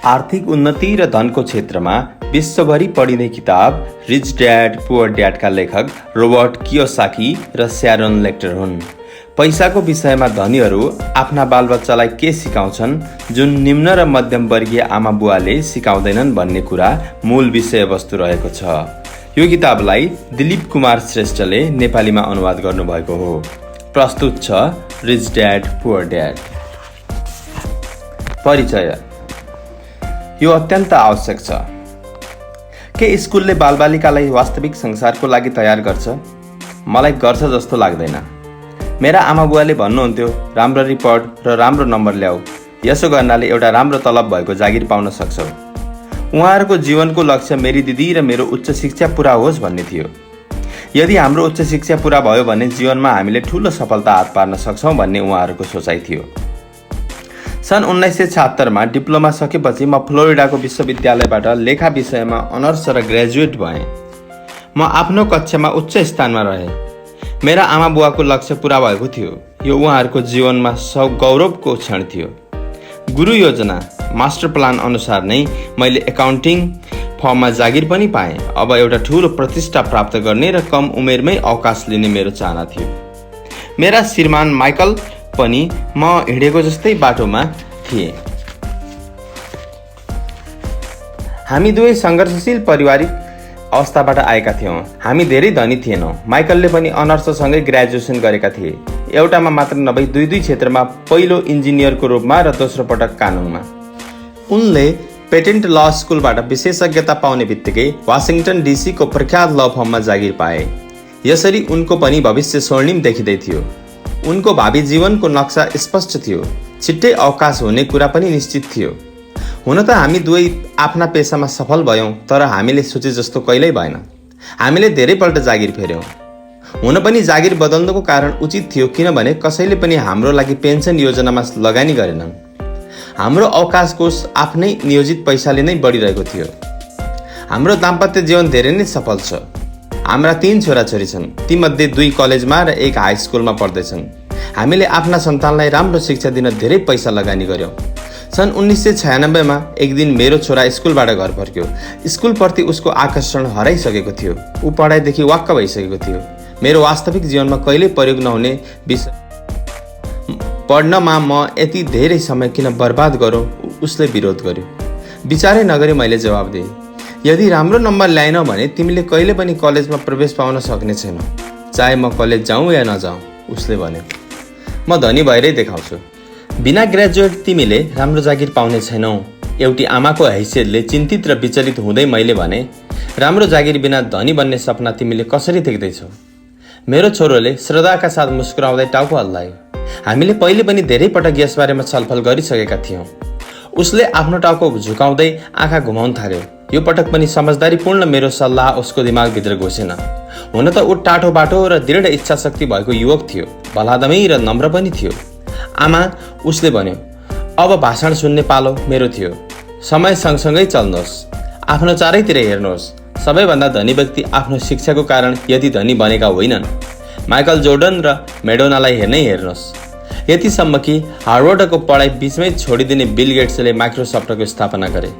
आर्थिक उन्नति र धनको क्षेत्रमा विश्वभरि पढिने किताब रिच ड्याड पुअर ड्याडका लेखक रोबर्ट कियोसाकी र स्यारोन लेक्टर हुन्। पैसाको विषयमा धनीहरू आफ्ना बालबच्चालाई के सिकाउँछन् जुन निम्न र मध्यम वर्गीय आमा बुवाले सिकाउँदैनन् भन्ने कुरा मूल विषयवस्तु रहेको छ। यो किताबलाई दिलीप कुमार श्रेष्ठले नेपालीमा अनुवाद गर्नुभएको हो। प्रस्तुत छ रिच ड्याड पुअर ड्याड। परिचय। यो अत्यन्त आवश्यक छ। के स्कुलले बालबालिकालाई वास्तविक संसारको लागि तयार गर्छ? मलाई गर्छ जस्तो लाग्दैन। मेरा आमा बुवाले भन्नुहुन्थ्यो, राम्ररी पढ र राम्रो नम्बर ल्याऊ, यसो गर्नाले एउटा राम्रो तलब भएको जागिर पाउन सक्छौ। उहाँहरूको जीवनको लक्ष्य मेरी दिदी र मेरो उच्च शिक्षा पुरा होस् भन्ने थियो। यदि हाम्रो उच्च शिक्षा पुरा भयो भने जीवनमा हामीले ठूलो सफलता हात पार्न सक्छौँ भन्ने उहाँहरूको सोचाइ थियो। सन् 1976 डिप्लोमा सकेपछि म फ्लोरिडाको विश्वविद्यालयबाट लेखा विषयमा अनर्स र ग्रेजुएट भएँ। म आफ्नो कक्षामा उच्च स्थानमा रहेँ। मेरा आमा बुवाको लक्ष्य पुरा भएको थियो। यो उहाँहरूको जीवनमा गौरवको क्षण थियो। गुरु योजना मास्टर प्लान अनुसार नै मैले एकाउन्टिङ फर्ममा जागिर पनि पाएँ। अब एउटा ठूलो प्रतिष्ठा प्राप्त गर्ने र कम उमेरमै अवकाश लिने मेरो चाहना थियो। मेरा श्रीमान माइकल पनि म हिँडेको जस्तै बाटोमा थिए। हामी दुवै सङ्घर्षशील पारिवारिक अवस्थाबाट आएका थियौँ। हामी धेरै धनी थिएनौँ। माइकलले पनि अनर्ससँगै ग्रेजुएसन गरेका थिए। एउटामा मात्र नभई दुई क्षेत्रमा, पहिलो इन्जिनियरको रूपमा र दोस्रो पटक कानुनमा। उनले पेटेन्ट ल स्कुलबाट विशेषज्ञता पाउने बित्तिकै वासिङटन डीसीको प्रख्यात ल फर्ममा जागिर पाए। यसरी उनको पनि भविष्य स्वर्णिम देखिँदै थियो। उनको भावी जीवनको नक्सा स्पष्ट थियो। छिट्टै अवकाश हुने कुरा पनि निश्चित थियो। हुन त हामी दुवै आफ्ना पेसामा सफल भयौँ, तर हामीले सोचे जस्तो कहिल्यै भएन। हामीले धेरैपल्ट जागिर फेर्यौँ। हुन पनि जागिर बदल्नुको कारण उचित थियो, किनभने कसैले पनि हाम्रो लागि पेन्सन योजनामा लगानी गरेनन्। हाम्रो अवकाश कोष आफ्नै नियोजित पैसाले नै बढिरहेको थियो। हाम्रो दाम्पत्य जीवन धेरै नै सफल छ। हाम्रा 3 छोराछोरी छन्। तीमध्ये 2 कलेजमा र 1 हाई स्कुलमा पढ्दैछन्। हामीले आफ्ना सन्तानलाई राम्रो शिक्षा दिन धेरै पैसा लगानी गर्यौँ। सन् 1996 एक दिन मेरो छोरा स्कुलबाट घर फर्क्यो। स्कुलप्रति उसको आकर्षण हराइसकेको थियो। ऊ पढाइदेखि वाक्क भइसकेको थियो। मेरो वास्तविक जीवनमा कहिल्यै प्रयोग नहुने विषय पढ्नमा म यति धेरै समय किन बर्बाद गरौँ, उसले विरोध गर्यो। विचारै नगरी मैले जवाब दिएँ, यदि राम्रो नम्बर ल्याएनौ भने तिमीले कहिले पनि कलेजमा प्रवेश पाउन सक्ने छैनौ, चाहे म कलेज जाउँ या नजाउँ, उसले भन्यो। म धनी भएरै देखाउँछु। बिना ग्रेजुएट तिमीले राम्रो जागिर पाउने छैनौ। एउटी आमाको हैसियतले चिन्तित र विचलित हुँदै मैले भने, राम्रो जागिर बिना धनी बन्ने सपना तिमीले कसरी देख्दैछौ? मेरो छोरोले श्रद्धाका साथ मुस्कुराउँदै टाउको हल्लायो। हामीले पहिले पनि धेरै पटक यसबारेमा छलफल गरिसकेका थियौँ। उसले आफ्नो टाउको झुकाउँदै आँखा घुमाउन थाल्यो। यो पटक पनि समझदारीपूर्ण मेरो सल्लाह उसको दिमागभित्र घुसेन। हुन त ऊ टाठो बाटो र दृढ इच्छाशक्ति भएको युवक थियो। भलादमै र नम्र पनि थियो। आमा, उसले भन्यो, अब भाषण सुन्ने पालो मेरो थियो। समय सँगसँगै चल्नुहोस्, आफ्नो चारैतिर हेर्नुहोस्। सबैभन्दा धनी व्यक्ति आफ्नो शिक्षाको कारण यति धनी बनेका होइनन्। माइकल जोर्डन र मेडोनालाई हेर्नुहोस्। यतिसम्म कि हार्वर्डको पढाइ बीचमै छोडिदिने बिल गेट्सले माइक्रोसफ्टको स्थापना गरे।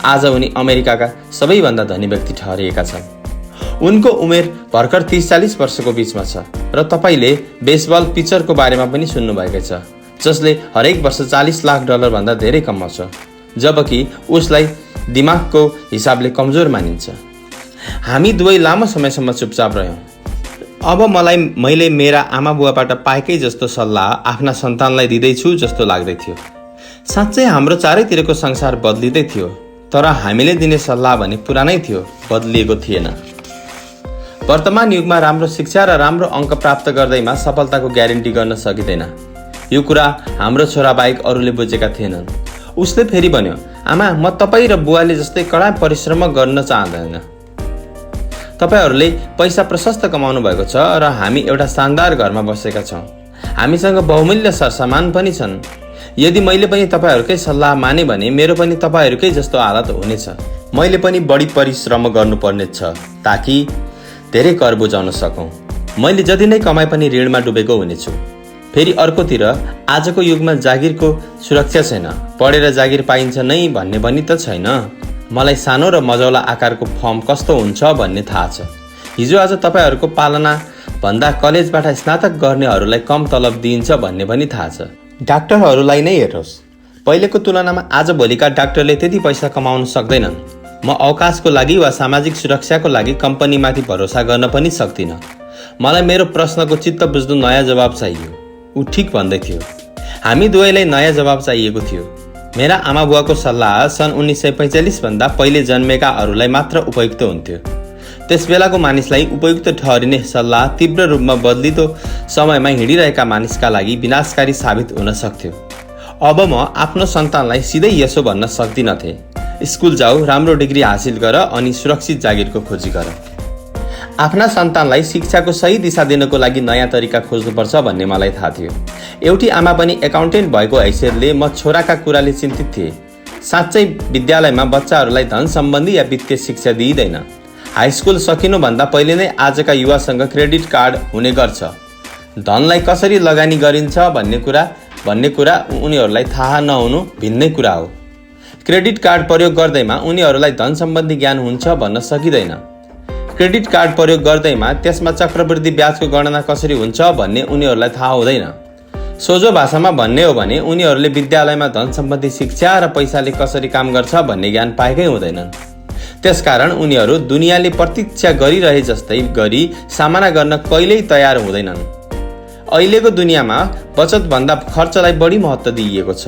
आज उनी अमेरिकाका सबैभन्दा धनी व्यक्ति ठहरिएका छन्। उनको उमेर भर्खर 30-40 वर्षको बीचमा छ र तपाईँले बेसबल पिचरको बारेमा पनि सुन्नुभएकै छ, जसले हरेक वर्ष $40 लाख भन्दा धेरै कमाउँछ, जबकि उसलाई दिमागको हिसाबले कमजोर मानिन्छ। हामी दुवै लामो समयसम्म चुपचाप रह्यौँ। अब मैले मेरा आमा बुवाबाट पाएकै जस्तो सल्लाह आफ्ना सन्तानलाई दिँदैछु जस्तो लाग्दै थियो। साँच्चै हाम्रो चारैतिरको संसार बदलिँदै थियो, तर हामीले दिने सल्लाह भने पुरानै थियो, बदलिएको थिएन। वर्तमान युगमा राम्रो शिक्षा र राम्रो अङ्क प्राप्त गर्दैमा सफलताको ग्यारेन्टी गर्न सकिँदैन। यो कुरा हाम्रो छोरा बाहेक अरूले बुझेका थिएनन्। उसले फेरि भन्यो, आमा, म तपाईँ र बुवाले जस्तै कडा परिश्रम गर्न चाहँदैन। तपाईहरूले पैसा प्रशस्त कमाउनु भएको छ र हामी एउटा शानदार घरमा बसेका छौँ। हामीसँग बहुमूल्य सरसामान पनि छन्। यदि मैले पनि तपाईहरूकै सल्लाह माने भने मेरो पनि तपाईहरूकै जस्तो हालत हुनेछ। मैले पनि बढी परिश्रम गर्नुपर्ने छ ताकि धेरै कर बुझाउन सकौँ। मैले जति नै कमाए पनि ऋणमा डुबेको हुनेछु। फेरि अर्कोतिर आजको युगमा जागिरको सुरक्षा छैन, पढेर जागिर पाइन्छ नै भन्ने पनि त छैन। मलाई सानो र मझौला आकारको फर्म कस्तो हुन्छ भन्ने थाहा छ। हिजो आज तपाईँहरूको पालना भन्दा कलेजबाट स्नातक गर्नेहरूलाई कम तलब दिइन्छ भन्ने पनि थाहा छ। डाक्टरहरूलाई नै हेर्नुहोस्, पहिलेको तुलनामा आज भोलिका डाक्टरले त्यति पैसा कमाउन सक्दैनन्। म अवकाशको लागि वा सामाजिक सुरक्षाको लागि कम्पनीमाथि भरोसा गर्न पनि सक्दिनँ। मलाई मेरो प्रश्नको चित्त बुझ्नु नयाँ जवाब चाहियो। ऊ ठिक भन्दै थियो। हामी दुवैलाई नयाँ जवाब चाहिएको थियो। मेरा आमा बुवाको सल्लाह सन् 1945 भन्दा पहिले जन्मेकाहरूलाई मात्र उपयुक्त हुन्थ्यो। त्यस बेलाको मानिसलाई उपयुक्त ठहरिने सल्लाह तीव्र रूपमा बदलिदो समयमा हिँडिरहेका मानिसका लागि विनाशकारी साबित हुन सक्थ्यो। अब म आफ्नो सन्तानलाई सिधै यसो भन्न सक्दिनथे, स्कुल जाऊ, राम्रो डिग्री हासिल गर अनि सुरक्षित जागिरको खोजी गर। आफ्ना सन्तानलाई शिक्षाको सही दिशा दिनको लागि नयाँ तरिका खोज्नुपर्छ भन्ने मलाई थाहा थियो। एउटी आमा पनि एकाउन्टेन्ट भएको हैसियतले म छोराका कुराले चिन्तित थिएँ। साँच्चै विद्यालयमा बच्चाहरूलाई धन सम्बन्धी या वित्तीय शिक्षा दिइँदैन। हाई स्कुल सकिनुभन्दा पहिले नै आजका युवासँग क्रेडिट कार्ड हुने गर्छ। धनलाई कसरी लगानी गरिन्छ भन्ने कुरा उनीहरूलाई थाहा नहुनु भिन्नै कुरा हो। क्रेडिट कार्ड प्रयोग गर्दैमा उनीहरूलाई धन सम्बन्धी ज्ञान हुन्छ भन्न सकिँदैन। क्रेडिट कार्ड प्रयोग गर्दैमा त्यसमा चक्रवृद्धि ब्याजको गणना कसरी हुन्छ भन्ने उनीहरूलाई थाहा हुँदैन। सोझो भाषामा भन्ने हो भने उनीहरूले विद्यालयमा धन सम्बन्धी शिक्षा र पैसाले कसरी काम गर्छ भन्ने ज्ञान पाएकै हुँदैनन्। त्यसकारण उनीहरू दुनियाँले प्रतीक्षा गरिरहे जस्तै गरी सामना गर्न कहिल्यै तयार हुँदैनन्। अहिलेको दुनियाँमा बचतभन्दा खर्चलाई बढी महत्त्व दिइएको छ।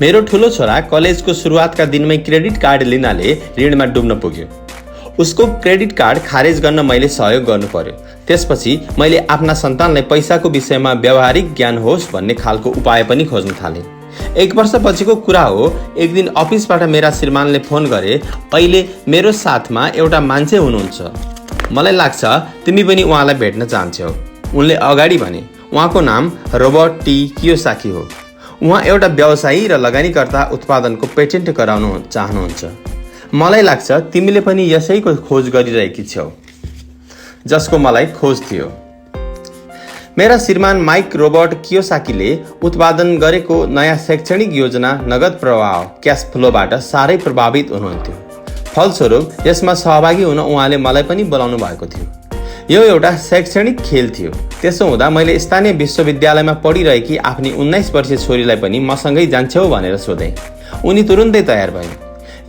मेरो ठुलो छोरा कलेजको सुरुवातका दिनमै क्रेडिट कार्ड लिनाले ऋणमा डुब्न पुग्यो। उसको क्रेडिट कार्ड खारेज गर्न मैले सहयोग गर्नु पर्यो। त्यसपछि मैले आफ्ना सन्तानलाई पैसाको विषयमा व्यावहारिक ज्ञान होस् भन्ने खालको उपाय पनि खोज्न थालेँ। 1 वर्षपछिको कुरा हो। एक दिन अफिसबाट मेरा श्रीमानले फोन गरे, अहिले मेरो साथमा एउटा मान्छे हुनुहुन्छ, मलाई लाग्छ तिमी पनि उहाँलाई भेट्न चाहन्छौ। उनले अगाडि भने। उहाँको नाम रोबर्ट टी कियोसाकी हो। उहाँ एउटा व्यवसायी र लगानीकर्ता उत्पादनको पेटेन्ट गराउन चाहनुहुन्छ। मलाई लाग्छ तिमीले पनि यसैको खोज गरिरहेकी छौ जसको मलाई खोज थियो। मेरा श्रीमान माइक रोबर्ट कियोसाकीले उत्पादन गरेको नयाँ शैक्षणिक योजना नगद प्रवाह क्यास फ्लोबाट साह्रै प्रभावित हुनुहुन्थ्यो। फलस्वरूप यसमा सहभागी हुन उहाँले मलाई पनि बोलाउनु भएको थियो। यो एउटा शैक्षणिक खेल थियो। त्यसो हुँदा मैले स्थानीय विश्वविद्यालयमा पढिरहेकी आफ्नी 19 वर्षीय छोरीलाई पनि मसँगै जान्छौ भनेर सोधेँ। उनी तुरुन्तै तयार भइन्।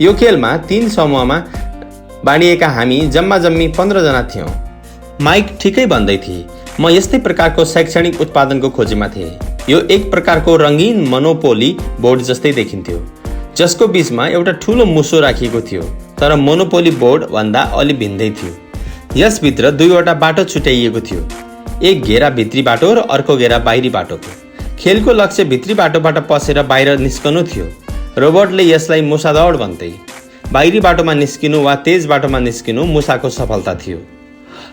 यो खेलमा 3 समूहमा बाँडिएका हामी जम्मी 15 जना थियौँ। माइक ठिकै भन्दै थिए। म यस्तै प्रकारको शैक्षणिक उत्पादनको खोजीमा थिएँ। यो एक प्रकारको रङ्गीन मोनोपोली बोर्ड जस्तै देखिन्थ्यो, जसको बीचमा एउटा ठुलो मुसो राखिएको थियो, तर मोनोपोली बोर्ड भन्दा अलि भिन्दै थियो। यसभित्र 2वटा बाटो छुट्याइएको थियो, एक घेरा भित्री बाटो र अर्को घेरा बाहिरी बाटोको। खेलको लक्ष्य भित्री बाटोबाट पसेर बाहिर निस्कनु थियो। रोबर्टले यसलाई मुसा दौड भन्थे। बाहिरी बाटोमा निस्किनु वा तेज बाटोमा निस्किनु मुसाको सफलता थियो।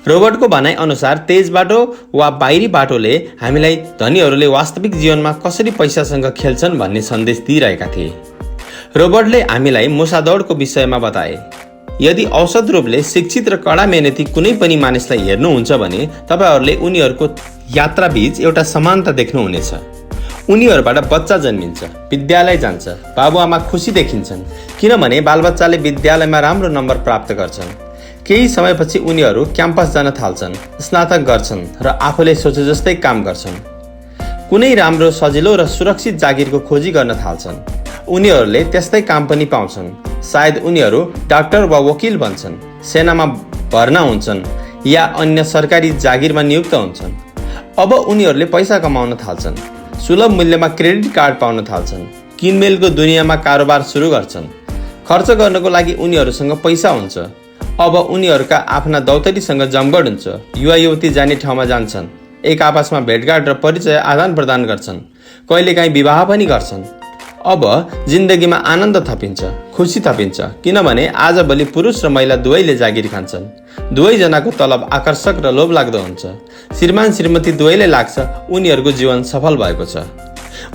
रोबर्टको भनाइ अनुसार तेज बाटो वा बाहिरी बाटोले हामीलाई धनीहरूले वास्तविक जीवनमा कसरी पैसासँग खेल्छन् भन्ने सन्देश दिइरहेका थिए। रोबर्टले हामीलाई मुसा दौडको विषयमा बताए। यदि औसत रूपले शिक्षित र कडा मेहनती कुनै पनि मानिसलाई हेर्नुहुन्छ भने तपाईहरूले उनीहरूको यात्राबीच एउटा समानता देख्नुहुनेछ। उनीहरूबाट बच्चा जन्मिन्छ, विद्यालय जान्छ, बाबुआमा खुसी देखिन्छन् किनभने बालबच्चाले विद्यालयमा राम्रो नम्बर प्राप्त गर्छन्। केही समयपछि उनीहरू क्याम्पस जान थाल्छन्, स्नातक गर्छन् र आफूले सोचे जस्तै काम गर्छन्। कुनै राम्रो, सजिलो र सुरक्षित जागिरको खोजी गर्न थाल्छन्। उनीहरूले त्यस्तै काम पनि पाउँछन्। सायद उनीहरू डाक्टर वा वकिल बन्छन्, सेनामा भर्ना हुन्छन् या अन्य सरकारी जागिरमा नियुक्त हुन्छन्। अब उनीहरूले पैसा कमाउन थाल्छन्, सुलभ मूल्यमा क्रेडिट कार्ड पाउन थाल्छन्, किनमेलको दुनियाँमा कारोबार सुरु गर्छन्। खर्च गर्नको लागि उनीहरूसँग पैसा हुन्छ। अब उनीहरूका आफ्ना दौतरीसँग जमघट हुन्छ। युवा युवती जाने ठाउँमा जान्छन्, एक आपसमा भेटघाट र परिचय आदान प्रदान गर्छन्, कहिलेकाहीँ विवाह पनि गर्छन्। अब जिन्दगीमा आनन्द थपिन्छ, खुसी थपिन्छ किनभने आजभोलि पुरुष र महिला दुवैले जागिर खान्छन्। दुवैजनाको तलब आकर्षक र लोभलाग्दो हुन्छ। श्रीमान श्रीमती दुवैले लाग्छ उनीहरूको जीवन सफल भएको छ।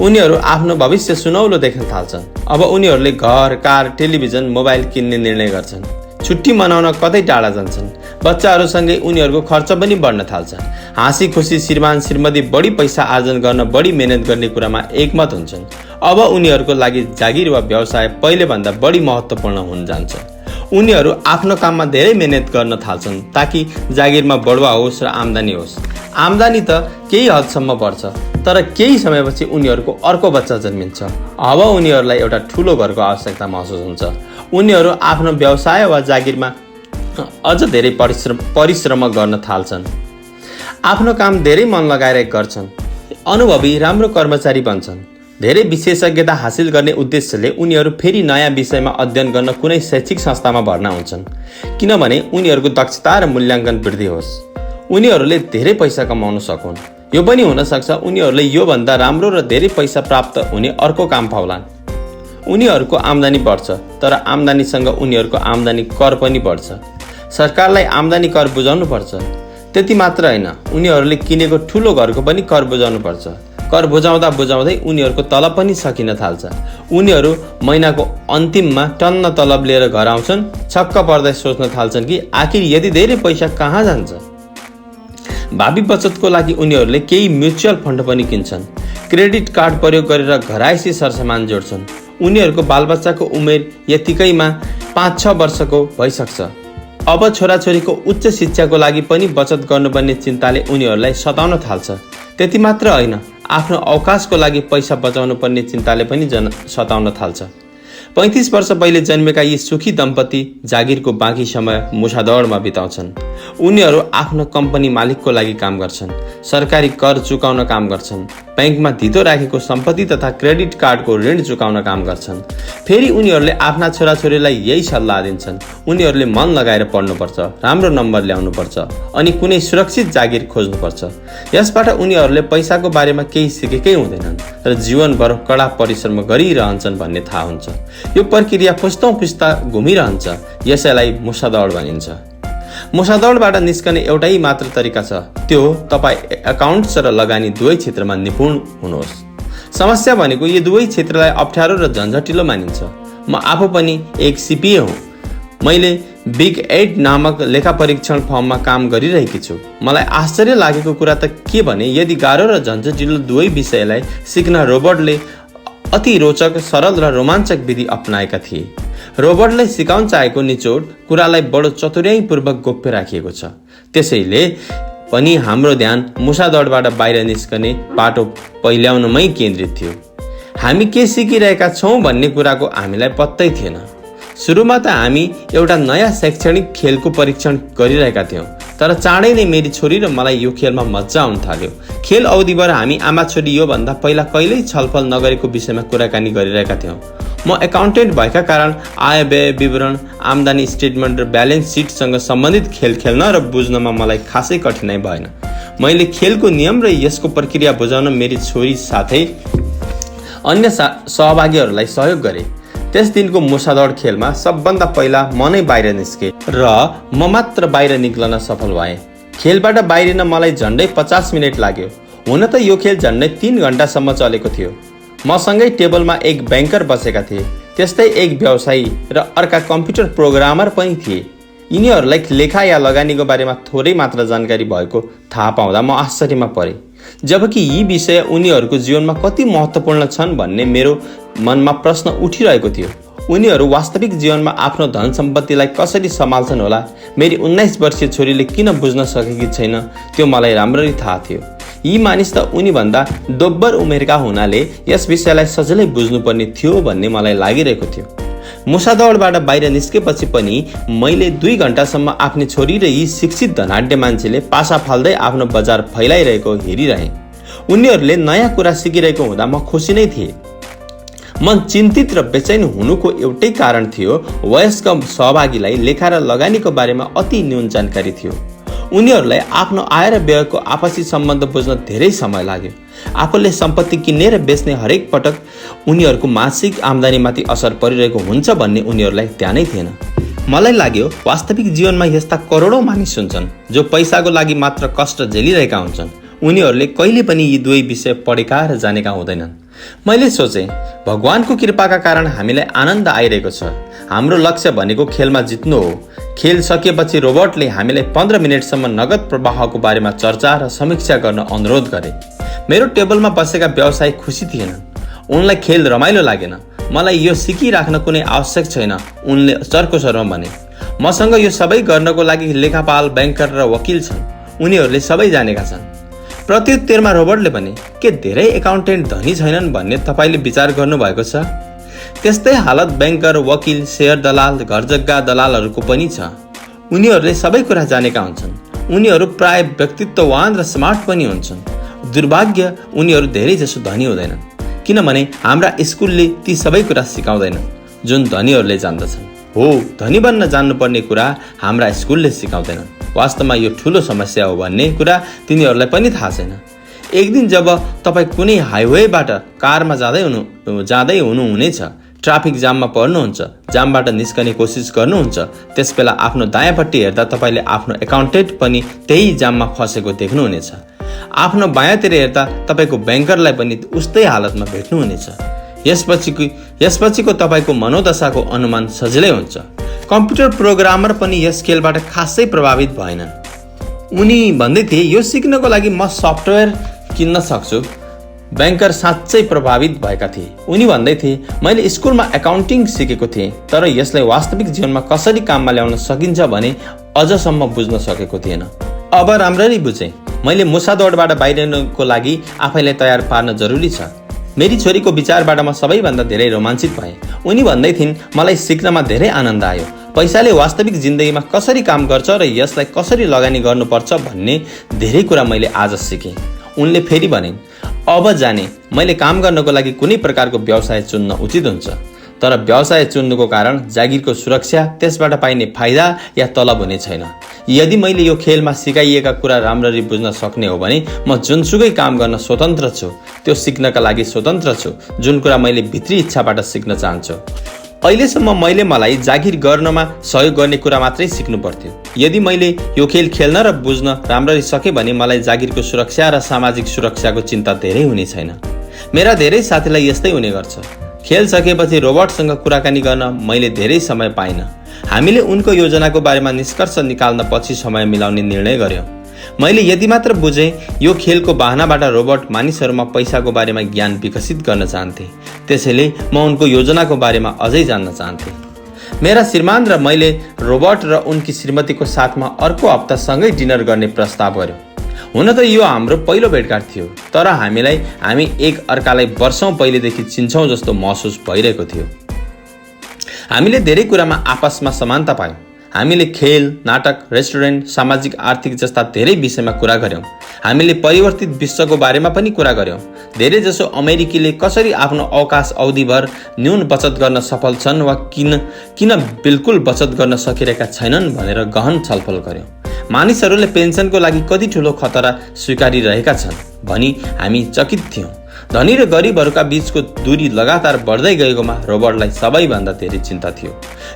उनीहरू आफ्नो भविष्य सुनौलो देख्न थाल्छन्। अब उनीहरूले घर, कार, टेलिभिजन, मोबाइल किन्ने निर्णय गर्छन्। छुट्टी मनाउन कतै टाढा जान्छन्। बच्चाहरूसँगै उनीहरूको खर्च पनि बढ्न थाल्छ। हाँसी खुसी श्रीमान श्रीमती बढी पैसा आर्जन गर्न बढी मेहनत गर्ने कुरामा एकमत हुन्छन्। अब उनीहरूको लागि जागिर वा व्यवसाय पहिलेभन्दा बढी महत्त्वपूर्ण हुन जान्छ। उनीहरू आफ्नो काममा धेरै मेहनत गर्न थाल्छन् ताकि जागिरमा बढुवा होस् र आम्दानी होस्। आम्दानी त केही हदसम्म बढ्छ, तर केही समयपछि उनीहरूको अर्को बच्चा जन्मिन्छ। अब उनीहरूलाई एउटा ठुलो घरको आवश्यकता महसुस हुन्छ। उनीहरू आफ्नो व्यवसाय वा जागिरमा अझ धेरै परिश्रम गर्न थाल्छन्। आफ्नो काम धेरै मन लगाएर गर्छन्। अनुभवी राम्रो कर्मचारी बन्छन्। धेरै विशेषज्ञता हासिल गर्ने उद्देश्यले उनीहरू फेरि नयाँ विषयमा अध्ययन गर्न कुनै शैक्षिक संस्थामा भर्ना हुन्छन्, किनभने उनीहरूको दक्षता र मूल्याङ्कन वृद्धि होस्। उनीहरूले धेरै पैसा कमाउन सकुन्। यो पनि हुन सक्छ उनीहरूले योभन्दा राम्रो र धेरै पैसा प्राप्त हुने अर्को काम पाउलान्। उनीहरूको आम्दानी बढ्छ, तर आम्दानीसँग उनीहरूको आम्दानी कर पनि बढ्छ। सरकारलाई आम्दानी कर बुझाउनु पर्छ। त्यति मात्र होइन, उनीहरूले किनेको ठुलो घरको पनि कर बुझाउनु पर्छ। कर बुझाउँदा बुझाउँदै उनीहरूको तलब पनि सकिन थाल्छ। उनीहरू महिनाको अन्तिममा टन्न तलब लिएर घर आउँछन्। छक्क पर्दै सोच्न थाल्छन् कि आखिर यति धेरै पैसा कहाँ जान्छ। भावी बचतको लागि उनीहरूले केही म्युचुअल फन्ड पनि किन्छन्। क्रेडिट कार्ड प्रयोग गरेर घरायसी सरसामान जोड्छन्। उनीहरूको बालबच्चाको उमेर यतिकैमा 5-6 वर्षको भइसक्छ। अब छोराछोरीको उच्च शिक्षाको लागि पनि बचत गर्नुपर्ने चिन्ताले उनीहरूलाई सताउन थाल्छ। त्यति मात्र होइन, आफ्नो अवकाशको लागि पैसा बचाउनु पर्ने चिन्ताले पनि सताउन थाल्छ। 35 वर्ष पहिले जन्मेका यी सुखी दम्पति जागिरको बाँकी समय मुसादौडमा बिताउँछन्। उनीहरू आफ्नो कम्पनी मालिकको लागि काम गर्छन्, सरकारी कर चुकाउन काम गर्छन्, ब्याङ्कमा धितो राखेको सम्पत्ति तथा क्रेडिट कार्डको ऋण चुकाउन काम गर्छन्। फेरि उनीहरूले आफ्ना छोराछोरीलाई यही सल्लाह दिन्छन्, उनीहरूले मन लगाएर पढ्नुपर्छ, राम्रो नम्बर ल्याउनुपर्छ अनि कुनै सुरक्षित जागिर खोज्नुपर्छ। यसबाट उनीहरूले पैसाको बारेमा केही सिकेकै हुँदैनन् र जीवनभर कडा परिश्रम गरिरहन्छन् भन्ने थाहा हुन्छ। यो प्रक्रिया पुस्तौं पुस्ता घुमिरहन्छ। यसैलाई मुसादौड भनिन्छ। मुसादौडबाट निस्कने एउटै मात्र तरिका छ, त्यो तपाईँ एकाउन्ट्स र लगानी दुवै क्षेत्रमा निपुण हुनुहोस्। समस्या भनेको यो दुवै क्षेत्रलाई अप्ठ्यारो र झन्झटिलो मानिन्छ। म आफू पनि एक CPA हुँ। मैले बिग 8 नामक लेखा परीक्षण फर्ममा काम गरिरहेकी छु। मलाई आश्चर्य लागेको कुरा त के भने यदि गाह्रो र झन्झटिलो दुवै विषयलाई सिक्न रोबर्टले अति रोचक, सरल र रोमाञ्चक विधि अपनाएका थिए। रोबर्टले सिकाउन चाहेको निचोड कुरालाई बडो चतुर्याइपूर्वक गोप्य राखिएको छ। त्यसैले पनि हाम्रो ध्यान मुसादौडबाट बाहिर निस्कने बाटो पहिल्याउनमै केन्द्रित थियो। हामी के सिकिरहेका छौँ भन्ने कुराको हामीलाई पत्तै थिएन। सुरुमा त हामी एउटा नयाँ शैक्षणिक खेलको परीक्षण गरिरहेका थियौँ, तर चाँडै नै मेरी छोरी र मलाई यो खेलमा मजा आउन थाल्यो। खेल अवधिभर हामी आमा छोरी योभन्दा पहिला कहिल्यै छलफल नगरेको विषयमा कुराकानी गरिरहेका थियौँ। म एकाउन्टेन्ट भएका कारण आय व्यय विवरण, आम्दानी स्टेटमेन्ट र ब्यालेन्स सिटसँग सम्बन्धित खेल खेल्न र बुझ्नमा मलाई खासै कठिनाइ भएन। मैले खेलको नियम र यसको प्रक्रिया बुझाउन मेरी छोरी साथै अन्य सहभागीहरूलाई सहयोग गरे। त्यस दिनको मुसादौड खेलमा सबभन्दा पहिला म नै बाहिर निस्के र म मात्र बाहिर निक्लन सफल भएँ। खेलबाट बाहिरिन मलाई झन्डै 50 मिनट लाग्यो। हुन त यो खेल झन्डै 3 घण्टासम्म चलेको थियो। मसँगै टेबलमा एक ब्याङ्कर बसेका थिए, त्यस्तै एक व्यवसायी र अर्का कम्प्युटर प्रोग्रामर पनि थिए। यिनीहरूलाई लेखा या लगानीको बारेमा थोरै मात्र जानकारी भएको थाहा पाउँदा म आश्चर्यमा परेँ, जबकि यी विषय उनीहरूको जीवनमा कति महत्त्वपूर्ण छन् भन्ने मेरो मनमा प्रश्न उठिरहेको थियो। उनीहरू वास्तविक जीवनमा आफ्नो धन सम्पत्तिलाई कसरी सम्हाल्छन् होला, मेरी 19 वर्षीय छोरीले किन बुझ्न सकेकी छैन, त्यो मलाई राम्ररी थाहा थियो। यी मानिस त उनीभन्दा दोब्बर उमेरका हुनाले यस विषयलाई सजिलै बुझ्नुपर्ने थियो भन्ने मलाई लागिरहेको थियो। मुसादौडबाट बाहिर निस्केपछि पनि मैले 2 घण्टासम्म आफ्नी छोरी र यी शिक्षित धनाढ्य मान्छेले पासा फाल्दै आफ्नो बजार फैलाइरहेको हेरिरहेँ। उनीहरूले नयाँ कुरा सिकिरहेको हुँदा म खुसी नै थिएँ। मन चिन्तित र बेचैन हुनुको एउटै कारण थियो, वयस्क सहभागीलाई लेखा र लगानीको बारेमा अति न्यून जानकारी थियो। उनीहरूलाई आफ्नो आय र व्ययको आपसी सम्बन्ध बुझ्न धेरै समय लाग्यो। आफूले सम्पत्ति किन्ने र बेच्ने हरेक पटक उनीहरूको मासिक आम्दानीमाथि असर परिरहेको हुन्छ भन्ने उनीहरूलाई ध्यानै थिएन। मलाई लाग्यो वास्तविक जीवनमा यस्ता करोडौँ मानिस हुन्छन् जो पैसाको लागि मात्र कष्ट झेलिरहेका हुन्छन्। उनीहरूले कहिले पनि यी दुवै विषय पढेका र जानेका हुँदैनन्। मैले सोचेँ भगवानको कृपाका कारण हामीलाई आनन्द आइरहेको छ। हाम्रो लक्ष्य भनेको खेलमा जित्नु हो। खेल सकिएपछि रोबोटले हामीलाई 15 मिनेटसम्म नगद प्रवाहको बारेमा चर्चा र समीक्षा गर्न अनुरोध गरे। मेरो टेबलमा बसेका व्यवसायी खुसी थिएनन्। उनलाई खेल रमाइलो लागेन। मलाई यो सिकिराख्न कुनै आवश्यक छैन, उनले चर्को स्वरमा भने। मसँग यो सबै गर्नको लागि लेखापाल, ब्याङ्कर र वकिल छन्। उनीहरूले सबै जानेका छन्। प्रत्युत्तरमा रोबोटले भने, के धेरै एकाउन्टेन्ट धनी छैनन् भन्ने तपाईँले विचार गर्नुभएको छ? त्यस्तै हालत ब्याङ्कर, वकिल, सेयर दलाल, घरजग्गा दलालहरूको पनि छ। उनीहरूले सबै कुरा जानेका हुन्छन्। उनीहरू प्राय व्यक्तित्ववान र स्मार्ट पनि हुन्छन्। दुर्भाग्य उनीहरू धेरै जसो धनी हुँदैनन्, किनभने हाम्रा स्कुलले ती सबै कुरा सिकाउँदैन जुन धनीहरूले जान्दछन्। हो, धनी बन्न जान्नुपर्ने कुरा हाम्रा स्कुलले सिकाउँदैनन्। वास्तवमा यो ठुलो समस्या हो भन्ने कुरा तिनीहरूलाई पनि थाहा छैन। एक दिन जब तपाईँ कुनै हाइवेबाट कारमा जाँदै हुनुहुनेछ, ट्राफिक जाममा पर्नुहुन्छ, जामबाट निस्कने कोसिस गर्नुहुन्छ, त्यसबेला आफ्नो दायाँपट्टि हेर्दा तपाईँले आफ्नो एकाउन्टेन्ट पनि त्यही जाममा फसेको देख्नुहुनेछ। आफ्नो बायाँतिर हेर्दा तपाईँको ब्याङ्करलाई पनि उस्तै हालतमा भेट्नुहुनेछ। यसपछिको तपाईँको मनोदशाको अनुमान सजिलै हुन्छ। कम्प्युटर प्रोग्रामर पनि यस खेलबाट खासै प्रभावित भएनन्। उनी भन्दै थिए, यो सिक्नको लागि म सफ्टवेयर किन्न सक्छु। ब्याङ्कर साँच्चै प्रभावित भएका थिए। उनी भन्दै थिए, मैले स्कुलमा एकाउन्टिङ सिकेको थिएँ, तर यसलाई वास्तविक जीवनमा कसरी काममा ल्याउन सकिन्छ भने अझसम्म बुझ्न सकेको थिएन। अब राम्ररी बुझेँ। मैले मुसादौडबाट बाहिरिनको लागि आफैलाई तयार पार्न जरुरी छ। मेरी छोरीको विचारबाट म सबैभन्दा धेरै रोमाञ्चित भएँ। उनी भन्दै थिइन्, मलाई सिक्नमा धेरै आनन्द आयो। पैसाले वास्तविक जिन्दगीमा कसरी काम गर्छ र यसलाई कसरी लगानी गर्नुपर्छ भन्ने धेरै कुरा मैले आज सिकेँ। उनले फेरि भनिन्, अब जाने मैले काम गर्नको लागि कुनै प्रकारको व्यवसाय चुन्न उचित हुन्छ, तर व्यवसाय चुन्नुको कारण जागिरको सुरक्षा, त्यसबाट पाइने फाइदा या तलब हुने छैन। यदि मैले यो खेलमा सिकाइएका कुरा राम्ररी बुझ्न सक्ने हो भने म जुनसुकै काम गर्न स्वतन्त्र छु, त्यो सिक्नका लागि स्वतन्त्र छु, जुन कुरा मैले भित्री इच्छाबाट सिक्न चाहन्छु। अहिलेसम्म मैले मलाई जागिर गर्नमा सहयोग गर्ने कुरा मात्रै सिक्नु पर्थ्यो। यदि मैले यो खेल खेल्न र बुझ्न राम्ररी सकेँ भने मलाई जागिरको सुरक्षा र सामाजिक सुरक्षाको चिन्ता धेरै हुने छैन। मेरा धेरै साथीलाई यस्तै हुने गर्छ। खेल सकेपछि रोबोटसँग कुराकानी गर्न मैले धेरै समय पाइनँ। हामीले उनको योजनाको बारेमा निष्कर्ष निकाल्न पछि समय मिलाउने निर्णय गर्यौँ। मैले यति मात्र बुझेँ, यो खेलको बहानाबाट रोबोट मानिसहरूमा पैसाको बारेमा ज्ञान विकसित गर्न चाहन्थे। त्यसैले म उनको योजनाको बारेमा अझै जान्न चाहन्थे। मेरा श्रीमान र मैले रोबोट र उनकी श्रीमतीको साथमा अर्को हप्ता सँगै डिनर गर्ने प्रस्ताव गर्यौँ। हुन त यो हाम्रो पहिलो भेटघाट थियो, तर हामी एक अर्कालाई वर्षौँ पहिलेदेखि चिन्छौँ जस्तो महसुस भइरहेको थियो। हामीले धेरै कुरामा आपसमा समानता पायौँ। हामीले खेल, नाटक, रेस्टुरेन्ट, सामाजिक आर्थिक जस्ता धेरै विषयमा कुरा गर्यौँ। हामीले परिवर्तित विश्वको बारेमा पनि कुरा गर्यौँ। धेरै जसो अमेरिकीले कसरी आफ्नो अवकाश अवधिभर न्यून बचत गर्न सफल छन् वा किन बिल्कुल बचत गर्न सकिरहेका छैनन् भनेर गहन छलफल गर्यौँ। मानिसहरूले पेन्सनको लागि कति ठुलो खतरा स्वीकारिरहेका छन् भनी हामी चकित थियौँ। धनी र गरिबहरूका बीचको दूरी लगातार बढ्दै गएकोमा रोबोटलाई सबैभन्दा धेरै चिन्ता थियो।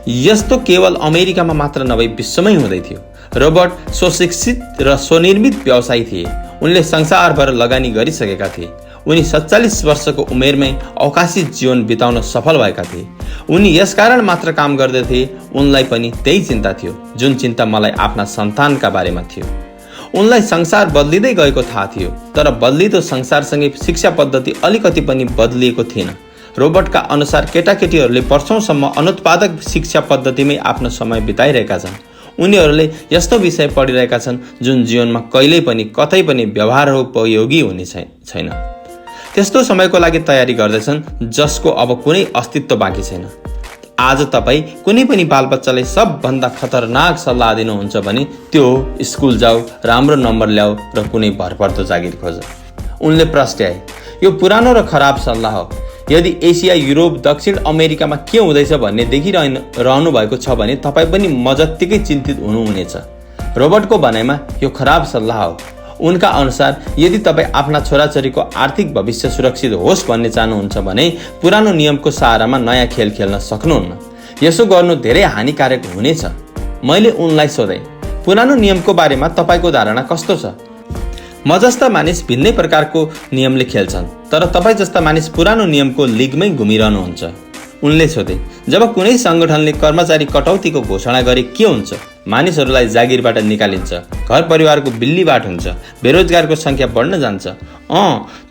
यस्तो केवल अमेरिकामा मात्र नभई विश्वमै हुँदै थियो। रोबोट स्वशिक्षित र स्वनिर्मित व्यवसायी थिए। उनले संसारभर लगानी गरिसकेका थिए। उनी 47 वर्षको उमेरमै अवकाशी जीवन बिताउन सफल भएका थिए। उनी यसकारण मात्र काम गर्दथे, उनलाई पनि त्यही चिन्ता थियो जुन चिन्ता मलाई आफ्ना सन्तानका बारेमा थियो। उनलाई संसार बदलिँदै गएको थाहा थियो, तर बदलिँदो संसारसँगै शिक्षा पद्धति अलिकति पनि बदलिएको थिएन। रोबोटका अनुसार केटाकेटीहरूले वर्षौंसम्म अनुत्पादक शिक्षा पद्धतिमै आफ्नो समय बिताइरहेका छन्। उनीहरूले यस्तो विषय पढिरहेका छन् जुन जीवनमा कहिल्यै पनि कतै पनि व्यवहारोपयोगी हुने छैन। त्यस्तो समयको लागि तयारी गर्दैछन् जसको अब कुनै अस्तित्व बाँकी छैन। आज तपाईँ कुनै पनि बालबच्चालाई सबभन्दा खतरनाक सल्लाह दिनुहुन्छ भने त्यो हो, स्कुल जाऊ, राम्रो नम्बर ल्याऊ र कुनै भरपर्दो जागिर खोज। उनले प्रस्ट्याए, यो पुरानो र खराब सल्लाह हो। यदि एसिया, युरोप, दक्षिण अमेरिकामा के हुँदैछ भन्ने देखिरहनु भएको छ भने तपाईँ पनि म जत्तिकै चिन्तित हुनुहुनेछ। रोबोटको भनाइमा यो खराब सल्लाह हो। उनका अनुसार यदि तपाईँ आफ्ना छोराछोरीको आर्थिक भविष्य सुरक्षित होस् भन्ने चाहनुहुन्छ भने पुरानो नियमको सहारामा नयाँ खेल खेल्न सक्नुहुन्न। यसो गर्नु धेरै हानिकारक हुनेछ। मैले उनलाई सोधेँ, पुरानो नियमको बारेमा तपाईँको धारणा कस्तो छ? म जस्ता मानिस भिन्नै प्रकारको नियमले खेल्छन्, तर तपाईँ जस्ता मानिस पुरानो नियमको लिगमै घुमिरहनुहुन्छ। उनले सोधे, जब कुनै सङ्गठनले कर्मचारी कटौतीको घोषणा गरे के हुन्छ? मानिसहरूलाई जागिरबाट निकालिन्छ, घर परिवारको बिल्लीबाट हुन्छ, बेरोजगारको सङ्ख्या बढ्न जान्छ।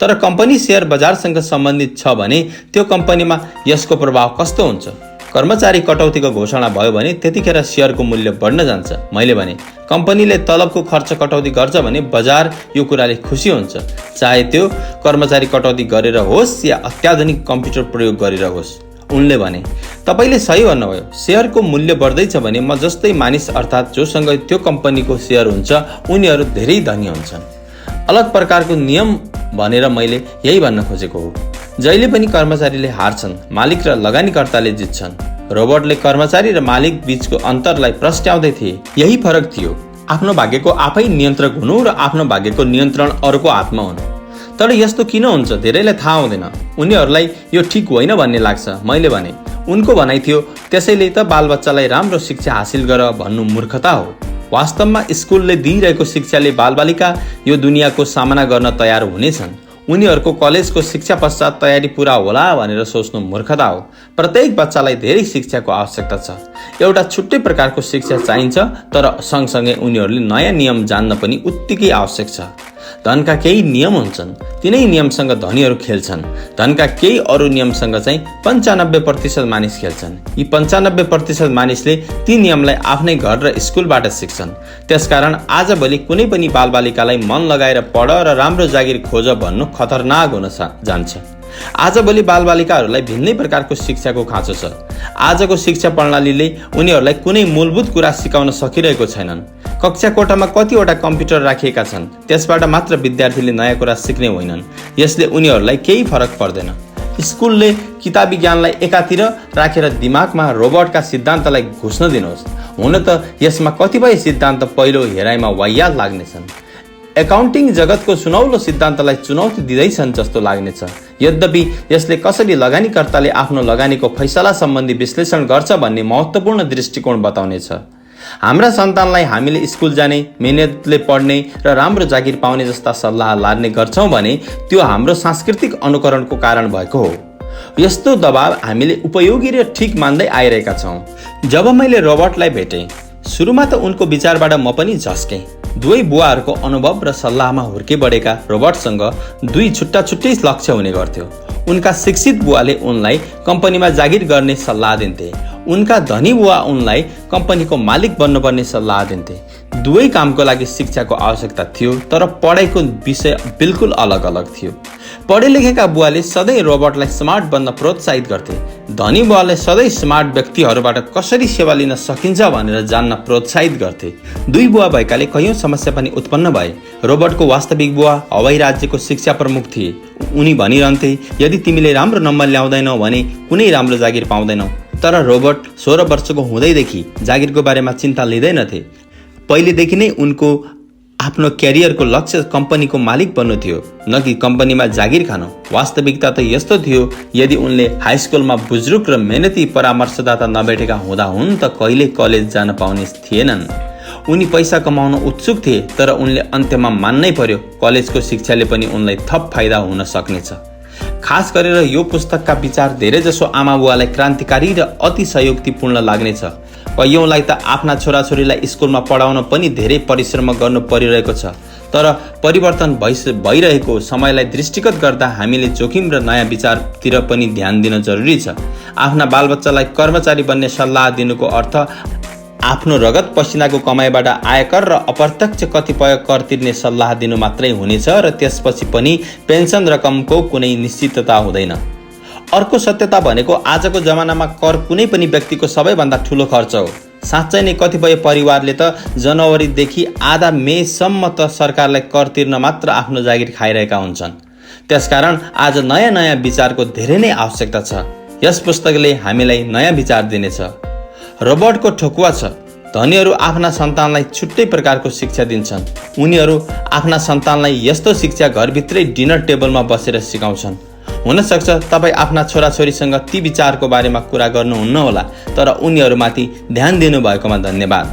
तर कम्पनी सेयर बजारसँग सम्बन्धित छ भने त्यो कम्पनीमा यसको प्रभाव कस्तो हुन्छ? कर्मचारी कटौतीको घोषणा भयो भने त्यतिखेर सेयरको मूल्य बढ्न जान्छ। मैले भने, कम्पनीले तलबको खर्च कटौती गर्छ भने बजार यो कुराले खुसी हुन्छ, चाहे त्यो कर्मचारी कटौती गरेर होस् या अत्याधुनिक कम्प्युटर प्रयोग गरेर होस्। उनले भने, तपाईँले सही भन्नुभयो, सेयरको मूल्य बढ्दैछ भने म जस्तै मानिस अर्थात् जोसँग त्यो कम्पनीको सेयर हुन्छ उनीहरू धेरै धनी हुन्छन्। अलग प्रकारको नियम भनेर मैले यही भन्न खोजेको हो। जहिले पनि कर्मचारीले हार्छन्, मालिक र लगानीकर्ताले जित्छन्। रोबोटले कर्मचारी र मालिक बीचको अन्तरलाई प्रस्ट्याउँदै थिए। यही फरक थियो, आफ्नो भाग्यको आफै नियन्त्रक हुनु र आफ्नो भाग्यको नियन्त्रण अरूको हातमा हुनु। तर यस्तो किन हुन्छ धेरैलाई थाहा हुँदैन। उनीहरूलाई यो ठिक होइन भन्ने लाग्छ। मैले भने, उनको भनाइ थियो, त्यसैले त बालबच्चालाई राम्रो शिक्षा हासिल गर भन्नु मूर्खता हो। वास्तवमा स्कुलले दिइरहेको शिक्षाले बालबालिका यो दुनियाँको सामना गर्न तयार हुनेछन्। उनीहरूको कलेजको शिक्षा पश्चात तयारी पुरा होला भनेर सोच्नु मूर्खता हो। प्रत्येक बच्चालाई धेरै शिक्षाको आवश्यकता छ। एउटा छुट्टै प्रकारको शिक्षा चाहिन्छ, तर सँगसँगै उनीहरूले नयाँ नियम जान्न पनि उत्तिकै आवश्यक छ। धनका केही नियम हुन्छन्, तिनै नियमसँग धनीहरू खेल्छन्। धनका केही अरू नियमसँग चाहिँ 95% मानिस खेल्छन्। यी 95% मानिसले ती नियमलाई आफ्नै घर र स्कुलबाट सिक्छन्। त्यसकारण आजभोलि कुनै पनि बालबालिकालाई मन लगाएर पढ र राम्रो जागिर खोज भन्नु खतरनाक हुन जान्छ। आजभोलि बालबालिकाहरूलाई भिन्नै प्रकारको शिक्षाको खाँचो छ। आजको शिक्षा प्रणालीले उनीहरूलाई कुनै मूलभूत कुरा सिकाउन सकिरहेको छैनन्। कक्षा कोठामा कतिवटा कम्प्युटर राखिएका छन्, त्यसबाट मात्र विद्यार्थीले नयाँ कुरा सिक्ने होइनन्। यसले उनीहरूलाई केही फरक पर्दैन। स्कुलले किताबी ज्ञानलाई एकातिर राखेर दिमागमा रोबोटका सिद्धान्तलाई घुस्न दिनुहोस्। हुन त यसमा कतिपय सिद्धान्त पहिलो हेराइमा वाहियात लाग्नेछन्। एकाउन्टिङ जगतको सुनौलो सिद्धान्तलाई चुनौती दिँदैछन् जस्तो लाग्नेछ। यद्यपि यसले कसरी लगानीकर्ताले आफ्नो लगानीको फैसला सम्बन्धी विश्लेषण गर्छ भन्ने महत्त्वपूर्ण दृष्टिकोण बताउनेछ। हाम्रा सन्तानलाई हामीले स्कुल जाने, मेहनतले पढ्ने र राम्रो जागिर पाउने जस्ता सल्लाह लाने गर्छौँ भने त्यो हाम्रो सांस्कृतिक अनुकरणको कारण भएको हो। यस्तो दबाव हामीले उपयोगी र ठिक मान्दै आइरहेका छौँ। जब मैले रोबोटलाई भेटेँ, सुरुमा त उनको विचारबाट म पनि झस्केँ। दुवै बुवाहरूको अनुभव र सल्लाहमा हुर्के बढेका रोबोटसँग दुई छुट्टा छुट्टै लक्ष्य हुने गर्थ्यो। उनका शिक्षित बुवाले उनलाई कम्पनीमा जागिर गर्ने सल्लाह दिन्थे। उनका धनी बुवा उनलाई कम्पनीको मालिक बन्नुपर्ने सल्लाह दिन्थे। दुवै कामको लागि शिक्षाको आवश्यकता थियो, तर पढाइको विषय बिल्कुल अलग अलग थियो। पढे लेखेका बुवाले सधैँ रोबोटलाई स्मार्ट बन्न प्रोत्साहित गर्थे। धनी बुवाले सधैँ स्मार्ट व्यक्तिहरूबाट कसरी सेवा लिन सकिन्छ भनेर जान्न प्रोत्साहित गर्थे। दुई बुवा भएकाले कैयौँ समस्या पनि उत्पन्न भए। रोबोटको वास्तविक बुवा हवाई राज्यको शिक्षा प्रमुख थिए। उनी भनिरहन्थे, यदि तिमीले राम्रो नम्बर ल्याउँदैनौ भने कुनै राम्रो जागिर पाउँदैनौ। तर रोबोट 16 वर्षको हुँदैदेखि जागिरको बारेमा चिन्ता लिँदैनथे। पहिलेदेखि नै उनको आफ्नो क्यारियरको लक्ष्य कम्पनीको मालिक बन्नु थियो, न कि कम्पनीमा जागिर खानु। वास्तविकता त यस्तो थियो, यदि उनले हाई स्कुलमा बुजुर्ग र मेहनती परामर्शदाता नभेटेका हुँदा हुन् त कहिले कलेज जान पाउने थिएनन्। उनी पैसा कमाउन उत्सुक थिए, तर उनले अन्त्यमा मान्नै पर्यो कलेजको शिक्षाले पनि उनलाई थप फाइदा हुन सक्नेछ। खास गरेर यो पुस्तकका विचार धेरैजसो आमा बुवालाई क्रान्तिकारी र अति सहयोगपूर्ण लाग्नेछ। कैयौँलाई त आफ्ना छोराछोरीलाई स्कुलमा पढाउन पनि धेरै परिश्रम गर्नु परिरहेको छ। तर परिवर्तन भइरहेको समयलाई दृष्टिगत गर्दा हामीले जोखिम र नयाँ विचारतिर पनि ध्यान दिन जरुरी छ। आफ्ना बालबच्चालाई कर्मचारी बन्ने सल्लाह दिनुको अर्थ आफ्नो रगत पसिनाको कमाइबाट आयकर र अप्रत्यक्ष कतिपय कर तिर्ने सल्लाह दिनु मात्रै हुनेछ र त्यसपछि पनि पेन्सन रकमको कुनै निश्चितता हुँदैन। अर्को सत्यता भनेको आजको जमानामा कर कुनै पनि व्यक्तिको सबैभन्दा ठुलो खर्च हो। साँच्चै नै कतिपय परिवारले त जनवरीदेखि आधा मेसम्म त सरकारलाई कर तिर्न मात्र आफ्नो जागिर खाइरहेका हुन्छन्। त्यसकारण आज नयाँ नयाँ विचारको धेरै नै आवश्यकता छ। यस पुस्तकले हामीलाई नयाँ विचार दिनेछ। रोबोटको ठोकुवा छ। धनीहरू आफ्ना सन्तानलाई छुट्टै प्रकारको शिक्षा दिन्छन्। उनीहरू आफ्ना सन्तानलाई यस्तो शिक्षा घरभित्रै डिनर टेबलमा बसेर सिकाउँछन्। हुनसक्छ तपाईँ आफ्ना छोराछोरीसँग ती विचारको बारेमा कुरा गर्नुहुन्न होला, तर उनीहरूमाथि ध्यान दिनुभएकोमा धन्यवाद।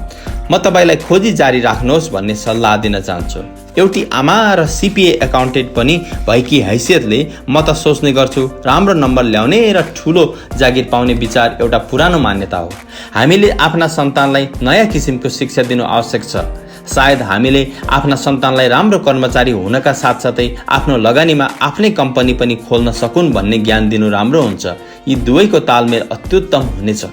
म तपाईँलाई खोजी जारी राख्नुहोस् भन्ने सल्लाह दिन चाहन्छु। एउटी आमा र सिपिए एकाउन्टेन्ट पनि भएकी हैसियतले म त सोच्ने गर्छु राम्रो नम्बर ल्याउने र ठुलो जागिर पाउने विचार एउटा पुरानो मान्यता हो। हामीले आफ्ना सन्तानलाई नयाँ किसिमको शिक्षा दिनु आवश्यक छ। सायद हामीले आफ्ना सन्तानलाई राम्रो कर्मचारी हुनका साथसाथै आफ्नो लगानीमा आफ्नै कम्पनी पनि खोल्न सकुन् भन्ने ज्ञान दिनु राम्रो हुन्छ। यी दुवैको तालमेल अत्युत्तम हुनेछ।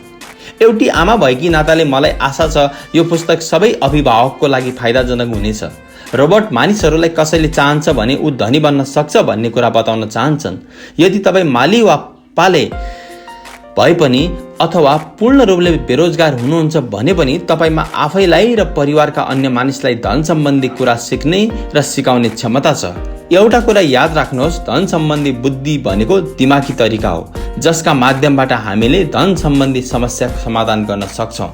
एउटी आमा भएकी नाताले मलाई आशा छ यो पुस्तक सबै अभिभावकको लागि फाइदाजनक हुनेछ। रोबोट मानिसहरूलाई कसैले चाहन्छ भने ऊ धनी बन्न सक्छ भन्ने कुरा बताउन चाहन्छन्। यदि तपाईँ माली वा पाले भए पनि अथवा पूर्ण रूपले बेरोजगार हुनुहुन्छ भने पनि तपाईँमा आफैलाई र परिवारका अन्य मानिसलाई धन सम्बन्धी कुरा सिक्ने र सिकाउने क्षमता छ। एउटा कुरा याद राख्नुहोस्, धन सम्बन्धी बुद्धि भनेको दिमागी तरिका हो जसका माध्यमबाट हामीले धन सम्बन्धी समस्याको समाधान गर्न सक्छौँ।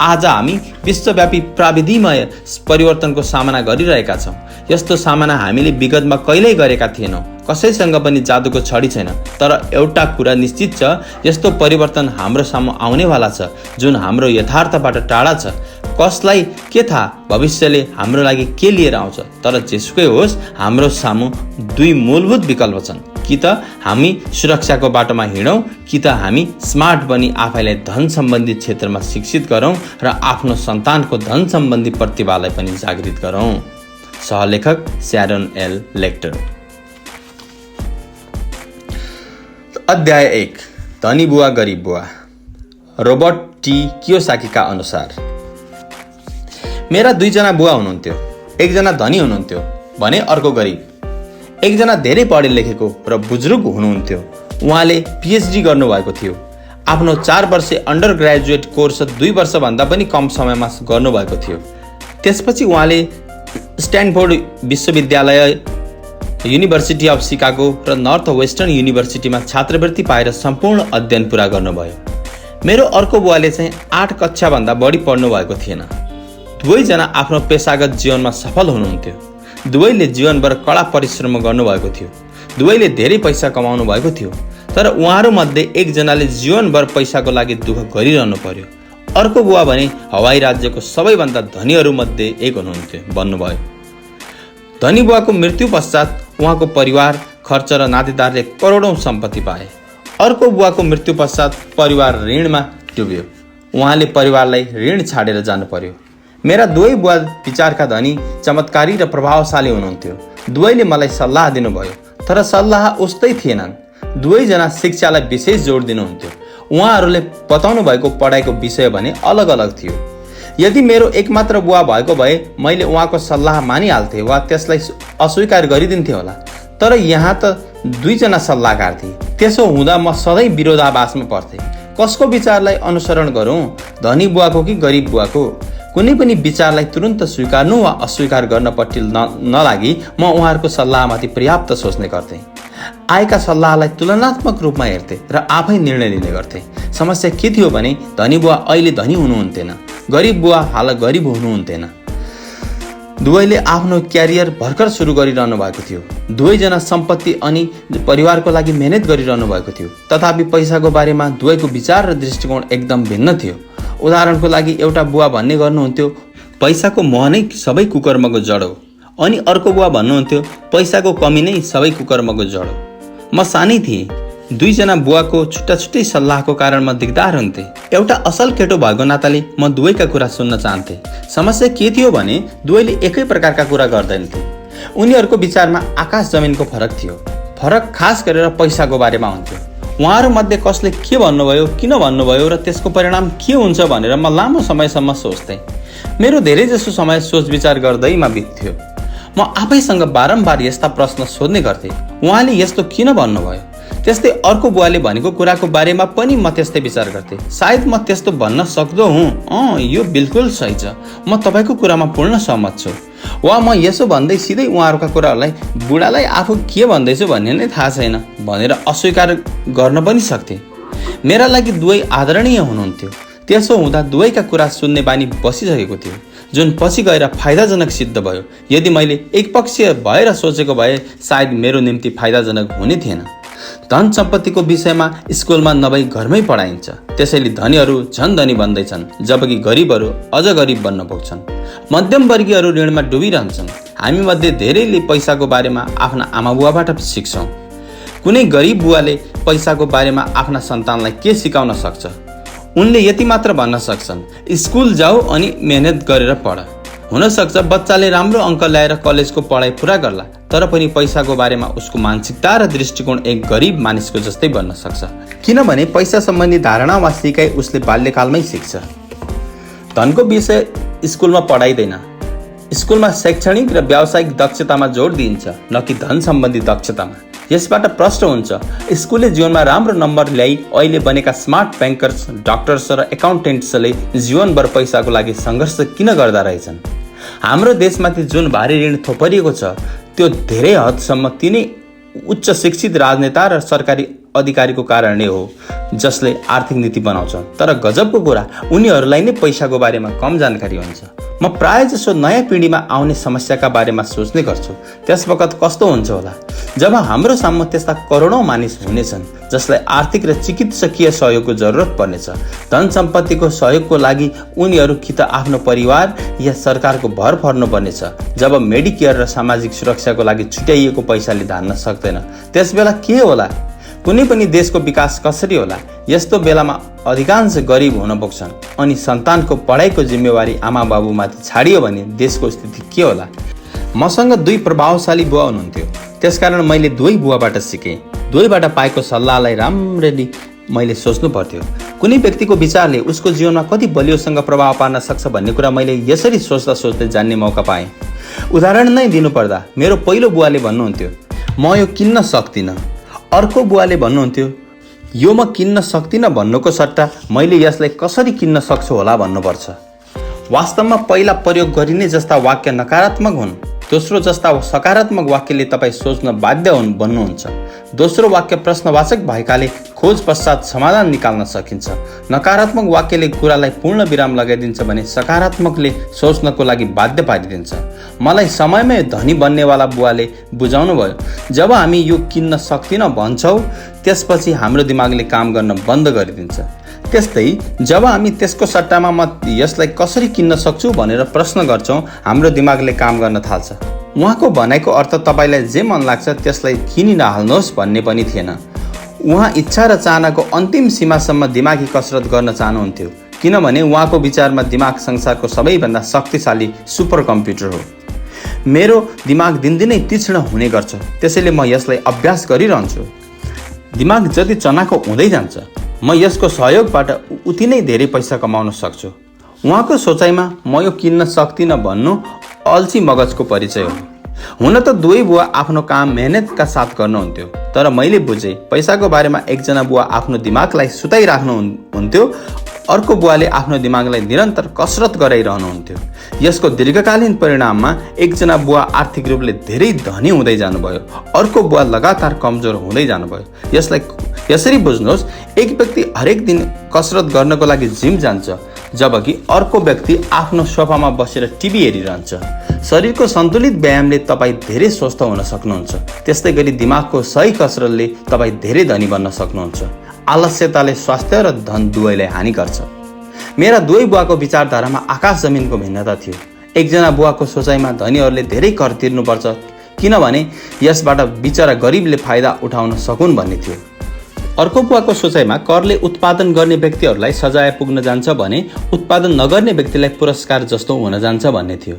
आज हामी विश्वव्यापी प्राविधिमय परिवर्तनको सामना गरिरहेका छौँ। यस्तो सामना हामीले विगतमा कहिल्यै गरेका थिएनौँ। कसैसँग पनि जादुको छडी छैन, तर एउटा कुरा निश्चित छ, यस्तो परिवर्तन हाम्रो सामु आउनेवाला छ जुन हाम्रो यथार्थबाट टाढा छ। कसलाई के थाहा भविष्यले हाम्रो लागि के लिएर आउँछ। तर जेसुकै होस्, हाम्रो सामु दुई मूलभूत विकल्प छन्। कि त हामी सुरक्षाको बाटोमा हिँडौँ, कि त हामी स्मार्ट बनी आफैलाई धन सम्बन्धी क्षेत्रमा शिक्षित गरौँ र आफ्नो सन्तानको धन सम्बन्धी प्रतिभालाई पनि जागृत गरौँ। सहलेखक स्यारोन एल लेक्टर। अध्याय 1, धनी बुवा गरिब बुवा। रोबर्ट टी कियोसाकीका अनुसार मेरा दुईजना बुवा हुनुहुन्थ्यो। एकजना धनी हुनुहुन्थ्यो भने अर्को गरिब। एकजना धेरै पढे लेखेको र बुजुर्ग हुनुहुन्थ्यो। उहाँले पिएचडी गर्नुभएको थियो। आफ्नो 4 वर्षे अन्डर ग्रेजुएट कोर्स 2 वर्षभन्दा पनि कम समयमा गर्नुभएको थियो। त्यसपछि उहाँले स्ट्यानफोर्ड विश्वविद्यालय, युनिभर्सिटी अफ सिकागो र नर्थ वेस्टर्न युनिभर्सिटीमा छात्रवृत्ति पाएर सम्पूर्ण अध्ययन पुरा गर्नुभयो। मेरो अर्को बुवाले चाहिँ 8 कक्षाभन्दा बढी पढ्नु भएको थिएन। दुवैजना आफ्नो पेसागत जीवनमा सफल हुनुहुन्थ्यो। दुवैले जीवनभर कडा परिश्रम गर्नुभएको थियो। दुवैले धेरै पैसा कमाउनु भएको थियो। तर उहाँहरूमध्ये एकजनाले जीवनभर पैसाको लागि दुःख गरिरहनु पर्यो। अर्को बुवा भने हवाई राज्यको सबैभन्दा धनीहरूमध्ये एक बन्नुभयो। धनी बुवाको मृत्यु पश्चात उहाँको परिवार, खर्च र नातेदारले करोडौं सम्पत्ति पाए। अर्को बुवाको मृत्यु पश्चात परिवार ऋणमा डुब्यो। उहाँले परिवारलाई ऋण छाडेर जानु पर्यो। मेरा दुवै बुवा विचारका धनी, चमत्कारी र प्रभावशाली हुनुहुन्थ्यो। दुवैले मलाई सल्लाह दिनुभयो, तर सल्लाह उस्तै थिएनन्। दुवैजना शिक्षालाई विशेष जोड दिनुहुन्थ्यो। उहाँहरूले बताउनु भएको पढाइको विषय भने अलग अलग थियो। यदि मेरो एकमात्र बुवा भएको भए मैले उहाँको सल्लाह मानिहाल्थेँ वा त्यसलाई अस्वीकार गरिदिन्थेँ होला। तर यहाँ त दुईजना सल्लाहकार थिए। त्यसो हुँदा म सधैँ विरोधाभासमा पर्थेँ। कसको विचारलाई अनुसरण गरौँ, धनी बुवाको कि गरिब बुवाको? कुनै पनि विचारलाई तुरुन्त स्वीकार्नु वा अस्वीकार गर्नपट्टि नलागी म उहाँहरूको सल्लाहमाथि पर्याप्त सोच्ने गर्थेँ। आएका सल्लाहलाई तुलनात्मक रूपमा हेर्थेँ र आफै निर्णय लिने गर्थेँ। समस्या के थियो भने धनी बुवा अहिले धनी हुनुहुन्थेन, गरिब बुवा हाल गरिब हुनुहुन्थेन। दुवैले आफ्नो क्यारियर भर्खर सुरु गरिरहनु भएको थियो। दुवैजना सम्पत्ति अनि परिवारको लागि मेहनत गरिरहनु भएको थियो। तथापि पैसाको बारेमा दुवैको विचार र दृष्टिकोण एकदम भिन्न थियो। उदाहरणको लागि एउटा बुवा भन्ने गर्नुहुन्थ्यो, पैसाको मोह नै सबै कुकर्मको जड हो। अनि अर्को बुवा भन्नुहुन्थ्यो, पैसाको कमी नै सबै कुकर्मको जड हो। म सानै थिएँ। दुईजना बुवाको छुट्टा छुट्टै सल्लाहको कारण म दिगदार हुन्थेँ। एउटा असल केटो भएको नाताले म दुवैका कुरा सुन्न चाहन्थेँ। समस्या के थियो भने दुवैले एकै प्रकारका कुरा गर्दैनथे। उनीहरूको विचारमा आकाश जमिनको फरक थियो। फरक खास गरेर पैसाको बारेमा हुन्थ्यो। उहाँहरूमध्ये कसले के भन्नुभयो, किन भन्नुभयो र त्यसको परिणाम के हुन्छ भनेर म लामो समयसम्म सोच्थेँ। मेरो धेरैजसो समय सोच विचार गर्दैमा बित्थ्यो। म आफैसँग बारम्बार यस्ता प्रश्न सोध्ने गर्थेँ, उहाँले यस्तो किन भन्नुभयो? त्यस्तै अर्को बुवाले भनेको कुराको बारेमा पनि म त्यस्तै विचार गर्थेँ। सायद म त्यस्तो भन्न सक्दो हुँ, यो बिल्कुल सही छ, म तपाईँको कुरामा पूर्ण सहमत छु। वा म यसो भन्दै सिधै उहाँहरूका कुराहरूलाई बुढालाई आफू के भन्दैछु भन्ने नै थाहा छैन भनेर अस्वीकार गर्न पनि सक्थेँ। मेरा लागि दुवै आदरणीय हुनुहुन्थ्यो। त्यसो हुँदा दुवैका कुरा सुन्ने बानी बसिसकेको थियो, जुन पछि गएर फाइदाजनक सिद्ध भयो। यदि मैले एकपक्षीय भएर सोचेको भए सायद मेरो निम्ति फाइदाजनक हुने थिएन। धन सम्पत्तिको विषयमा स्कुलमा नभई घरमै पढाइन्छ। त्यसैले धनीहरू झन धनी बन्दैछन्, जबकि गरिबहरू अझ गरिब बन्न पुग्छन्। मध्यमवर्गीयहरू ऋणमा डुबिरहन्छन्। हामी मध्ये धेरैले पैसाको बारेमा आफ्ना आमाबुवाबाट सिक्छौँ। कुनै गरिब बुवाले पैसाको बारेमा आफ्ना सन्तानलाई के सिकाउन सक्छ? उनले यति मात्र भन्न सक्छन्, स्कुल जाऊ अनि मेहनत गरेर पढ। हुनसक्छ बच्चाले राम्रो अङ्क ल्याएर कलेजको पढाइ पुरा गर्ला, तर पनि पैसाको बारेमा उसको मानसिकता र दृष्टिकोण एक गरिब मानिसको जस्तै बन्न सक्छ, किनभने पैसा सम्बन्धी धारणा वा सिकाइ उसले बाल्यकालमै सिक्छ। धनको विषय स्कुलमा पढाइँदैन। स्कुलमा शैक्षणिक र व्यावसायिक दक्षतामा जोड दिइन्छ, न कि धन सम्बन्धी दक्षतामा। यसबाट प्रश्न हुन्छ, स्कुलले जीवनमा राम्रो नम्बर ल्याई अहिले बनेका स्मार्ट ब्याङ्कर्स, डाक्टर्स र एकाउन्टेन्ट्सले जीवनभर पैसाको लागि सङ्घर्ष किन गर्दा रहेछन्? हाम्रो देशमाथि जुन भारी ऋण थोपरिएको छ त्यो धेरै हदसम्म तिनै उच्च शिक्षित राजनेता र सरकारी अधिकारीको कारणले हो, जसले आर्थिक नीति बनाउँछन्। तर गजबको कुरा, उनीहरूलाई नै पैसाको बारेमा कम जानकारी हुन्छ। म प्राय जसो नयाँ पिँढीमा आउने समस्याका बारेमा सोच्ने गर्छु। त्यस वखत कस्तो हुन्छ होला जब हाम्रो सामु त्यस्ता करोडौँ मानिस हुनेछन् जसलाई आर्थिक र चिकित्सकीय सहयोगको जरुरत पर्नेछ। धन सम्पत्तिको सहयोगको लागि उनीहरू कि त आफ्नो परिवार या सरकारको भर पर्नु पर्नेछ। जब मेडिकेयर र सामाजिक सुरक्षाको लागि छुट्याइएको पैसाले धान्न सक्दैन, त्यसबेला के होला? कुनै पनि देशको विकास कसरी होला? यस्तो बेलामा अधिकांश गरिब हुन पुग्छन् अनि सन्तानको पढाइको जिम्मेवारी आमा बाबुमाथि छाडियो भने देशको स्थिति के होला? मसँग दुई प्रभावशाली बुवा हुनुहुन्थ्यो, त्यसकारण मैले दुवै बुवाबाट सिकेँ। दुवैबाट पाएको सल्लाहलाई राम्ररी मैले सोच्नु पर्थ्यो। कुनै व्यक्तिको विचारले उसको जीवनमा कति बलियोसँग प्रभाव पार्न सक्छ भन्ने कुरा मैले यसरी सोच्दा सोच्दै जान्ने मौका पाएँ। उदाहरण नै दिनुपर्दा मेरो पहिलो बुवाले भन्नुहुन्थ्यो, म यो किन्न सक्दिनँ। अर्को बुवाले भन्नुहुन्थ्यो, यो म किन्न सक्दिनँ भन्नुको सट्टा मैले यसलाई कसरी किन्न सक्छु होला भन्नुपर्छ। वास्तवमा पहिला प्रयोग गरिने जस्ता वाक्य नकारात्मक हुन्, दोस्रो जस्ता सकारात्मक वाक्यले तपाईँ सोच्न बाध्य हुन् भन्नुहुन्छ। दोस्रो वाक्य प्रश्नवाचक भएकाले खोज पश्चात समाधान निकाल्न सकिन्छ। नकारात्मक वाक्यले कुरालाई पूर्ण विराम लगाइदिन्छ भने सकारात्मकले सोच्नको लागि बाध्य पारिदिन्छ। मलाई समयमै धनी बन्नेवाला बुवाले बुझाउनु भयो, जब हामी यो किन्न सक्दिनँ भन्छौँ त्यसपछि हाम्रो दिमागले काम गर्न बन्द गरिदिन्छ। त्यस्तै जब हामी त्यसको सट्टामा म यसलाई कसरी किन्न सक्छु भनेर प्रश्न गर्छौँ, हाम्रो दिमागले काम गर्न थाल्छ। उहाँको भनाइको अर्थ तपाईँलाई जे मन लाग्छ त्यसलाई किनिनहाल्नुहोस् भन्ने पनि थिएन। उहाँ इच्छा र चाहनाको अन्तिम सीमासम्म दिमागी कसरत गर्न चाहनुहुन्थ्यो, किनभने उहाँको विचारमा दिमाग संसारको सबैभन्दा शक्तिशाली सुपर कम्प्युटर हो। मेरो दिमाग दिनदिनै तीक्ष्ण हुने गर्छ, त्यसैले म यसलाई अभ्यास गरिरहन्छु। दिमाग जति चनाखो हुँदै जान्छ, म यसको सहयोगबाट उति नै धेरै पैसा कमाउन सक्छु। उहाँको सोचाइमा म यो किन्न सक्दिनँ भन्नु अल्छी मगजको परिचय हो। हुन त दुवै बुवा आफ्नो काम मेहनतका साथ गर्नुहुन्थ्यो, तर मैले बुझेँ पैसाको बारेमा एकजना बुवा आफ्नो दिमागलाई सुताइराख्नुहुन्थ्यो, अर्को बुवाले आफ्नो दिमागलाई निरन्तर कसरत गराइरहनुहुन्थ्यो। यसको दीर्घकालीन परिणाममा एकजना बुवा आर्थिक रूपले धेरै धनी हुँदै जानुभयो, अर्को बुवा लगातार कमजोर हुँदै जानुभयो। यसलाई यसरी बुझ्नुहोस्, एक व्यक्ति हरेक दिन कसरत गर्नको लागि जिम जान्छ, जबकि अर्को व्यक्ति आफ्नो सोफामा बसेर टिभी हेरिरहन्छ। शरीरको सन्तुलित व्यायामले तपाईँ धेरै स्वस्थ हुन सक्नुहुन्छ। त्यस्तै गरी दिमागको सही कसरतले तपाईँ धेरै धनी बन्न सक्नुहुन्छ। आलस्यताले स्वास्थ्य र धन दुवैलाई हानि गर्छ। मेरा दुवै बुवाको विचारधारामा आकाश जमिनको भिन्नता थियो। एकजना बुवाको सोचाइमा धनीहरूले धेरै कर तिर्नुपर्छ, किनभने यसबाट बिचरा गरिबले फाइदा उठाउन सकुन् भन्ने थियो। अर्को बुवाको सोचाइमा करले उत्पादन गर्ने व्यक्तिहरूलाई सजाय पुग्न जान्छ भने उत्पादन नगर्ने व्यक्तिलाई पुरस्कार जस्तो हुन जान्छ भन्ने थियो।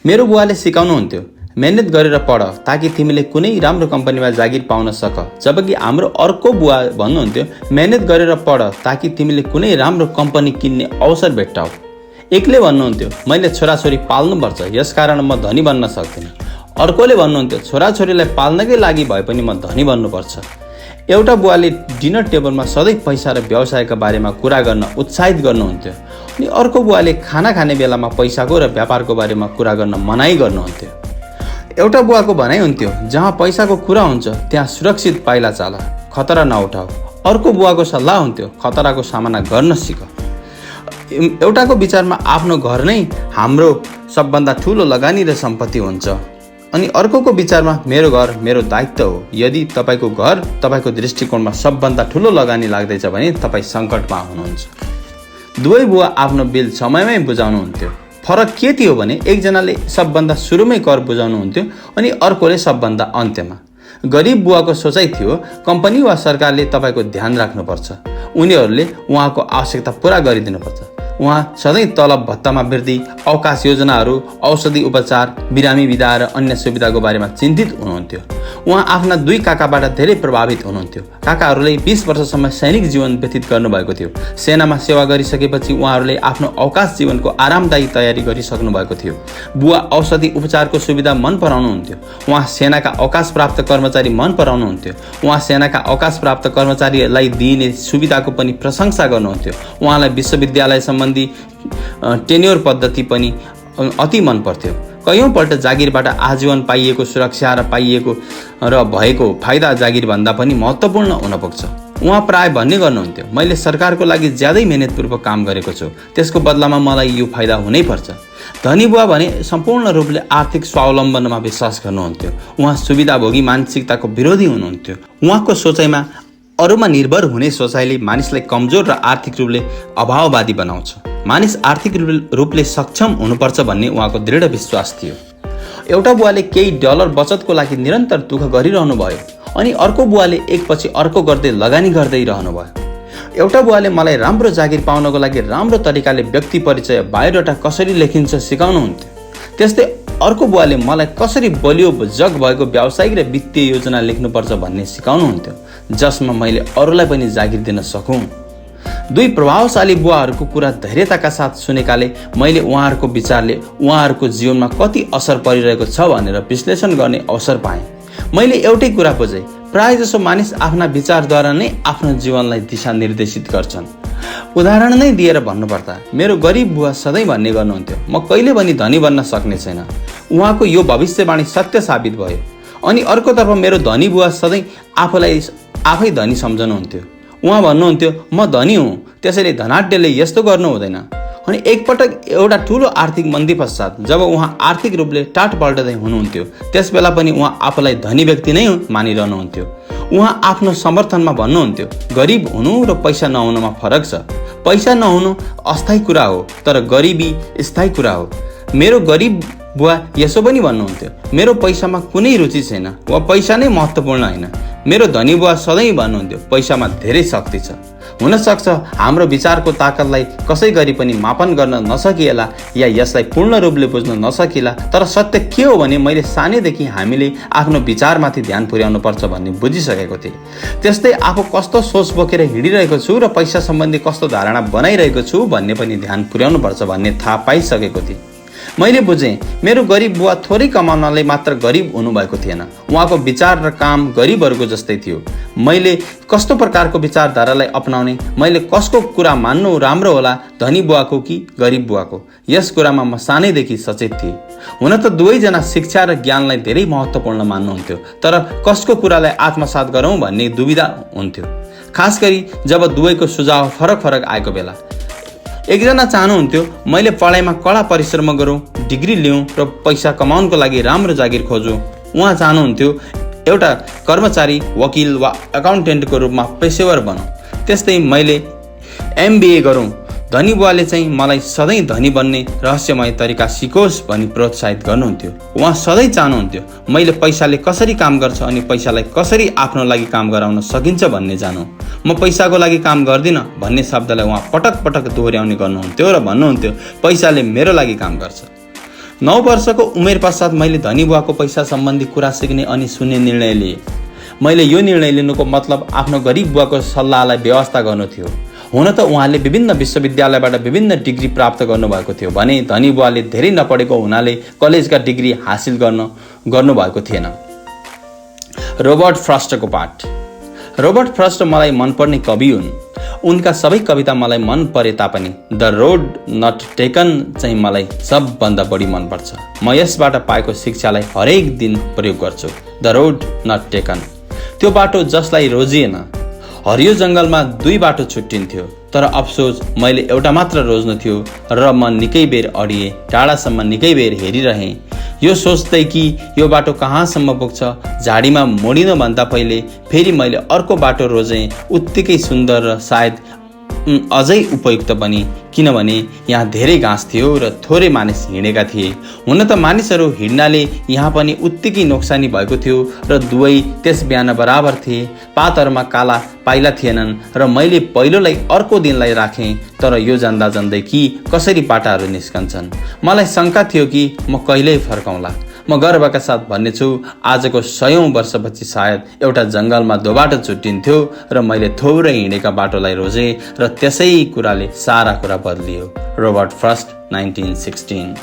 मेरो बुवाले सिकाउनुहुन्थ्यो, मेहनत गरेर पढ ताकि तिमीले कुनै राम्रो कम्पनीमा जागिर पाउन सक, जबकि हाम्रो अर्को बुवा भन्नुहुन्थ्यो, मेहनत गरेर पढ ताकि तिमीले कुनै राम्रो कम्पनी किन्ने अवसर भेट्टाऊ। एकले भन्नुहुन्थ्यो, मैले छोराछोरी पाल्नुपर्छ, यसकारण म धनी बन्न सक्दिनँ। अर्कोले भन्नुहुन्थ्यो, छोराछोरीलाई पाल्नकै लागि भए पनि म धनी बन्नुपर्छ। एउटा बुवाले डिनर टेबलमा सधैँ पैसा र व्यवसायका बारेमा कुरा गर्न उत्साहित गर्नुहुन्थ्यो, अनि अर्को बुवाले खाना खाने बेलामा पैसाको र व्यापारको बारेमा कुरा गर्न मनाइ गर्नुहुन्थ्यो। एउटा बुवाको भनाइ हुन्थ्यो, जहाँ पैसाको कुरा हुन्छ त्यहाँ सुरक्षित पाइला चाल, खतरा नउठाऊ। अर्को बुवाको सल्लाह हुन्थ्यो, खतराको सामना गर्न सिक। एउटाको विचारमा आफ्नो घर नै हाम्रो सबभन्दा ठुलो लगानी र सम्पत्ति हुन्छ। अनि अर्कोको विचारमा मेरो घर मेरो दायित्व हो। यदि तपाईँको घर तपाईँको दृष्टिकोणमा सबभन्दा ठुलो लगानी लाग्दैछ भने तपाईँ सङ्कटमा हुनुहुन्छ। दुवै बुवा आफ्नो बिल समयमै बुझाउनुहुन्थ्यो। फरक के थियो भने एकजनाले सबभन्दा सुरुमै कर बुझाउनुहुन्थ्यो अनि अर्कोले सबभन्दा अन्त्यमा। गरिब बुवाको सोचाइ थियो कम्पनी वा सरकारले तपाईँको ध्यान राख्नुपर्छ, उनीहरूले उहाँको आवश्यकता पुरा गरिदिनुपर्छ। उहाँ सधैँ तलब भत्तामा वृद्धि, अवकाश योजनाहरू, औषधि उपचार, बिरामी विधा र अन्य सुविधाको बारेमा चिन्तित हुनुहुन्थ्यो। उहाँ आफ्ना 2 काकाबाट धेरै प्रभावित हुनुहुन्थ्यो। काकाहरूले 20 वर्षसम्म सैनिक जीवन व्यतीत गर्नुभएको थियो। सेनामा सेवा गरिसकेपछि उहाँहरूले आफ्नो अवकाश जीवनको आरामदायी तयारी गरिसक्नु भएको थियो। बुवा औषधि उपचारको सुविधा मन पराउनुहुन्थ्यो। उहाँ सेनाका अवकाश प्राप्त कर्मचारी मन पराउनुहुन्थ्यो। उहाँ सेनाका अवकाश प्राप्त कर्मचारीलाई दिइने सुविधाको पनि प्रशंसा गर्नुहुन्थ्यो। उहाँलाई विश्वविद्यालय सम्बन्धी टेन्योर पद्धति पनि अति मन पर्थ्यो। कयौं पल्ट जागिरबाट आजीवन पाइएको सुरक्षा र पाइएको र भएको फाइदा जागिरभन्दा पनि महत्त्वपूर्ण हुन पुग्छ। उहाँ प्राय भन्ने गर्नुहुन्थ्यो, मैले सरकारको लागि ज्यादै मेहनतपूर्वक काम गरेको छु, त्यसको बदलामा मलाई यो फाइदा हुनै पर्छ। धनी बुवा भने सम्पूर्ण रूपले आर्थिक स्वावलम्बनमा विश्वास गर्नुहुन्थ्यो। उहाँ सुविधाभोगी मानसिकताको विरोधी हुनुहुन्थ्यो। उहाँको सोचाइमा अरूमा निर्भर हुने सोचाइले मानिसलाई कमजोर र आर्थिक रूपले अभाववादी बनाउँछ। मानिस आर्थिक रूपले सक्षम हुनुपर्छ भन्ने उहाँको दृढ विश्वास थियो। एउटा बुवाले केही डलर बचतको लागि निरन्तर दुःख गरिरहनु भयो अनि अर्को बुवाले एकपछि अर्को गर्दै लगानी गर्दै रहनु भयो। एउटा बुवाले मलाई राम्रो जागिर पाउनको लागि राम्रो तरिकाले व्यक्ति परिचय बायोडाटा कसरी लेखिन्छ सिकाउनुहुन्थ्यो। त्यस्तै अर्को बुवाले मलाई कसरी बलियो जग भएको व्यावसायिक र वित्तीय योजना लेख्नुपर्छ भन्ने सिकाउनुहुन्थ्यो, जसमा मैले अरूलाई पनि जागिर दिन सकूँ। 2 प्रभावशाली बुवाहरूको कुरा धैर्यताका साथ सुनेकाले मैले उहाँहरूको विचारले उहाँहरूको जीवनमा कति असर परिरहेको छ भनेर विश्लेषण गर्ने अवसर पाएँ। मैले एउटै कुरा बुझेँ, प्रायजसो मानिस आफ्ना विचारद्वारा नै आफ्नो जीवनलाई दिशा निर्देशित गर्छन्। उदाहरण नै दिएर भन्नुपर्दा मेरो गरिब बुवा सधैँ भन्ने गर्नुहुन्थ्यो, म कहिले पनि धनी बन्न सक्ने छैन। उहाँको यो भविष्यवाणी सत्य साबित भयो। अनि अर्कोतर्फ मेरो धनी बुवा सधैँ आफूलाई आफै धनी सम्झनुहुन्थ्यो। उहाँ भन्नुहुन्थ्यो, म धनी हुँ, त्यसैले धनाढ्यले यस्तो गर्नु हुँदैन। अनि एकपटक एउटा ठुलो आर्थिक मन्दी पश्चात जब उहाँ आर्थिक रूपले टाट पल्टदै हुनुहुन्थ्यो, त्यस बेला पनि उहाँ आफूलाई धनी व्यक्ति नै मानिरहनुहुन्थ्यो। उहाँ आफ्नो समर्थनमा भन्नुहुन्थ्यो, गरिब हुनु र पैसा नहुनुमा फरक छ। पैसा नहुनु अस्थायी कुरा हो, तर गरिबी स्थायी कुरा हो। मेरो गरिब बुवा यसो पनि भन्नुहुन्थ्यो, मेरो पैसामा कुनै रुचि छैन वा पैसा नै महत्त्वपूर्ण होइन। मेरो धनी बुवा सधैँ भन्नुहुन्थ्यो, पैसामा धेरै शक्ति छ। हुनसक्छ हाम्रो विचारको ताकतलाई कसै गरी पनि मापन गर्न नसकिएला या यसलाई पूर्ण रूपले बुझ्न नसकिएला, तर सत्य के हो भने मैले सानैदेखि हामीले आफ्नो विचारमाथि ध्यान पुर्याउनु पर्छ भन्ने बुझिसकेको थिएँ। त्यस्तै आफू कस्तो सोच बोकेर हिँडिरहेको छु र पैसा सम्बन्धी कस्तो धारणा बनाइरहेको छु भन्ने पनि ध्यान पुर्याउनु पर्छ भन्ने थाहा पाइसकेको थिएँ। मैले बुझेँ मेरो गरिब बुवा थोरै कमाउनले मात्र गरिब हुनुभएको थिएन। उहाँको विचार र काम गरिबहरूको जस्तै थियो। मैले कस्तो प्रकारको विचारधारालाई अपनाउने, मैले कसको कुरा मान्नु राम्रो होला, धनी बुवाको कि गरिब बुवाको, यस कुरामा म सानैदेखि सचेत थिएँ। हुन त दुवैजना शिक्षा र ज्ञानलाई धेरै महत्त्वपूर्ण मान्नुहुन्थ्यो, तर कसको कुरालाई आत्मसात गरौँ भन्ने दुविधा हुन्थ्यो, खास गरी जब दुवैको सुझाव फरक फरक आएको बेला। एकजना चाहनुहुन्थ्यो मैले पढाइमा कडा परिश्रम गरौँ, डिग्री लिउँ र पैसा कमाउनको लागि राम्रो जागिर खोजौँ। उहाँ चाहनुहुन्थ्यो एउटा कर्मचारी, वकिल वा एकाउन्टेन्टको रूपमा पेसेवर बनौँ। त्यस्तै मैले MBA गरौँ। धनी बुवाले चाहिँ मलाई सधैँ धनी बन्ने रहस्यमय तरिका सिकोस् भनी प्रोत्साहित गर्नुहुन्थ्यो। उहाँ सधैँ चाहनुहुन्थ्यो मैले पैसाले कसरी काम गर्छ अनि पैसालाई कसरी आफ्नो लागि काम गराउन सकिन्छ भन्ने जानौँ। म पैसाको लागि काम गर्दिनँ भन्ने शब्दलाई उहाँ पटक पटक दोहोऱ्याउने गर्नुहुन्थ्यो र भन्नुहुन्थ्यो पैसाले मेरो लागि काम गर्छ। 9 वर्षको उमेर पश्चात मैले धनी बुवाको पैसा सम्बन्धी कुरा सिक्ने अनि सुन्ने निर्णय लिएँ। मैले यो निर्णय लिनुको मतलब आफ्नो गरिब बुवाको सल्लाहलाई व्यवस्था गर्नु थियो। हुन त उहाँले विभिन्न विश्वविद्यालयबाट विभिन्न डिग्री प्राप्त गर्नुभएको थियो भने धनी बुवाले धेरै नपढेको हुनाले कलेजका डिग्री हासिल गर्नुभएको थिएन। रोबर्ट फ्रस्टको पाठ। रोबर्ट फ्रस्ट मलाई मनपर्ने कवि हुन्। उनका सबै कविता मलाई मन परे तापनि द रोड नट टेकन चाहिँ मलाई सबभन्दा बढी मनपर्छ। म यसबाट पाएको शिक्षालाई हरेक दिन प्रयोग गर्छु। द रोड नट टेकन, त्यो बाटो जसलाई रोजिएन। हरियो जङ्गलमा 2 बाटो छुट्टिन्थ्यो, तर अफसोस मैले एउटा मात्र रोज्नु थियो र म निकै बेर अडिएँ, टाढासम्म निकै बेर हेरिरहेँ। यो सोच्दै कि यो बाटो कहाँसम्म पुग्छ, झाडीमा मोडिनुभन्दा पहिले फेरि मैले अर्को बाटो रोजेँ, उत्तिकै सुन्दर र सायद अझै उपयुक्त पनि, किनभने यहाँ धेरै घाँस थियो र थोरै मानिस हिँडेका थिए। हुन त मानिसहरू हिँड्नाले यहाँ पनि उत्तिकै नोक्सानी भएको थियो र दुवै त्यस बिहान बराबर थिए। पातहरूमा काला पाइला थिएनन् र मैले पहिलोलाई अर्को दिनलाई राखेँ, तर यो जान्दा जान्दै कि कसरी पाटाहरू निस्कन्छन्। मलाई शङ्का थियो कि म कहिल्यै फर्काउँला। म गर्वका साथ भन्नेछु, आजको 100औं वर्षपछि सायद एउटा जङ्गलमा दोबाटो छुट्टिन्थ्यो र मैले थोरै हिँडेका बाटोलाई रोजेँ र त्यसै कुराले सारा कुरा बदलियो। Robert first, 1916।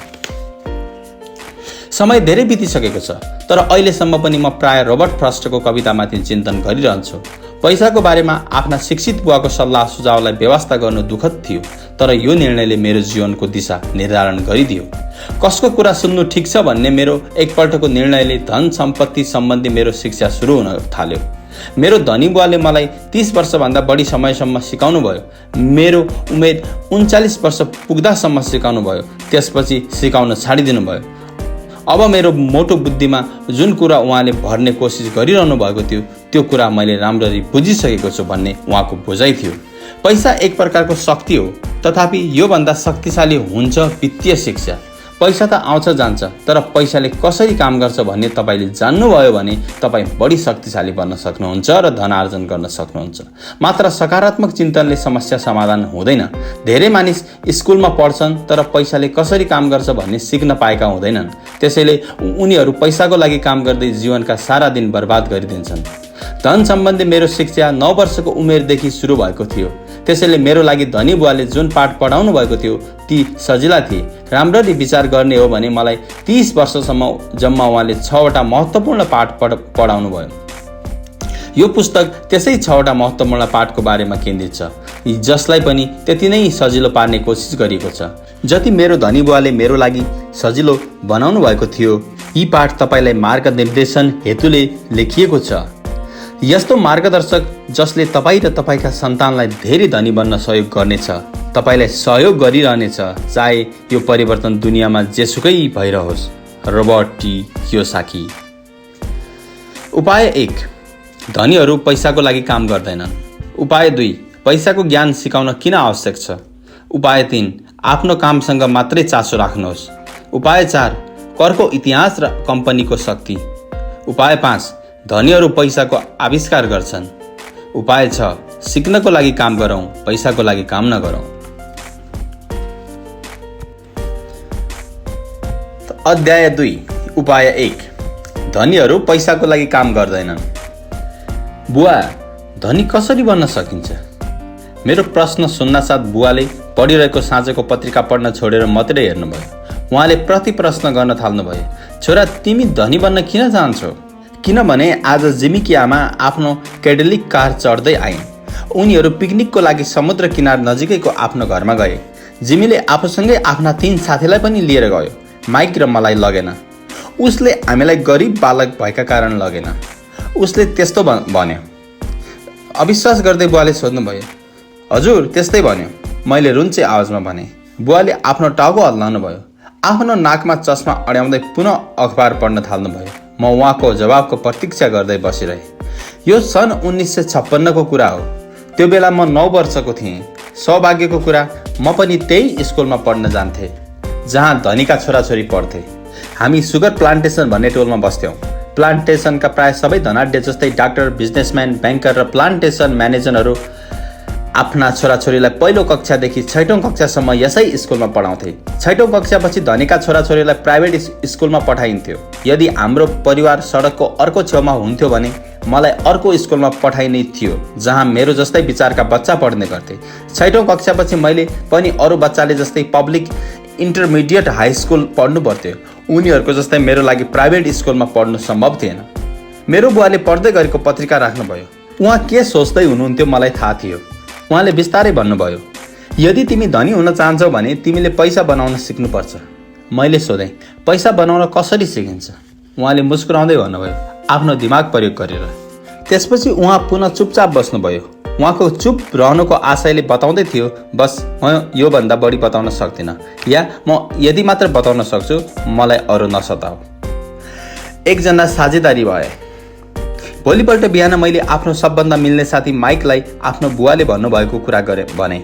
समय धेरै बितिसकेको छ, तर अहिलेसम्म पनि म प्राय रोबर्ट फ्रस्टको कवितामाथि चिन्तन गरिरहन्छु। पैसाको बारेमा आफ्ना शिक्षित बुवाको सल्लाह सुझावलाई व्यवस्था गर्नु दुःखद थियो, तर यो निर्णयले मेरो जीवनको दिशा निर्धारण गरिदियो। कसको कुरा सुन्नु ठिक छ भन्ने मेरो एकपल्टको निर्णयले धन सम्पत्ति सम्बन्धी मेरो शिक्षा सुरु हुन थाल्यो। मेरो धनी बुवाले मलाई 30 वर्षभन्दा बढी समयसम्म सिकाउनु भयो। मेरो उमेर 39 वर्ष पुग्दासम्म सिकाउनु भयो, त्यसपछि सिकाउन छाडिदिनु भयो। अब मेरो मोटो बुद्धिमा जुन कुरा उहाँले भर्ने कोसिस गरिरहनु भएको थियो, त्यो कुरा मैले राम्ररी बुझिसकेको छु भन्ने उहाँको बुझाइ थियो। पैसा एक प्रकारको शक्ति हो, तथापि योभन्दा शक्तिशाली हुन्छ वित्तीय शिक्षा। पैसा त आउँछ जान्छ, तर पैसाले कसरी काम गर्छ भन्ने तपाईँले जान्नुभयो भने तपाईँ बढी शक्तिशाली बन्न सक्नुहुन्छ र धनार्जन गर्न सक्नुहुन्छ। मात्र सकारात्मक चिन्तनले समस्या समाधान हुँदैन। धेरै मानिस स्कुलमा पढ्छन् तर पैसाले कसरी काम गर्छ भन्ने सिक्न पाएका हुँदैनन्। त्यसैले उनीहरू पैसाको लागि काम गर्दै जीवनका सारा दिन बर्बाद गरिदिन्छन्। धन सम्बन्धी मेरो शिक्षा 9 वर्षको उमेरदेखि सुरु भएको थियो। त्यसैले मेरो लागि धनी बुवाले जुन पाठ पढाउनु भएको थियो ती सजिला थिए। राम्ररी विचार गर्ने हो भने मलाई 30 वर्षसम्म जम्मा उहाँले 6वटा महत्त्वपूर्ण पाठ पढाउनु भयो। यो पुस्तक त्यसै 6वटा महत्त्वपूर्ण पाठको बारेमा केन्द्रित छ, जसलाई पनि त्यति नै सजिलो पार्ने कोसिस गरिएको छ जति मेरो धनी बुवाले मेरो लागि सजिलो बनाउनु भएको थियो। यी पाठ तपाईँलाई मार्गनिर्देशन हेतुले लेखिएको छ। यस्तो मार्गदर्शक जसले तपाईँ र तपाईँका सन्तानलाई धेरै धनी बन्न सहयोग गर्नेछ, तपाईँलाई सहयोग गरिरहनेछ, चाहे यो परिवर्तन दुनियाँमा जेसुकै भइरहोस्। Robert T Kiyosaki. उपाय 1, धनीहरू पैसाको लागि काम गर्दैनन्। उपाय 2, पैसाको ज्ञान सिकाउन किन आवश्यक छ। उपाय 3, आफ्नो कामसँग मात्रै चासो राख्नुहोस्। उपाय 4, करको इतिहास र कम्पनीको शक्ति। उपाय 5, धनीहरू पैसाको आविष्कार गर्छन्। उपाय 6, सिक्नको लागि काम गरौँ, पैसाको लागि काम नगरौँ। अध्याय 2, उपाय 1, धनीहरू पैसाको लागि काम गर्दैनन्। बुवा, धनी कसरी बन्न सकिन्छ? मेरो प्रश्न सुन्नासाथ बुवाले पढिरहेको साँझको पत्रिका पढ्न छोडेर मात्रै हेर्नुभयो। उहाँले प्रति प्रश्न गर्न थाल्नुभयो, छोरा तिमी धनी बन्न किन चाहन्छौ? किनभने आज जिमीकी आमा आफ्नो क्याडिलिक कार चढ्दै आइन्। उनीहरू पिकनिकको लागि समुद्र किनार नजिकैको आफ्नो घरमा गए। जिमीले आफूसँगै आफ्ना 3 साथीलाई पनि लिएर गयो। माइक र मलाई लगेन। उसले हामीलाई गरिब बालक भएका कारण लगेन। उसले त्यस्तो भन्यो। अविश्वास गर्दै बुवाले सोध्नुभयो, हजुर त्यस्तै भन्यो। मैले रुन्चे आवाजमा भने। बुवाले आफ्नो टाउको हल्लाउनु भयो। आफ्नो नाकमा चस्मा अड्याउँदै पुनः अखबार पढ्न थाल्नुभयो। म उहाँको जवाबको प्रतीक्षा गर्दै बसिरहेँ। यो सन् 1956 को कुरा हो। त्यो बेला म 9 वर्षको थिएँ। सौभाग्यको कुरा, म पनि त्यही स्कुलमा पढ्न जान्थेँ जहाँ धनीका छोराछोरी पढ्थे। हामी सुगर प्लान्टेसन भन्ने टोलमा बस्थ्यौँ। प्लान्टेसनका प्राय सबै धनाढ्य जस्तै डाक्टर, बिजनेसम्यान, ब्याङ्कर र प्लान्टेसन म्यानेजरहरू आफ्ना छोराछोरीलाई पहिलो कक्षादेखि 6औं कक्षासम्म यसै स्कुलमा पढाउँथे। 6औं कक्षापछि धनीका छोराछोरीलाई प्राइभेट स्कुलमा पठाइन्थ्यो। यदि हाम्रो परिवार सडकको अर्को छेउमा हुन्थ्यो भने मलाई अर्को स्कुलमा पठाइने थियो जहाँ मेरो जस्तै विचारका बच्चा पढ्ने गर्थे। 6औं कक्षापछि मैले पनि अरू बच्चाले जस्तै पब्लिक इन्टरमिडिएट हाई स्कुल पढ्नु पर्थ्यो। उनीहरूको जस्तै मेरो लागि प्राइभेट स्कुलमा पढ्नु सम्भव थिएन। मेरो बुवाले पढ्दै गरेको पत्रिका राख्नुभयो। उहाँ के सोच्दै हुनुहुन्थ्यो मलाई थाहा थियो। उहाँले बिस्तारै भन्नुभयो, यदि तिमी धनी हुन चाहन्छौ भने तिमीले पैसा बनाउन सिक्नुपर्छ। मैले सोधेँ, पैसा बनाउन कसरी सिकिन्छ? उहाँले मुस्कुराउँदै भन्नुभयो, आफ्नो दिमाग प्रयोग गरेर। त्यसपछि उहाँ पुनः चुपचाप बस्नुभयो। उहाँको चुप रहनुको आशयले बताउँदै थियो, बस म योभन्दा बढी बताउन सक्दिनँ, या म यदि मात्र बताउन सक्छु, मलाई अरू नसताऊ। एकजना साझेदारी भए। भोलिपल्ट बिहान मैले आफ्नो सबभन्दा मिल्ने साथी माइकलाई आफ्नो बुवाले भन्नुभएको कुरा भने।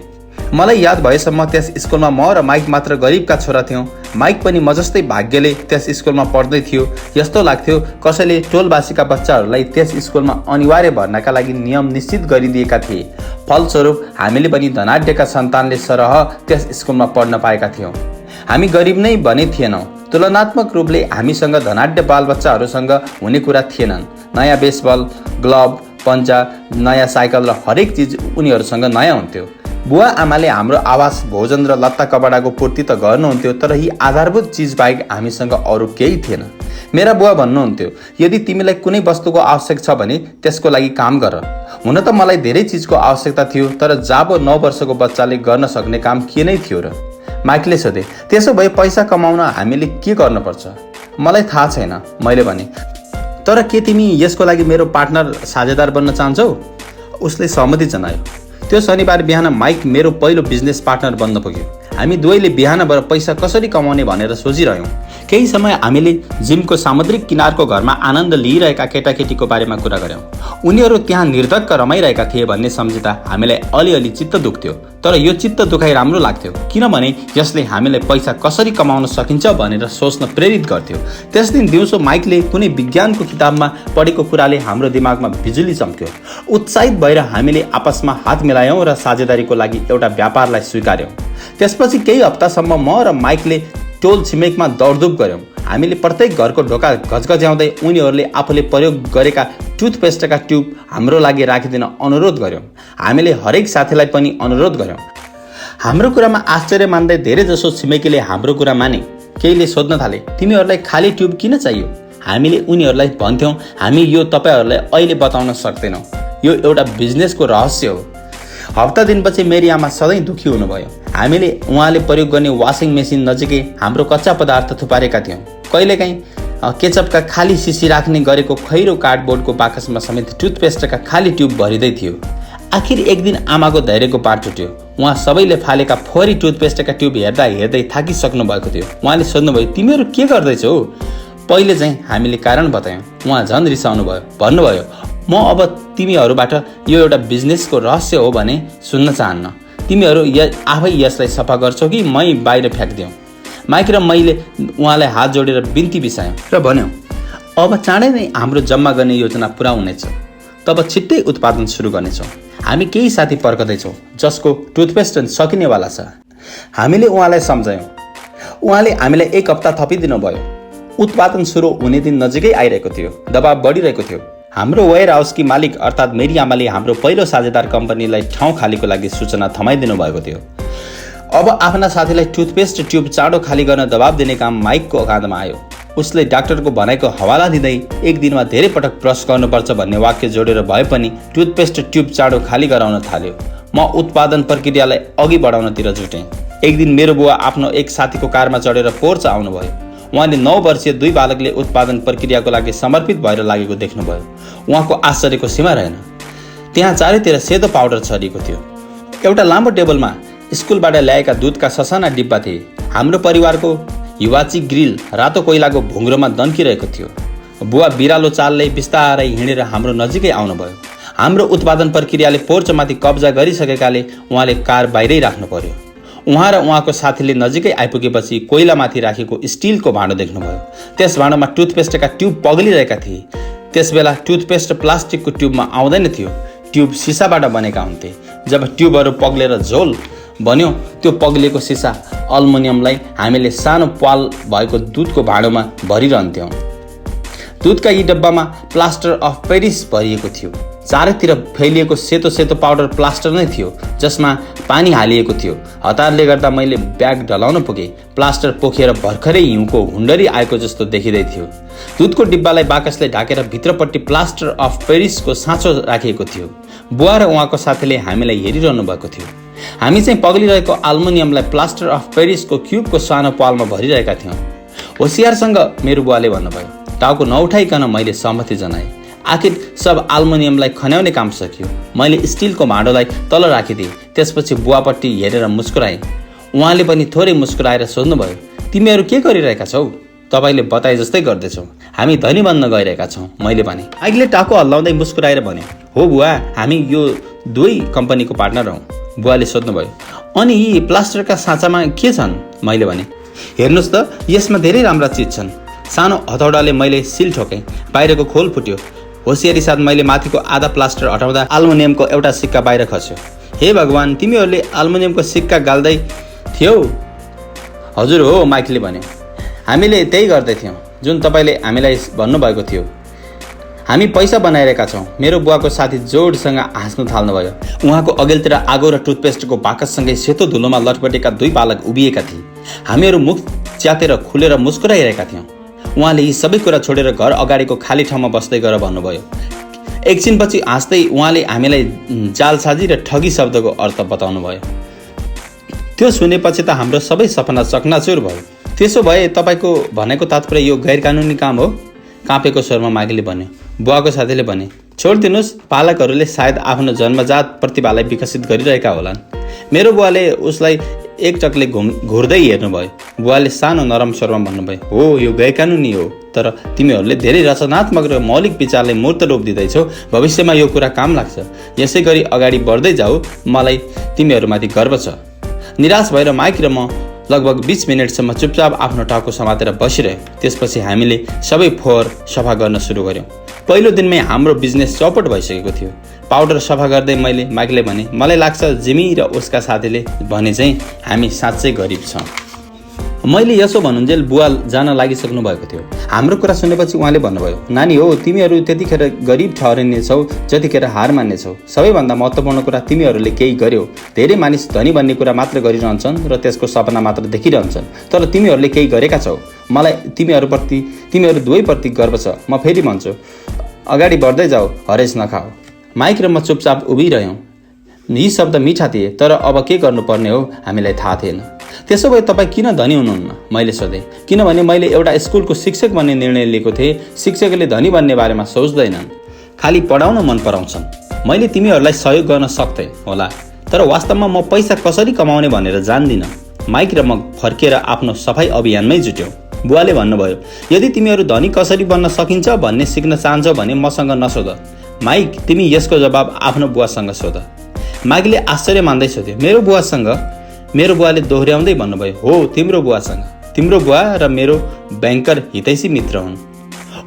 मलाई याद भएसम्म त्यस स्कुलमा म र माइक मात्र गरिबका छोरा थियौँ। माइक पनि म जस्तै भाग्यले त्यस स्कुलमा पढ्दै थियो। यस्तो लाग्थ्यो कसैले टोलबासीका बच्चाहरूलाई त्यस स्कुलमा अनिवार्य भर्नाका लागि नियम निश्चित गरिदिएका थिए। फलस्वरूप हामीले पनि धनाढ्यका सन्तानले सरह त्यस स्कुलमा पढ्न पाएका थियौँ। हामी गरिब नै भने थिएनौँ। तुलनात्मक रूपले हामीसँग धनाढ्य बालबच्चाहरूसँग हुने कुरा थिएनन्। नयाँ बेसबल, ग्लभ, पन्चा, नयाँ साइकल र हरेक चिज उनीहरूसँग नयाँ हुन्थ्यो। बुवा आमाले हाम्रो आवास, भोजन र लत्ता कपडाको पूर्ति त गर्नुहुन्थ्यो, तर यी आधारभूत चिज बाहेक हामीसँग अरू केही थिएन। मेरा बुवा भन्नुहुन्थ्यो, यदि तिमीलाई कुनै वस्तुको आवश्यक छ भने त्यसको लागि काम गर। हुन त मलाई धेरै चिजको आवश्यकता थियो, तर जाबो 9 वर्षको बच्चाले गर्न सक्ने काम के नै थियो र? माइकले सोधे, त्यसो भए पैसा कमाउन हामीले के गर्नुपर्छ? मलाई थाहा छैन, मैले भने। तर के तिमी यसको लागि मेरो पार्टनर, साझेदार बन्न चाहन्छौ? उसले सहमति जनायो। त्यो शनिबार बिहान माइक मेरो पहिलो बिजनेस पार्टनर बन्न पुग्यो। हामी दुवैले बिहानबाट पैसा कसरी कमाउने भनेर सोचिरह्यौँ। केही समय हामीले जिमको सामुद्रिक किनारको घरमा आनन्द लिइरहेका केटाकेटीको बारेमा कुरा गऱ्यौँ। उनीहरू त्यहाँ निर्धक्क रमाइरहेका थिए भन्ने सम्झिँदा हामीलाई अलिअलि चित्त दुख्थ्यो, तर यो चित्त दुखाइ राम्रो लाग्थ्यो, किनभने यसले हामीलाई पैसा कसरी कमाउन सकिन्छ भनेर सोच्न प्रेरित गर्थ्यो। त्यस दिन दिउँसो माइकले कुनै विज्ञानको किताबमा पढेको कुराले हाम्रो दिमागमा बिजुली चम्क्यो। उत्साहित भएर हामीले आपसमा हात मिलायौँ र साझेदारीको लागि एउटा व्यापारलाई स्वीकार्यौँ। त्यसपछि केही हप्तासम्म म र माइकले टोल छिमेकमा दौडधुप गऱ्यौँ। हामीले प्रत्येक घरको ढोका घचघच्याउँदै उनीहरूले आफूले प्रयोग गरेका टुथपेस्टका ट्युब हाम्रो लागि राखिदिन अनुरोध गऱ्यौँ। हामीले हरेक साथीलाई पनि अनुरोध गऱ्यौँ। हाम्रो कुरामा आश्चर्य मान्दै धेरैजसो छिमेकीले हाम्रो कुरा माने। केहीले सोध्न थाले, तिमीहरूलाई खाली ट्युब किन चाहियो? हामीले उनीहरूलाई भन्थ्यौँ, हामी यो तपाईँहरूलाई अहिले बताउन सक्दैनौँ, यो एउटा बिजनेसको रहस्य हो। हप्ता दिनपछि मेरी आमा सधैँ दुखी हुनुभयो। हामीले उहाँले प्रयोग गर्ने वासिङ मेसिन नजिकै हाम्रो कच्चा पदार्थ थुपारेका थियौँ। कहिलेकाहीँ केचपका खाली सिसी राख्ने गरेको खैरो कार्डबोर्डको बाकसमा समेत टुथपेस्टका खाली ट्युब भरिँदै थियो। आखिर एक दिन आमाको धैर्यको पाठ छुट्यो। उहाँ सबैले फालेका फोहोरी टुथपेस्टका ट्युब हेर्दा हेर्दै थाकिसक्नु भएको थियो। उहाँले सोध्नुभयो, तिमीहरू के गर्दैछौ? पहिले चाहिँ हामीले कारण बतायौँ। उहाँ झन् रिसाउनु भयो, भन्नुभयो, म अब तिमीहरूबाट यो एउटा बिजनेसको रहस्य हो भने सुन्न चाहन्न। तिमीहरू आफै यसलाई सफा गर्छौ कि मै बाहिर फ्याँकिदिउँ? माइक र मैले उहाँलाई हात जोडेर बिन्ती बिसायौँ र भन्यौँ, अब चाँडै नै हाम्रो जम्मा गर्ने योजना पुरा हुनेछ। तब छिट्टै उत्पादन सुरु गर्नेछौँ। हामी केही साथी पर्खँदैछौँ जसको टुथपेस्ट सकिनेवाला छ। हामीले उहाँलाई सम्झायौँ। उहाँले हामीलाई 1 हप्ता थपिदिनु भयो। उत्पादन सुरु हुने दिन नजिकै आइरहेको थियो। दबाब बढिरहेको थियो। हाम्रो वेयर हाउसकी मालिक अर्थात् मेरी आमाले हाम्रो पहिलो साझेदार कम्पनीलाई ठाउँ खालीको लागि सूचना थमाइदिनु भएको थियो। अब आफ्ना साथीलाई टुथपेस्ट ट्युब चाँडो खाली गर्न दबाब दिने काम माइकको काँधमा आयो। उसले डाक्टरको भनाइको हवाला दिँदै एक दिनमा धेरै पटक ब्रस गर्नुपर्छ भन्ने वाक्य जोडेर भए पनि टुथपेस्ट ट्युब चाँडो खाली गराउन थाल्यो। म उत्पादन प्रक्रियालाई अघि बढाउनतिर जुटेँ। एक दिन मेरो बुवा आफ्नो एक साथीको कारमा चढेर पोर्च आउनुभयो। उहाँले 9 वर्षीय 2 बालकले उत्पादन प्रक्रियाको लागि समर्पित भएर लागेको देख्नुभयो। उहाँको आश्चर्यको सीमा रहेन। त्यहाँ चारैतिर सेतो पाउडर छरिएको थियो। एउटा लामो टेबलमा स्कुलबाट ल्याएका दुधका ससाना डिब्बा थिए। हाम्रो परिवारको हिवाची ग्रिल रातो कोइलाको भुङ्ग्रोमा दन्किरहेको थियो। बुवा बिरालो चालले बिस्तारै हिँडेर हाम्रो नजिकै आउनुभयो। हाम्रो उत्पादन प्रक्रियाले पोर्चमाथि कब्जा गरिसकेकाले उहाँले कार बाहिरै राख्नु पर्यो। उहाँ र उहाँको साथीले नजिकै आइपुगेपछि कोइलामाथि राखेको स्टिलको भाँडो देख्नुभयो। त्यस भाँडोमा टुथपेस्टका ट्युब पग्लिरहेका थिए। त्यसबेला टुथपेस्ट प्लास्टिकको ट्युबमा आउँदैन थियो। ट्युब सिसाबाट बनेका हुन्थे। जब ट्युबहरू पग्लेर झोल बन्यो, त्यो पग्लिएको सिसा अल्मुनियमलाई हामीले सानो पाल भएको दुधको भाँडोमा भरिरहन्थ्यौँ। दुधका यी डब्बामा प्लास्टर अफ पेरिस भरिएको थियो। चारैतिर फैलिएको सेतो सेतो पाउडर प्लास्टर नै थियो जसमा पानी हालिएको थियो। हतारले गर्दा मैले ब्याग ढलाउन पुगेँ। प्लास्टर पोखिएर भर्खरै हिउँको हुन्डरी आएको जस्तो देखिँदै थियो। दुधको डिब्बालाई बाकसले ढाकेर भित्रपट्टि प्लास्टर अफ पेरिसको साँचो राखिएको थियो। बुवा र उहाँको साथीले हामीलाई हेरिरहनु भएको थियो। हामी चाहिँ पग्लिरहेको अल्मुनियमलाई प्लास्टर अफ पेरिसको क्युबको सानो पालमा भरिरहेका थियौँ। होसियारसँग मेरो बुवाले भन्नुभयो। टाउको नउठाइकन मैले सहमति जनाएँ। आखिर सब एल्युमिनियमलाई खन्याउने काम सकियो। मैले स्टिलको भाँडोलाई तल राखिदिएँ। त्यसपछि बुवापट्टि हेरेर मुस्कुराएँ। उहाँले पनि थोरै मुस्कुराएर सोध्नुभयो, तिमीहरू के गरिरहेका छौ? तपाईँले बताए जस्तै गर्दैछौ, हामी धनी बन्न गइरहेका छौँ, मैले भने। माइकले टाको हल्लाउँदै मुस्कुराएर भन्यो, हो बुवा, हामी यो दुवै कम्पनीको पार्टनर हौँ। बुवाले सोध्नुभयो, अनि यी प्लास्टरका साँचामा के छन्? मैले भने, हेर्नुहोस् त, यसमा धेरै राम्रा चिज छन्। सानो हथौडाले मैले सिल ठोकेँ। बाहिरको खोल फुट्यो। होसियारी साथ मैले माथिको आधा प्लास्टर हटाउँदा एल्युमिनियमको एउटा सिक्का बाहिर खस्यो। हे भगवान्, तिमीहरूले एल्युमिनियमको सिक्का गाल्दै थियौ? हजुर हो, माइकले भन्यो। हामीले त्यही गर्दै थियौँ जुन तपाईँले हामीलाई भन्नुभएको थियो। हामी पैसा बनाइरहेका छौँ। मेरो बुवाको साथी जोडसँग हाँस्नु थाल्नुभयो। उहाँको अघिल्तिर आगो र टुथपेस्टको बाकससँगै सेतो धुलोमा लटपटेका दुई बालक उभिएका थिए। हामीहरू मुख च्यातेर खुलेर मुस्कुराइरहेका थियौँ। उहाँले यी सबै कुरा छोडेर घर अगाडिको खाली ठाउँमा बस्दै गएर भन्नुभयो। एकछिनपछि हाँस्दै उहाँले हामीलाई जालसाजी र ठगी शब्दको अर्थ बताउनु भयो। त्यो सुनेपछि त हाम्रो सबै सपना चकनाचुर भयो। त्यसो भए तपाईँको भनेको तात्पर्य यो गैरकानुनी काम हो? काँपेको स्वरमा माइकले भन्यो। बुवाको साथीले भने, छोडिदिनुहोस्, बालकहरूले सायद आफ्नो जन्मजात प्रतिभालाई विकसित गरिरहेका होलान्। मेरो बुवाले उसलाई एकटकले घुर्दै हेर्नुभयो। बुवाले सानो नरम स्वरमा भन्नुभयो, हो, यो गैरकानुनी हो, तर तिमीहरूले धेरै रचनात्मक र मौलिक विचारलाई मूर्त रूप दिँदैछौ। भविष्यमा यो कुरा काम लाग्छ। यसै गरी अगाडि बढ्दै जाऊ। मलाई तिमीहरूमाथि गर्व छ। निराश भएर माइक र म लगभग 20 मिनटसम्म चुपचाप आफ्नो टाउको समातेर बसिरह्यो। त्यसपछि हामीले सबै फोहोर सफा गर्न सुरु गऱ्यौँ। पहिलो दिनमै हाम्रो बिजनेस चौपट भइसकेको थियो। पाउडर सफा गर्दै मैले माइकले भने, मलाई लाग्छ जिमी र उसका साथीले भने चाहिँ हामी साँच्चै गरिब छौँ। मैले यसो भन्नुन्जेल बुवा जान लागिसक्नु भएको थियो। हाम्रो कुरा सुनेपछि उहाँले भन्नुभयो, नानी हो, तिमीहरू त्यतिखेर गरिब ठहरिनेछौ जतिखेर हार मान्नेछौ। सबैभन्दा महत्त्वपूर्ण कुरा, तिमीहरूले केही गर्यौ। धेरै मानिस धनी बन्ने कुरा मात्र गरिरहन्छन् र त्यसको सपना मात्र देखिरहन्छन्, तर तिमीहरूले केही गरेका छौ। मलाई तिमीहरू दुवैप्रति गर्व छ। म फेरि भन्छु, अगाडि बढ्दै जाऊ, हरेस नखाऊ। माइक र म चुपचाप उभिरह्यौँ। यी शब्द मिठा थिए, तर अब के गर्नुपर्ने हो हामीलाई थाहा थिएन। त्यसो भए तपाईँ किन धनी हुनुहुन्न? मैले सोधेँ। किनभने मैले एउटा स्कुलको शिक्षक बन्ने निर्णय लिएको थिएँ। शिक्षकले धनी बन्ने बारेमा सोच्दैनन्, खालि पढाउन मन पराउँछन्। मैले तिमीहरूलाई सहयोग गर्न सक्थेँ होला, तर वास्तवमा म पैसा कसरी कमाउने भनेर जान्दिनँ। माइक र म फर्केर आफ्नो सफाई अभियानमै जुट्यौँ। बुवाले भन्नुभयो, यदि तिमीहरू धनी कसरी बन्न सकिन्छ भन्ने सिक्न चाहन्छौ भने मसँग नसोध। माइक, तिमी यसको जवाब आफ्नो बुवासँग सोध। माइकले आश्चर्य मान्दै सोध्यो, मेरो बुवासँग? मेरो बुवाले दोहोऱ्याउँदै भन्नुभयो, हो, तिम्रो बुवासँग। तिम्रो बुवा र मेरो ब्याङ्कर हितैषी मित्र हुन्।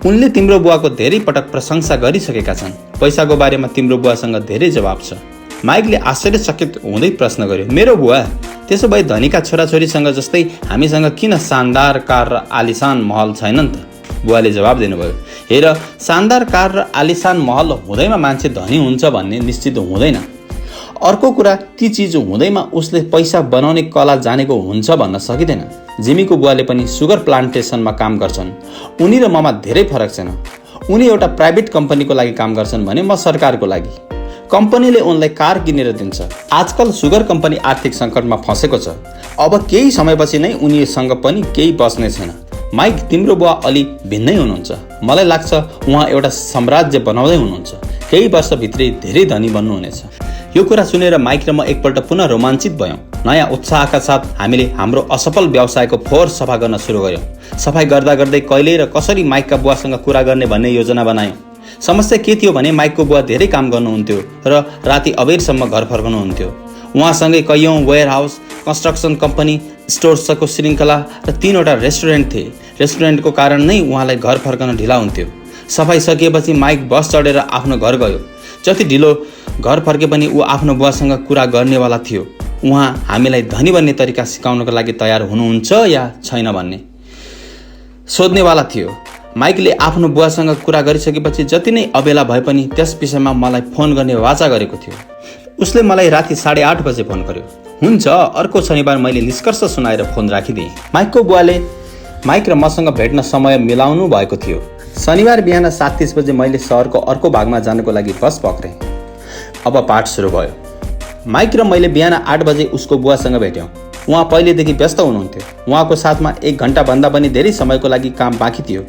उनले तिम्रो बुवाको धेरै पटक प्रशंसा गरिसकेका छन्। पैसाको बारेमा तिम्रो बुवासँग धेरै जवाब छ। माइकले आश्चर्यचकित हुँदै प्रश्न गर्यो, मेरो बुवा? त्यसो भए धनीका छोराछोरीसँग जस्तै हामीसँग किन शानदार कार र आलिशान महल छैनन् त? बुवाले जवाब दिनुभयो, हेर, शानदार कार र आलिशान महल हुँदैमा मान्छे धनी हुन्छ भन्ने निश्चित हुँदैन। अर्को कुरा, ती चिज हुँदैमा उसले पैसा बनाउने कला जानेको हुन्छ भन्न सकिँदैन। जिमीको बुवाले पनि सुगर प्लान्टेसनमा काम गर्छन्। उनी र ममा धेरै फरक छैन। उनी एउटा प्राइभेट कम्पनीको लागि काम गर्छन् भने म सरकारको लागि। कम्पनीले उनलाई कार किनेर दिन्छ। आजकल सुगर कम्पनी आर्थिक सङ्कटमा फँसेको छ। अब केही समयपछि नै उनीसँग पनि केही बच्ने छैन। माइक, तिम्रो बुवा अलि भिन्नै हुनुहुन्छ। मलाई लाग्छ उहाँ एउटा साम्राज्य बनाउँदै हुनुहुन्छ। केही वर्षभित्रै धेरै धनी बन्नुहुनेछ। यो कुरा सुनेर माइक र म एकपल्ट पुनः रोमाञ्चित भयौँ। नयाँ उत्साहका साथ हामीले हाम्रो असफल व्यवसायको फोहोर सफा गर्न सुरु गऱ्यौँ। सफाई गर्दा गर्दै कहिले र कसरी माइकका बुवासँग कुरा गर्ने भन्ने योजना बनायौँ। समस्या के थियो भने माइकको बुवा धेरै काम गर्नुहुन्थ्यो र राति अबेरसम्म घर फर्कनुहुन्थ्यो। उहाँसँगै कैयौँ वेयर हाउस, कन्स्ट्रक्सन कम्पनी, स्टोर्सको श्रृङ्खला र 3वटा रेस्टुरेन्ट थिए। रेस्टुरेन्टको कारण नै उहाँलाई घर फर्कन ढिला हुन्थ्यो। सफाई सकिएपछि माइक बस चढेर आफ्नो घर गयो। जति ढिलो घर फर्के पनि ऊ आफ्नो बुवासँग कुरा गर्नेवाला थियो। उहाँ हामीलाई धनी बन्ने तरिका सिकाउनको लागि तयार हुनुहुन्छ या छैन भन्ने सोध्नेवाला थियो। माइकले आफ्नो बुवासँग कुरा गरिसकेपछि जति नै अबेला भए पनि त्यस विषयमा मलाई फोन गर्ने वाचा गरेको थियो। उसले मलाई राति 8:30 बजे फोन गर्यो। हुन्छ, अर्को शनिबार, मैले निष्कर्ष सुनाएर फोन राखिदिएँ। माइकको बुवाले माइक र मसँग भेट्न समय मिलाउनु भएको थियो। शनिबार बिहान 7:30 बजे मैले सहरको अर्को भागमा जानको लागि बस पक्रेँ। अब पाठ सुरु भयो। माइक र मैले बिहान 8 बजे उसको बुवासँग भेट्यौँ। उहाँ पहिलेदेखि व्यस्त हुनुहुन्थ्यो। उहाँको साथमा 1 घन्टाभन्दा पनि धेरै समयको लागि काम बाँकी थियो।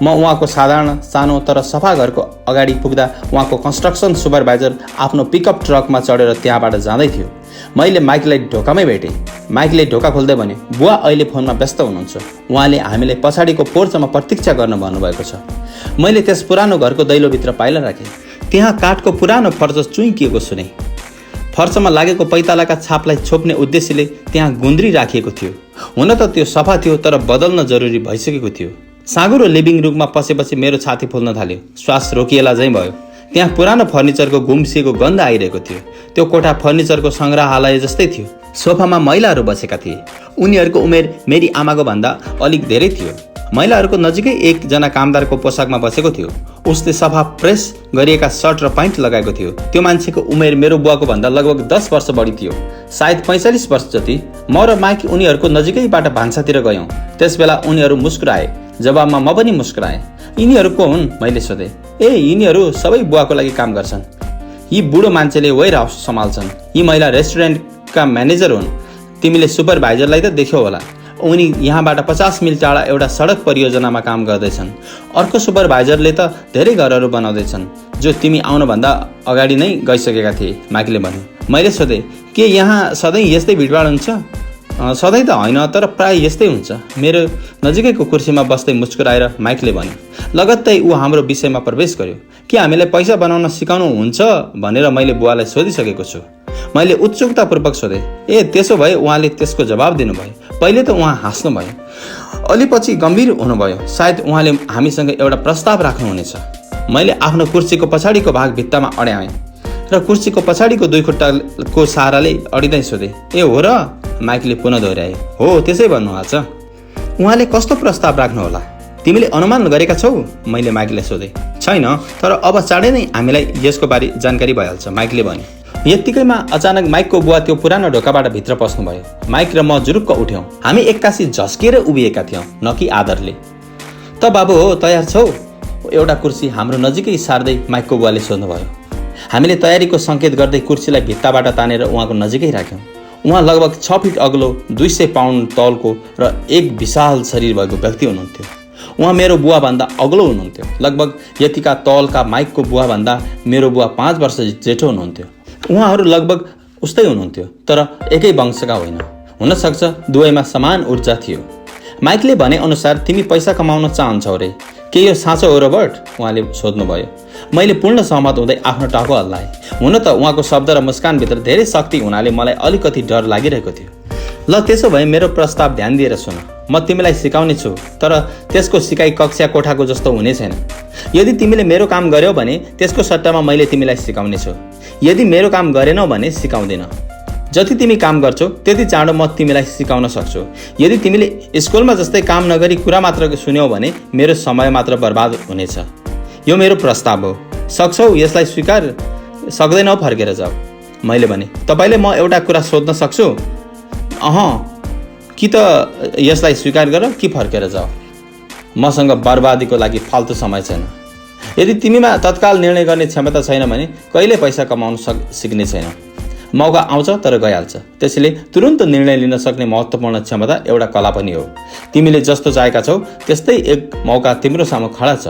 म उहाँको साधारण सानो तर सफा घरको अगाडि पुग्दा उहाँको कन्स्ट्रक्सन सुपरभाइजर आफ्नो पिकअप ट्रकमा चढेर त्यहाँबाट जाँदै थियो। मैले माइकलाई ढोकामै भेटेँ। माइकले ढोका खोल्दै भने, बुवा अहिले फोनमा व्यस्त हुनुहुन्छ, उहाँले हामीलाई पछाडिको पोर्चमा प्रतीक्षा गर्न भन्नुभएको छ। मैले त्यस पुरानो घरको दैलोभित्र पाइला राखेँ। त्यहाँ काठको पुरानो फर्च चुइकिएको सुने। फर्चमा लागेको पैतालाका छापलाई छोप्ने उद्देश्यले त्यहाँ गुन्द्री राखिएको थियो। हुन त त्यो सफा थियो, तर बदल्न जरुरी भइसकेको थियो। साँगुरो लिभिङ रुममा पसेपछि मेरो छाती फुल्न थाल्यो। श्वास रोकिएला झैँ भयो। त्यहाँ पुरानो फर्निचरको गुम्सिएको गन्ध आइरहेको थियो। त्यो कोठा फर्निचरको सङ्ग्रहालय जस्तै थियो। सोफामा महिलाहरू बसेका थिए। उनीहरूको उमेर मेरी आमाको भन्दा अलिक धेरै थियो। महिलाहरूको नजिकै एकजना कामदारको पोसाकमा बसेको थियो। उसले सफा प्रेस गरिएका सर्ट र प्यान्ट लगाएको थियो। त्यो मान्छेको उमेर मेरो बुवाको भन्दा लगभग 10 वर्ष बढी थियो, सायद 45 वर्ष जति। म र माइक उनीहरूको नजिकैबाट भान्सातिर गयौँ। त्यसबेला उनीहरू मुस्कुराए। जवाबमा म पनि मुस्कुराएँ। यिनीहरू को हुन्? मैले सोधेँ। यिनीहरू सबै बुवाको लागि काम गर्छन्। यी बुढो मान्छेले वेयर हाउस सम्हाल्छन्। यी महिला रेस्टुरेन्टका म्यानेजर हुन्। तिमीले सुपरभाइजरलाई त देख्यौ होला। उनी यहाँबाट 50 मिल टाढा एउटा सडक परियोजनामा काम गर्दैछन्। अर्को सुपरभाइजरले त धेरै घरहरू बनाउँदैछन्, जो तिमी आउनुभन्दा अगाडि नै गइसकेका थिए, माइकले भन्यो। मैले सोधेँ, के यहाँ सधैँ यस्तै भिडभाड हुन्छ? सधैँ त होइन, तर प्राय यस्तै हुन्छ, मेरो नजिकैको कुर्सीमा बस्दै मुस्कुराएर माइकले भन्यो। लगत्तै ऊ हाम्रो विषयमा प्रवेश गर्यो। के हामीलाई पैसा बनाउन सिकाउनुहुन्छ भनेर मैले बुवालाई सोधिसकेको छु। मैले उत्सुकतापूर्वक सोधेँ। त्यसो भए उहाँले त्यसको जवाब दिनुभयो। पहिले त उहाँ हाँस्नुभयो, अलि पछि गम्भीर हुनुभयो। सायद उहाँले हामीसँग एउटा प्रस्ताव राख्नुहुनेछ। मैले आफ्नो कुर्सीको पछाडिको भाग भित्तामा अड्याएँ र कुर्सीको पछाडिको 2 खुट्टाको सहाराले अडिँदै सोधेँ, हो र? माइकले पुनः दोहोऱ्याए, हो, त्यसै भन्नुभएको छ। उहाँले कस्तो प्रस्ताव राख्नुहोला? तिमीले अनुमान गरेका छौ? मैले माइकलाई सोधेँ। छैन, तर अब चाँडै नै हामीलाई यसको बारे जानकारी भइहाल्छ, माइकले भन्यो। यत्तिकैमा अचानक माइकको बुवा त्यो पुरानो ढोकाबाट भित्र पस्नुभयो। माइक र म जुरुक्क उठ्यौँ। हामी एक्कासी झस्किएर उभिएका थियौँ, न कि आदरले। त बाबु हो, तयार छौ? एउटा कुर्सी हाम्रो नजिकै सार्दै माइकको बुवाले सोध्नुभयो। हामीले तयारीको सङ्केत गर्दै कुर्सीलाई भित्ताबाट तानेर उहाँको नजिकै राख्यौँ। उहाँ लगभग 6 फिट अग्लो, 200 पाउन्ड तौलको र एक विशाल शरीर भएको व्यक्ति हुनुहुन्थ्यो। उहाँ मेरो बुवाभन्दा अग्लो हुनुहुन्थ्यो। लगभग यतिका तौलका माइकको बुवाभन्दा मेरो बुवा 5 वर्ष जेठो हुनुहुन्थ्यो। उहाँहरू लगभग उस्तै हुनुहुन्थ्यो, तर एकै वंशका होइन। हुनसक्छ दुवैमा समान ऊर्जा थियो। माइकले भने अनुसार तिमी पैसा कमाउन चाहन्छौ रे, के यो साँचो हो रोबर्ट? उहाँले सोध्नुभयो। मैले पूर्ण सहमत हुँदै आफ्नो टाउको हल्लाएँ। हुन त उहाँको शब्द र मुस्कानभित्र धेरै शक्ति हुनाले मलाई अलिकति डर लागिरहेको थियो। ल, त्यसो भए मेरो प्रस्ताव ध्यान दिएर सुन। म तिमीलाई सिकाउने छु, तर त्यसको सिकाइ कक्षा कोठाको जस्तो हुने छैन। यदि तिमीले मेरो काम गर्यौ भने त्यसको सट्टामा मैले तिमीलाई सिकाउने छु। यदि मेरो काम गरेनौ भने सिकाउँदिन। जति तिमी काम गर्छौ त्यति चाँडो म तिमीलाई सिकाउन सक्छु। यदि तिमीले स्कुलमा जस्तै काम नगरी कुरा मात्र सुन्यौ भने मेरो समय मात्र बर्बाद हुनेछ। यो मेरो प्रस्ताव हो। सक्छौ यसलाई स्वीकार? सक्दैनौ फर्केर जाऊ, मैले भने। तपाईँले म एउटा कुरा सोध्न सक्छु? कि त यसलाई स्वीकार गर कि फर्केर जाऊ। मसँग बर्बादीको लागि फाल्तु समय छैन। यदि तिमीमा तत्काल निर्णय गर्ने क्षमता छैन भने कहिले पैसा कमाउन सिक्ने छैन। मौका आउँछ तर गइहाल्छ। त्यसैले तुरुन्त निर्णय लिन सक्ने महत्त्वपूर्ण क्षमता एउटा कला पनि हो। तिमीले जस्तो चाहेका छौ त्यस्तै एक मौका तिम्रो सामु खडा छ।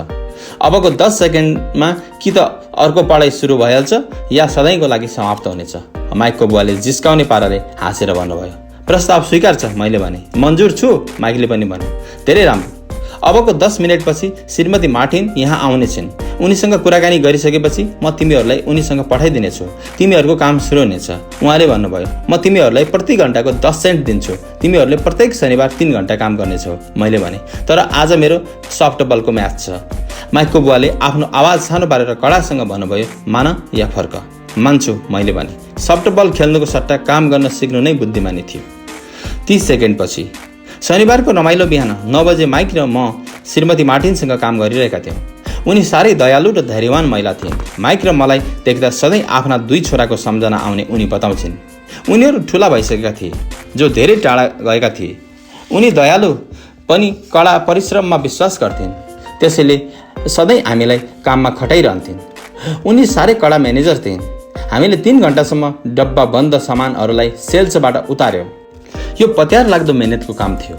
अबको 10 सेकेन्डमा कि त अर्को पढाइ सुरु भइहाल्छ या सधैँको लागि समाप्त हुनेछ। माइकको बुवाले जिस्काउने पाराले हाँसेर भन्नुभयो। प्रस्ताव स्वीकार छ, मैले भने। मन्जुर छु, माइकले पनि भन्यो। धेरै राम्रो। अबको 10 मिनेटपछि श्रीमती मार्टिन यहाँ आउने छिन्। उनीसँग कुराकानी गरिसकेपछि म तिमीहरूलाई उनीसँग पठाइदिनेछु। तिमीहरूको काम सुरु हुनेछ। उहाँले भन्नुभयो, म तिमीहरूलाई प्रति घन्टाको 10 सेन्ट दिन्छु। तिमीहरूले प्रत्येक शनिबार 3 घन्टा काम गर्नेछौ, मैले भने। तर आज मेरो सफ्टबलको म्याच छ। माइकको बुवाले आफ्नो आवाज सानो पारेर कडासँग भन्नुभयो, मान या फर्क। मान्छु, मैले भने। सफ्टबल खेल्नुको सट्टा काम गर्न सिक्नु नै बुद्धिमानी थियो। 30 सेकेन्डपछि शनिबारको रमाइलो बिहान 9 बजे माइक र म श्रीमती मार्टिनसँग काम गरिरहेका थियौँ। उनी साह्रै दयालु र धैर्यवान महिला थिइन्। माइक र मलाई देख्दा सधैँ आफ्ना 2 छोराको सम्झना आउने उनी बताउँछिन्। उनीहरू ठुला भइसकेका थिए, जो धेरै टाढा गएका थिए। उनी दयालु पनि कडा परिश्रममा विश्वास गर्थिन्, त्यसैले सधैँ हामीलाई काममा खटाइरहन्थिन्। उनी साह्रै कडा म्यानेजर थिइन्। हामीले 3 घन्टासम्म डब्बा बन्द सामानहरूलाई सेल्सबाट उतार्यौँ। यो पत्यार लाग्दो मेहनतको काम थियो।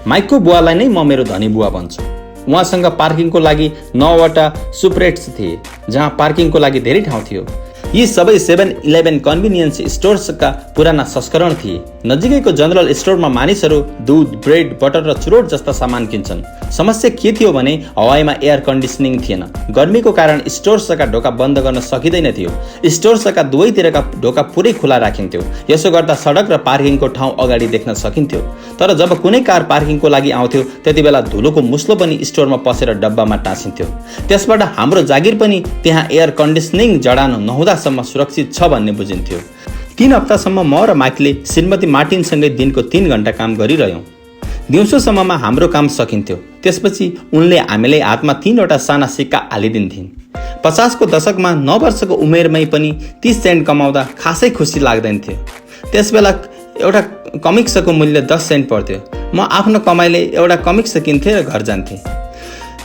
माइकको बुवालाई नै म मेरो धनी बुवा भन्छु। उहाँसँग पार्किङको लागि 9वटा सुपरेट्स थिए, जहाँ पार्किङको लागि धेरै ठाउँ थियो। यी सबै 7-11 कन्भिनियन्स स्टोर्सका पुराना संस्करण थिए। नजिकैको जनरल स्टोरमा मानिसहरू दुध, ब्रेड, बटर र चुरोट जस्ता सामान किन्छन्। समस्या के थियो भने हवाईमा एयर कन्डिसनिङ थिएन। गर्मीको कारण स्टोर्सका ढोका बन्द गर्न सकिँदैन थियो। स्टोर्सका दुवैतिरका ढोका पुरै खुला राखिन्थ्यो। यसो गर्दा सडक र पार्किङको ठाउँ अगाडि देख्न सकिन्थ्यो। तर जब कुनै कार पार्किङको लागि आउँथ्यो, त्यति बेला धुलोको मुस्लो पनि स्टोरमा पसेर डब्बामा टाँसिन्थ्यो। त्यसबाट हाम्रो जागिर पनि त्यहाँ एयर कन्डिसनिङ जडान नहुँदासम्म सुरक्षित छ भन्ने बुझिन्थ्यो। 3 हप्तासम्म म र माइकले श्रीमती मार्टिनसँगै दिनको 3 घण्टा काम गरिरह्यौँ। दिउँसोसम्ममा हाम्रो काम सकिन्थ्यो। त्यसपछि उनले हामीलाई हातमा 3वटा साना सिक्का हालिदिन्थिन्। 50 को दशकमा 9 वर्षको उमेरमै पनि 30 सेन्ट कमाउँदा खासै खुसी लाग्दैन थियो। त्यसबेला एउटा कमिक्सको मूल्य 10 सेन्ट पर्थ्यो। म आफ्नो कमाइले एउटा कमिक्स किन्थेँ र घर जान्थेँ।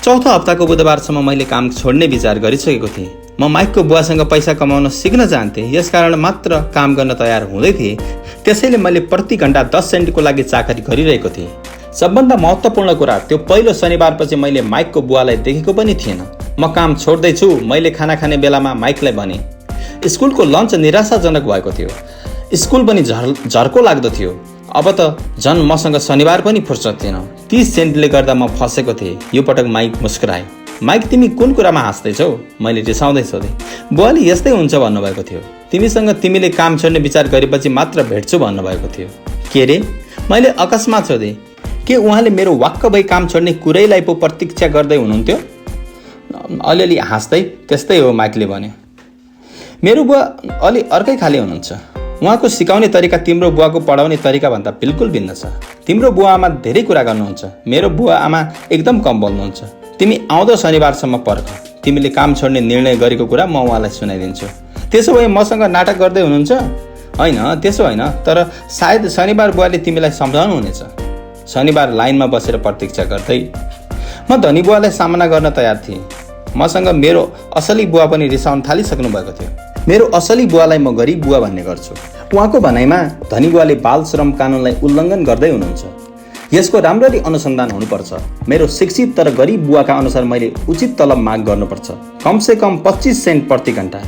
चौथो हप्ताको बुधबारसम्म मैले काम छोड्ने विचार गरिसकेको थिएँ। म माइकको बुवासँग पैसा कमाउन सिक्न चाहन्थेँ, यसकारण मात्र काम गर्न तयार हुँदै थिएँ। त्यसैले मैले प्रति घण्टा 10 सेन्टको लागि चाकरी गरिरहेको थिएँ। सबभन्दा महत्त्वपूर्ण कुरा, त्यो पहिलो शनिबारपछि मैले माइकको बुवालाई देखेको पनि थिएन। म काम छोड्दैछु, मैले खाना खाने बेलामा माइकलाई भने। स्कुलको लन्च निराशाजनक भएको थियो। स्कुल पनि झर्को लाग्दो थियो। अब त झन् मसँग शनिबार पनि फुर्सद थिएन। 30 सेन्टले गर्दा म फसेको थिएँ। यो पटक माइक मुस्कुरायो। माइक, तिमी कुन कुरामा हाँस्दैछौ? मैले रिसाउँदै सोधेँ। बुवाले यस्तै हुन्छ भन्नुभएको थियो। तिमीसँग तिमीले काम छोड्ने विचार गरेपछि मात्र भेट्छु भन्नुभएको थियो। के रे? मैले अकस्मात सोधेँ। के उहाँले मेरो वाक्क भई काम छोड्ने कुरैलाई पो प्रतीक्षा गर्दै हुनुहुन्थ्यो? अलिअलि हाँस्दै, त्यस्तै हो, माइकले भन्यो। मेरो बुवा अलि अर्कै खाले हुनुहुन्छ। उहाँको सिकाउने तरिका तिम्रो बुवाको पढाउने तरिका भन्दा बिल्कुल भिन्न छ। तिम्रो बुवा आमा धेरै कुरा गर्नुहुन्छ, मेरो बुवा आमा एकदम कम बोल्नुहुन्छ। तिमी आउँदो शनिबारसम्म पर्ख। तिमीले काम छोड्ने निर्णय गरेको कुरा म उहाँलाई सुनाइदिन्छु। त्यसो भए मसँग नाटक गर्दै हुनुहुन्छ? होइन, त्यसो होइन, तर सायद शनिबार बुवाले तिमीलाई सम्झाउनु हुनेछ। शनिबार लाइनमा बसेर प्रतीक्षा गर्दै म धनी बुवालाई सामना गर्न तयार थिएँ। मसँग मेरो असली बुवा पनि रिसाउन थालिसक्नु भएको थियो। मेरो असली बुवालाई म गरिब बुवा भन्ने गर्छु। उहाँको भनाइमा धनी बुवाले बाल श्रम कानुनलाई उल्लङ्घन गर्दै हुनुहुन्छ। यसको राम्ररी अनुसन्धान हुनुपर्छ। मेरो शिक्षित तर गरिब बुवाका अनुसार मैले उचित तलब माग गर्नुपर्छ, कमसेकम 25 सेन्ट प्रति घण्टा।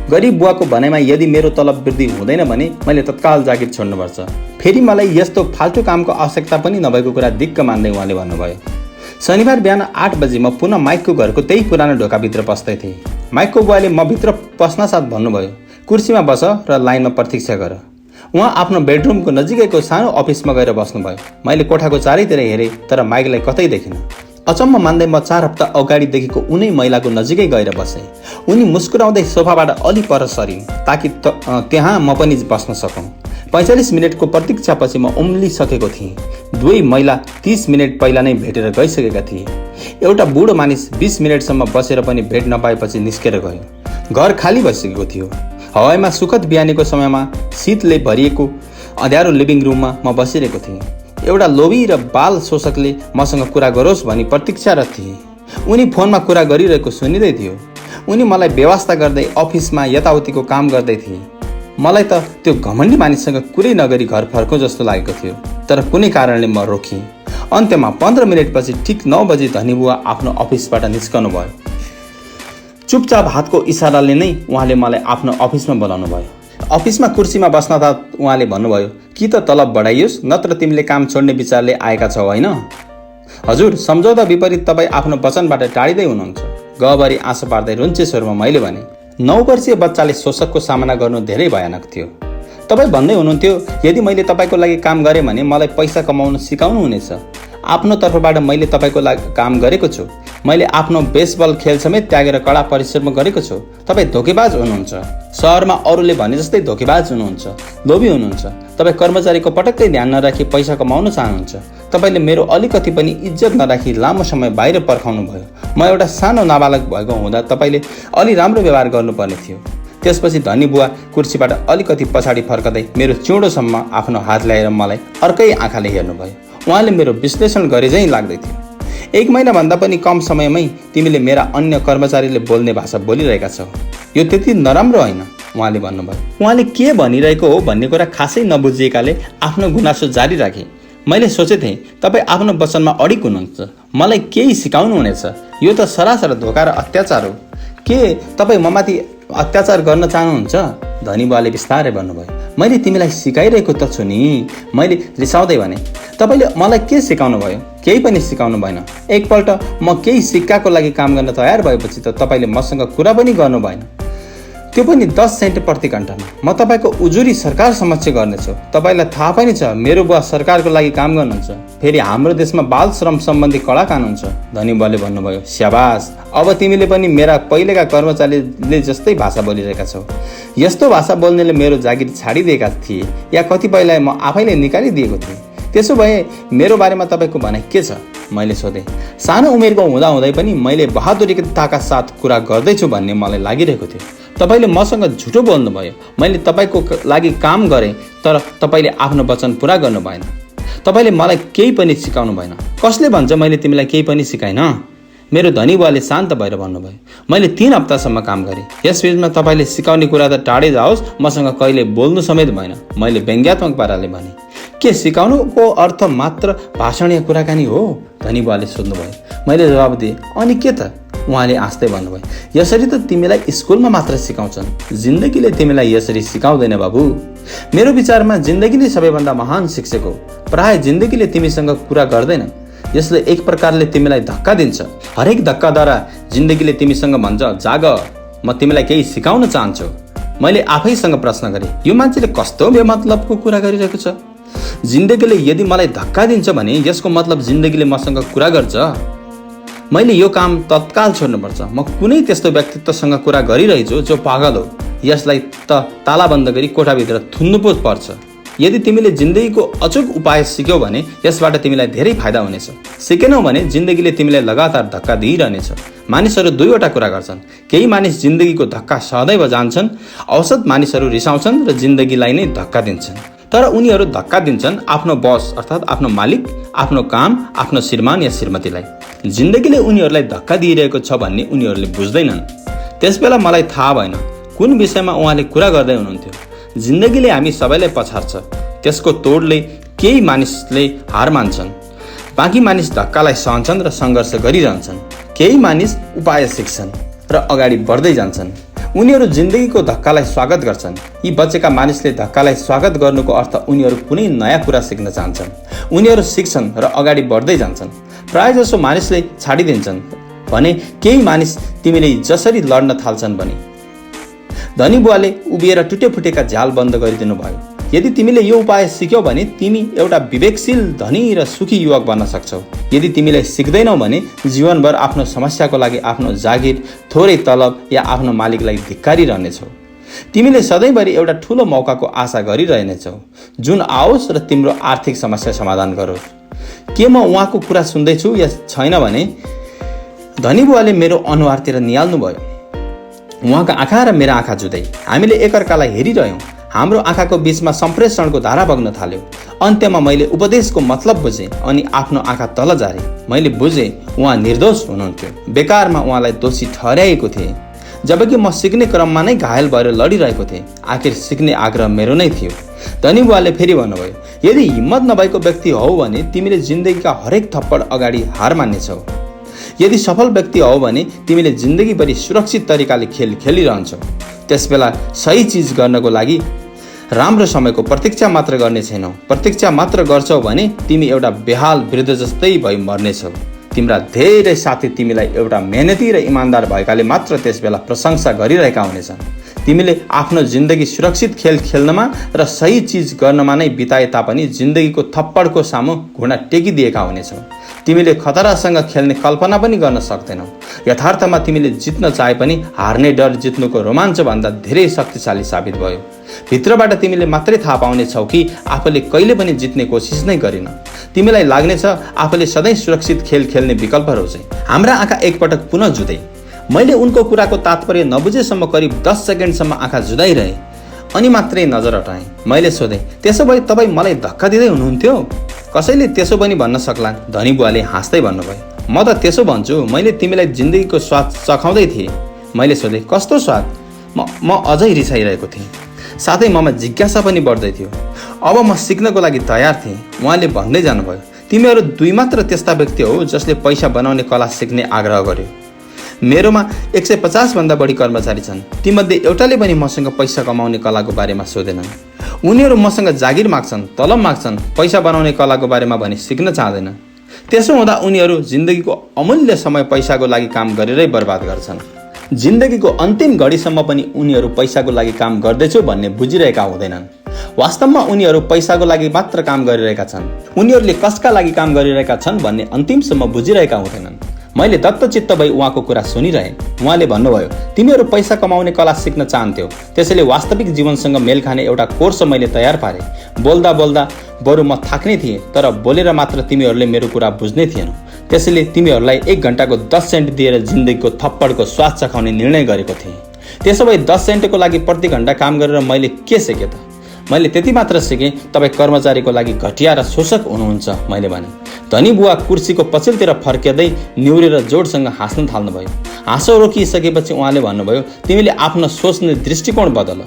गरिब बुवाको भनाइमा यदि मेरो तलब वृद्धि हुँदैन भने मैले तत्काल जागिर छोड्नुपर्छ। फेरि मलाई यस्तो फाल्टु कामको आवश्यकता पनि नभएको कुरा दिक्क मान्दै उहाँले भन्नुभयो। शनिबार बिहान 8 बजी म पुनः माइकको घरको त्यही पुरानो ढोकाभित्र पस्दै थिएँ। माइकको बुवाले म भित्र पस्न साथ भन्नुभयो, कुर्सीमा बस र लाइनमा प्रतीक्षा गर। उहाँ आफ्नो बेडरुमको नजिकैको सानो अफिसमा गएर बस्नुभयो। मैले कोठाको चारैतिर हेरेँ, तर माइकलाई कतै देखिनँ। अचम्म मान्दै म 4 हप्ता अगाडिदेखिको उनै महिलाको नजिकै गएर बसेँ। उनी मुस्कुराउँदै सोफाबाट अलि पर सरिन्, ताकि त्यहाँ म पनि बस्न सकौँ। 45 मिनटको प्रतीक्षापछि म उम्लिसकेको थिएँ। दुवै महिला 30 मिनट पहिला नै भेटेर गइसकेका थिए। एउटा बुढो मानिस 20 मिनटसम्म बसेर पनि भेट नपाएपछि निस्केर गयो। घर खाली भइसकेको थियो। हवाईमा सुखद बिहानीको समयमा शीतले भरिएको अँध्यारो लिभिङ रुममा म बसिरहेको थिएँ। एउटा लोभी र बाल शोषकले मसँग कुरा गरोस् भनी प्रतीक्षारत थिए। उनी फोनमा कुरा गरिरहेको सुनिँदै थियो। उनी मलाई व्यवस्था गर्दै अफिसमा यताउतिको काम गर्दै थिए। मलाई त त्यो घमण्डी मानिससँग कुरै नगरी घर फर्कौँ जस्तो लागेको थियो, तर कुनै कारणले म रोकिएँ। अन्त्यमा 15 मिनटपछि ठिक 9 बजी धनी बुवा आफ्नो अफिसबाट निस्कनु भयो। चुपचाप हातको इसाराले नै उहाँले मलाई आफ्नो अफिसमा बोलाउनु भयो। अफिसमा कुर्सीमा बस्न त उहाँले भन्नुभयो, कि त तलब बढाइयोस्, नत्र तिमीले काम छोड्ने विचारले आएका छौ होइन? हजुर, सम्झौता विपरीत तपाईँ आफ्नो वचनबाट टाढिँदै हुनुहुन्छ। गहभरि आँसु पार्दै रुन्चे स्वरमा मैले भने। 9 वर्षीय बच्चाले शोषकको सामना गर्नु धेरै भयानक थियो। तपाईँ भन्दै हुनुहुन्थ्यो, यदि मैले तपाईँको लागि काम गरेँ भने मलाई पैसा कमाउन सिकाउनु हुनेछ। आफ्नो तर्फबाट मैले तपाईँको लागि काम गरेको छु। मैले आफ्नो बेसबल खेल समेत त्यागेर कडा परिश्रम गरेको छु। तपाईँ धोकेबाज हुनुहुन्छ। सहरमा अरूले भने जस्तै धोकेबाज हुनुहुन्छ, लोभी हुनुहुन्छ। तपाईँ कर्मचारीको पटक्कै ध्यान नराखी पैसा कमाउन चाहनुहुन्छ। तपाईँले मेरो अलिकति पनि इज्जत नराखी लामो समय बाहिर पर्खाउनु भयो। म एउटा सानो नाबालक भएको हुँदा तपाईँले अलि राम्रो व्यवहार गर्नुपर्ने थियो। त्यसपछि धनी बुवा कुर्सीबाट अलिकति पछाडि फर्कँदै मेरो चिउँडोसम्म आफ्नो हात ल्याएर मलाई अर्कै आँखाले हेर्नुभयो। उहाँले मेरो विश्लेषण गरे झैँ लाग्दै थियो। 1 महिनाभन्दा पनि कम समयमै तिमीले मेरा अन्य कर्मचारीले बोल्ने भाषा बोलिरहेका छौ। यो त्यति नराम्रो होइन, उहाँले भन्नुभयो। उहाँले के भनिरहेको हो भन्ने कुरा खासै नबुझिएकाले आफ्नो गुनासो जारी राखे। मैले सोचेथेँ तपाईँ आफ्नो वचनमा अडिक हुनुहुन्छ, मलाई केही सिकाउनु हुनेछ। यो त सरासर धोका र अत्याचार हो। के तपाईँ ममाथि अत्याचार गर्न चाहनुहुन्छ? धनी बुवाले बिस्तारै भन्नुभयो। मैले तिमीलाई सिकाइरहेको त छु नि, मैले रिसाउँदै भने। तपाईँले मलाई के सिकाउनु भयो? केही पनि सिकाउनु भएन। एकपल्ट म केही सिक्काको लागि काम गर्न तयार भएपछि त तपाईँले मसँग कुरा पनि गर्नु भएन, त्यो पनि 10 सेन्ट प्रति घन्टामा। म तपाईँको उजुरी सरकार समक्ष गर्नेछु। तपाईँलाई थाहा पनि छ मेरो बुवा सरकारको लागि काम गर्नुहुन्छ। फेरि हाम्रो देशमा बाल श्रम सम्बन्धी कडा कानुन छ। धनी बुवाले भन्नुभयो। स्याबास, अब तिमीले पनि मेरा पहिलेका कर्मचारीले जस्तै भाषा बोलिरहेका छौ। यस्तो भाषा बोल्नेले मेरो जागिर छाडिदिएका थिए या कतिपयलाई म आफैले निकालिदिएको थिएँ। त्यसो भए मेरो बारेमा तपाईँको भनाइ के छ? मैले सोधेँ। सानो उमेरको हुँदाहुँदै पनि मैले बहादुरीताका साथ कुरा गर्दैछु भन्ने मलाई लागिरहेको थियो। तपाईँले मसँग झुटो बोल्नुभयो। मैले तपाईँको लागि काम गरेँ, तर तपाईँले आफ्नो वचन पुरा गर्नु भएन। तपाईँले मलाई केही पनि सिकाउनु भएन। कसले भन्छ मैले तिमीलाई केही पनि सिकाइन? मेरो धनी बुवाले शान्त भएर भन्नुभयो। मैले 3 हप्तासम्म काम गरेँ। यसबीचमा तपाईँले सिकाउने कुरा त टाढै जाओस्, मसँग कहिले बोल्नु समेत भएन। मैले व्यङ्ग्यात्मक पाराले भने। के सिकाउनुको अर्थ मात्र भाषण या कुराकानी हो? धनी बुवाले सोध्नुभयो। मैले जवाब दिएँ, अनि के त? उहाँले हाँस्दै भन्नुभयो। यसरी त तिमीलाई स्कुलमा मात्र सिकाउँछन्, जिन्दगीले तिमीलाई यसरी सिकाउँदैन बाबु। मेरो विचारमा जिन्दगी नै सबैभन्दा महान शिक्षक हो। प्राय जिन्दगीले तिमीसँग कुरा गर्दैन, यसले एक प्रकारले तिमीलाई धक्का दिन्छ। हरेक धक्काद्वारा जिन्दगीले तिमीसँग भन्छ, जाग, म तिमीलाई केही सिकाउन चाहन्छु। मैले आफैसँग प्रश्न गरेँ, यो मान्छेले कस्तो बेमतलबको कुरा गरिरहेको छ? जिन्दगीले यदि मलाई धक्का दिन्छ भने यसको मतलब जिन्दगीले मसँग कुरा गर्छ। मैले यो काम तत्काल छोड्नुपर्छ। म कुनै त्यस्तो व्यक्तित्वसँग कुरा गरिरहेछु जो पागल हो। यसलाई त तालाबन्द गरी कोठाभित्र थुन्नु पो पर्छ। यदि तिमीले जिन्दगीको अचूक उपाय सिक्यौ भने यसबाट तिमीलाई धेरै फाइदा हुनेछ। सिकेनौ भने जिन्दगीले तिमीलाई लगातार धक्का दिइरहनेछ। मानिसहरू 2वटा कुरा गर्छन्। केही मानिस जिन्दगीको धक्का सदैव जान्छन्, औसत मानिसहरू रिसाउँछन् र जिन्दगीलाई नै धक्का दिन्छन्। तर उनीहरू धक्का दिन्छन् आफ्नो बस अर्थात् आफ्नो मालिक, आफ्नो काम, आफ्नो श्रीमान या श्रीमतीलाई। जिन्दगीले उनीहरूलाई धक्का दिइरहेको छ भन्ने उनीहरूले बुझ्दैनन्। त्यसबेला मलाई थाहा भएन कुन विषयमा उहाँले कुरा गर्दै हुनुहुन्थ्यो। जिन्दगीले हामी सबैलाई पछार्छ। त्यसको तोडले केही मानिसले हार मान्छन्, बाँकी मानिस धक्कालाई सहन्छन् र सङ्घर्ष गरिरहन्छन्। केही मानिस उपाय सिक्छन् र अगाडि बढ्दै जान्छन्। उनीहरू जिन्दगीको धक्कालाई स्वागत गर्छन्। यी बचेका मानिसले धक्कालाई स्वागत गर्नुको अर्थ उनीहरू कुनै नयाँ कुरा सिक्न चाहन्छन्। उनीहरू सिक्छन् र अगाडि बढ्दै जान्छन्। प्रायजसो मानिसले छाडिदिन्छन् भने केही मानिस तिमीले जसरी लड्न थाल्छन् भने। धनी बुवाले उभिएर टुटे फुटेका झ्याल बन्द गरिदिनु भयो। यदि तिमीले यो उपाय सिक्यौ भने तिमी एउटा विवेकशील, धनी र सुखी युवक बन्न सक्छौ। यदि तिमीलाई सिक्दैनौ भने जीवनभर आफ्नो समस्याको लागि आफ्नो जागिर, थोरै तलब या आफ्नो मालिकलाई धिक्कारिरहनेछौ। तिमीले सधैँभरि एउटा ठुलो मौकाको आशा गरिरहनेछौ जुन आओस् र तिम्रो आर्थिक समस्या समाधान गरोस्। के म उहाँको कुरा सुन्दैछु या छैन भने धनी बुवाले मेरो अनुहारतिर निहाल्नु भयो। उहाँका आँखा र मेरा आँखा जुधै। हामीले एकअर्कालाई हेरिरह्यौँ। हाम्रो आँखाको बीचमा सम्प्रेषणको धारा बग्न थाल्यो। अन्त्यमा मैले उपदेशको मतलब बुझेँ अनि आफ्नो आँखा तल झारेँ। मैले बुझेँ उहाँ निर्दोष हुनुहुन्थ्यो। बेकारमा उहाँलाई दोषी ठहर्याएको थिएँ, जबकि म सिक्ने क्रममा नै घायल भएर लडिरहेको थिएँ। आखिर सिक्ने आग्रह मेरो नै थियो। धनी बुवाले फेरि भन्नुभयो, यदि हिम्मत नभएको व्यक्ति हौ भने तिमीले जिन्दगीका हरेक थप्पड अगाडि हार मान्नेछौ। यदि सफल व्यक्ति हौ भने तिमीले जिन्दगीभरि सुरक्षित तरिकाले खेल खेलिरहन्छौ। त्यसबेला सही चिज गर्नको लागि राम्रो समयको प्रतीक्षा मात्र गर्ने छैनौ। प्रतीक्षा मात्र गर्छौ भने तिमी एउटा बेहाल वृद्ध जस्तै भई मर्नेछौ। तिम्रा धेरै साथी तिमीलाई एउटा मेहनती र इमान्दार भएकाले मात्र त्यसबेला प्रशंसा गरिरहेका हुनेछन्। तिमीले आफ्नो जिन्दगी सुरक्षित खेल खेल्नमा र सही चिज गर्नमा नै बिताए तापनि जिन्दगीको थप्पडको सामु घुँडा टेकिदिएका हुनेछौ। तिमीले खतरासँग खेल्ने कल्पना पनि गर्न सक्दैनौ। यथार्थमा तिमीले जित्न चाहे पनि हार्ने डर जित्नुको रोमाञ्चभन्दा धेरै शक्तिशाली साबित भयो। भित्रबाट तिमीले मात्रै थाहा पाउनेछौ कि आफूले कहिले पनि जित्ने कोसिस नै गरिन। तिमीलाई लाग्नेछ आफूले सधैँ सुरक्षित खेल खेल्ने विकल्पहरू चाहिँ। हाम्रा आँखा एकपटक पुनः जुधे। मैले उनको कुराको तात्पर्य नबुझेसम्म करिब 10 सेकेन्डसम्म आँखा जुधाइरहे अनि मात्रै नजर हटाएँ। मैले सोधेँ, त्यसो भए तपाईँ मलाई धक्का दिँदै हुनुहुन्थ्यो? कसैले त्यसो पनि भन्न सक्लान्। धनी बुवाले हाँस्दै भन्नुभयो, म त त्यसो भन्छु, मैले तिमीलाई जिन्दगीको स्वाद चखाउँदै थिएँ। मैले सोधेँ, कस्तो स्वाद? म अझै रिसाइरहेको थिएँ। साथै ममा जिज्ञासा पनि बढ्दै थियो। अब म सिक्नको लागि तयार थिएँ। उहाँले भन्दै जानुभयो, तिमीहरू दुई मात्र त्यस्ता व्यक्ति हो जसले पैसा बनाउने कला सिक्ने आग्रह गर्यो। मेरोमा 150 भन्दा बढी कर्मचारी छन्। तीमध्ये एउटाले पनि मसँग पैसा कमाउने कलाको बारेमा सोधेनन्। उनीहरू मसँग जागिर माग्छन्, तलब माग्छन्, पैसा बनाउने कलाको बारेमा भने सिक्न चाहँदैनन्। त्यसो हुँदा उनीहरू जिन्दगीको अमूल्य समय पैसाको लागि काम गरेरै बर्बाद गर्छन्। जिन्दगीको अन्तिम घडीसम्म पनि उनीहरू पैसाको लागि काम गर्दैछु भन्ने बुझिरहेका हुँदैनन्। वास्तवमा उनीहरू पैसाको लागि मात्र काम गरिरहेका छन्। उनीहरूले कसका लागि काम गरिरहेका छन् भन्ने अन्तिमसम्म बुझिरहेका हुँदैनन्। मैले दत्तचित्त भई उहाँको कुरा सुनिरहेँ। उहाँले भन्नुभयो, तिमीहरू पैसा कमाउने कला सिक्न चाहन्थ्यौ, त्यसैले वास्तविक जीवनसँग मेल खाने एउटा कोर्स मैले तयार पारेँ। बोल्दा बोल्दा बरु म थाक्ने थिएँ, तर बोलेर मात्र तिमीहरूले मेरो कुरा बुझ्ने थिएनौ। त्यसैले तिमीहरूलाई 1 घन्टाको 10 सेन्ट दिएर जिन्दगीको थप्पडको स्वाद चखाउने निर्णय गरेको थिएँ। त्यसो भए 10 सेन्टको लागि प्रति घन्टा काम गरेर मैले के सिकेँ त? मैले त्यति मात्र सिकेँ, तपाईँ कर्मचारीको लागि घटिया र शोषक हुनुहुन्छ। मैले भने। धनी बुवा कुर्सीको पछिल्तिर फर्किँदै निहुरेर जोडसँग हाँस्न थाल्नुभयो। हाँसो रोकिसकेपछि उहाँले भन्नुभयो, तिमीले आफ्नो सोच्ने दृष्टिकोण बदल।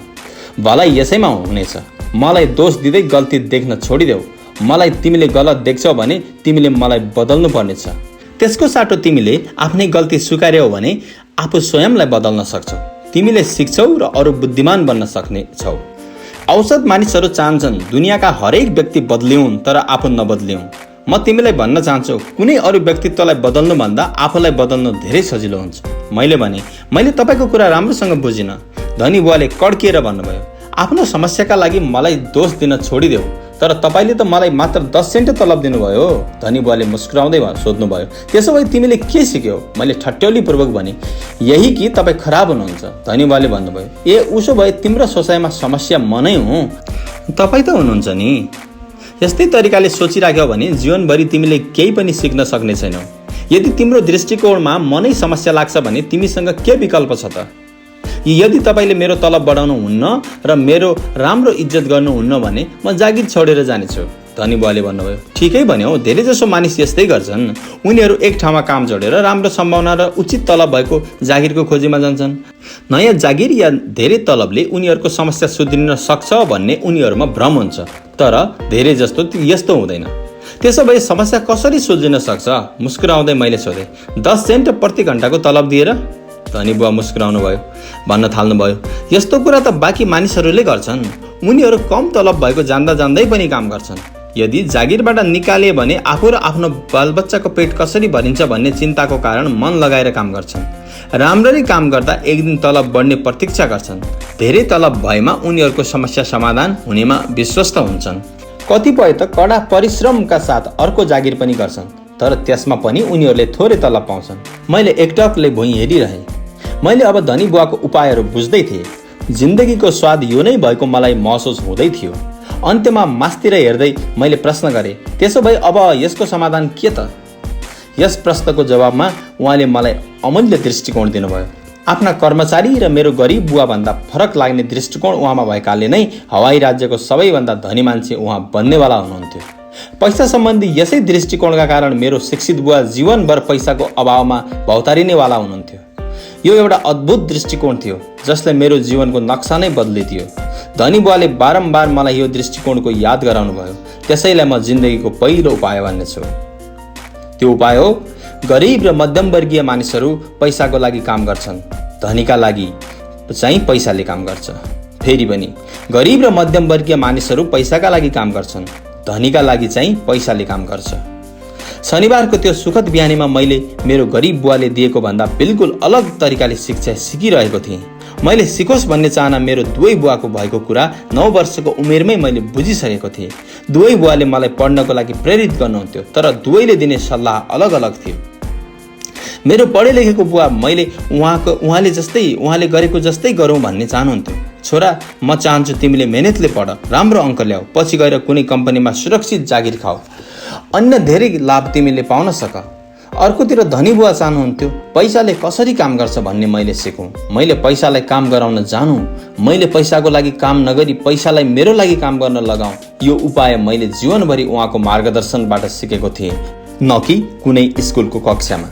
भलाइ यसैमा हुनेछ। मलाई दोष दिँदै गल्ती देख्न छोडिदेऊ। मलाई तिमीले गलत देख्छौ भने तिमीले मलाई बदल्नु पर्नेछ। त्यसको साटो तिमीले आफ्नै गल्ती स्वीकार्यौ भने आफू स्वयंलाई बदल्न सक्छौ। तिमीले सिक्छौ र अरू बुद्धिमान बन्न सक्ने छौ। औसत मानिसहरू चाहन्छन् दुनियाँका हरेक व्यक्ति बदलिउन् तर आफू नबदलिउन्। म तिमीलाई भन्न चाहन्छु, कुनै अरू व्यक्तित्वलाई बदल्नुभन्दा आफूलाई बदल्नु धेरै सजिलो हुन्छ। मैले भने, मैले तपाईँको कुरा राम्रोसँग बुझिनँ। धनी बुवाले कड्किएर भन्नुभयो, आफ्नो समस्याका लागि मलाई दोष दिन छोडिदेऊ, तर तपाईँले त मलाई मात्र 10 सेन्ट तलब दिनुभयो। धनी बुवाले मुस्कुराउँदै सोध्नुभयो, त्यसो भए तिमीले के सिक्यौ? मैले ठट्यौलीपूर्वक भने, यही कि तपाईँ खराब हुनुहुन्छ। धनी बुवाले भन्नुभयो, ए उसो भए तिम्रो सोचाइमा समस्या म नै हुँ, तपाईँ त हुनुहुन्छ नि। यस्तै तरिकाले सोचिराख्यौ भने जीवनभरि तिमीले केही पनि सिक्न सक्ने छैनौ। यदि तिम्रो दृष्टिकोणमा मनै समस्या लाग्छ भने तिमीसँग के विकल्प छ त? यदि तपाईँले मेरो तलब बढाउनु हुन्न र मेरो राम्रो इज्जत गर्नुहुन्न भने म जागिर छोडेर जानेछु। धनी बुवाले भन्नुभयो, ठिकै भन्यौ, धेरैजसो मानिस यस्तै गर्छन्। उनीहरू एक ठाउँमा काम जोडेर राम्रो सम्भावना र उचित तलब भएको जागिरको खोजीमा जान्छन्। नयाँ जागिर या धेरै तलबले उनीहरूको समस्या सुध्रिन सक्छ भन्ने उनीहरूमा भ्रम हुन्छ, तर धेरै जस्तो यस्तो हुँदैन। त्यसो भए समस्या कसरी सुल्झिन सक्छ? मुस्कुराउँदै मैले सोधेँ, 10 सेन्ट प्रति घन्टाको तलब दिएर? धनी बुवा मुस्कुराउनु भयो, भन्न थाल्नुभयो, यस्तो कुरा त बाँकी मानिसहरूले गर्छन्। उनीहरू कम तलब भएको जान्दा जान्दै पनि काम गर्छन्। यदि जागिरबाट निकाले भने आफू र आफ्नो बालबच्चाको पेट कसरी भरिन्छ भन्ने चिन्ताको कारण मन लगाएर काम गर्छन्। राम्ररी काम गर्दा एक दिन तलब बढ्ने प्रतीक्षा गर्छन्। धेरै तलब भएमा उनीहरूको समस्या समाधान हुनेमा विश्वस्त हुन्छन्। कतिपय त कडा परिश्रमका साथ अर्को जागिर पनि गर्छन्, तर त्यसमा पनि उनीहरूले थोरै तलब पाउँछन्। मैले एकटकले भुइँ हेरिरहेँ। मैले अब धनी बुवाको उपायहरू बुझ्दै थिएँ। जिन्दगीको स्वाद यो नै भएको मलाई महसुस हुँदै थियो। अन्त्यमा मास्तिर हेर्दै मैले प्रश्न गरेँ, त्यसो भए अब यसको समाधान के त? यस प्रश्नको जवाबमा उहाँले मलाई अमूल्य दृष्टिकोण दिनुभयो। आफ्ना कर्मचारी र मेरो गरिब बुवाभन्दा फरक लाग्ने दृष्टिकोण उहाँमा भएकाले नै हवाई राज्यको सबैभन्दा धनी मान्छे उहाँ बन्नेवाला हुनुहुन्थ्यो। पैसा सम्बन्धी यसै दृष्टिकोणका कारण मेरो शिक्षित बुवा जीवनभर पैसाको अभावमा भौतारिनेवाला हुनुहुन्थ्यो। यो एउटा अद्भुत दृष्टिकोण थियो जसले मेरो जीवनको नक्सा नै बदलिदियो। धनी बुवाले बारम्बार मलाई यो दृष्टिकोणको याद गराउनु भयो। त्यसैलाई म जिन्दगीको पहिलो उपाय भन्नेछु। त्यो उपाय हो, गरिब र मध्यमवर्गीय मानिसहरू पैसाको लागि काम गर्छन्, धनीका लागि चाहिँ पैसाले काम गर्छ। फेरि पनि गरिब र मध्यमवर्गीय मानिसहरू पैसाका लागि काम गर्छन्, धनीका लागि चाहिँ पैसाले काम गर्छ। शनिबारको त्यो सुखद बिहानीमा मैले मेरो गरिब बुवाले दिएको भन्दा बिल्कुल अलग तरिकाले शिक्षा सिकिरहेको थिएँ। मैले सिकोस् भन्ने चाहना मेरो दुवै बुवाको भएको कुरा 9 वर्षको उमेरमै मैले बुझिसकेको थिएँ। दुवै बुवाले मलाई पढ्नको लागि प्रेरित गर्नुहुन्थ्यो, तर दुवैले दिने सल्लाह अलग अलग थियो। मेरो पढे लेखेको बुवा मैले उहाँले गरेको जस्तै गरौँ भन्ने चाहनुहुन्थ्यो। छोरा, म चाहन्छु तिमीले मेहनतले पढ, राम्रो अङ्क ल्याऊ, पछि गएर कुनै कम्पनीमा सुरक्षित जागिर खाऊ, अन्य धेरै लाभ तिमीले पाउन सक। अर्कोतिर धनी बुवा चाहनुहुन्थ्यो पैसाले कसरी काम गर्छ भन्ने मैले सिकौँ, मैले पैसालाई काम गराउन जानू, मैले पैसाको लागि काम नगरी पैसालाई मेरो लागि काम गर्न लगाऊ। यो उपाय मैले जीवनभरि उहाँको मार्गदर्शनबाट सिकेको थिएँ, न कि कुनै स्कुलको कक्षामा।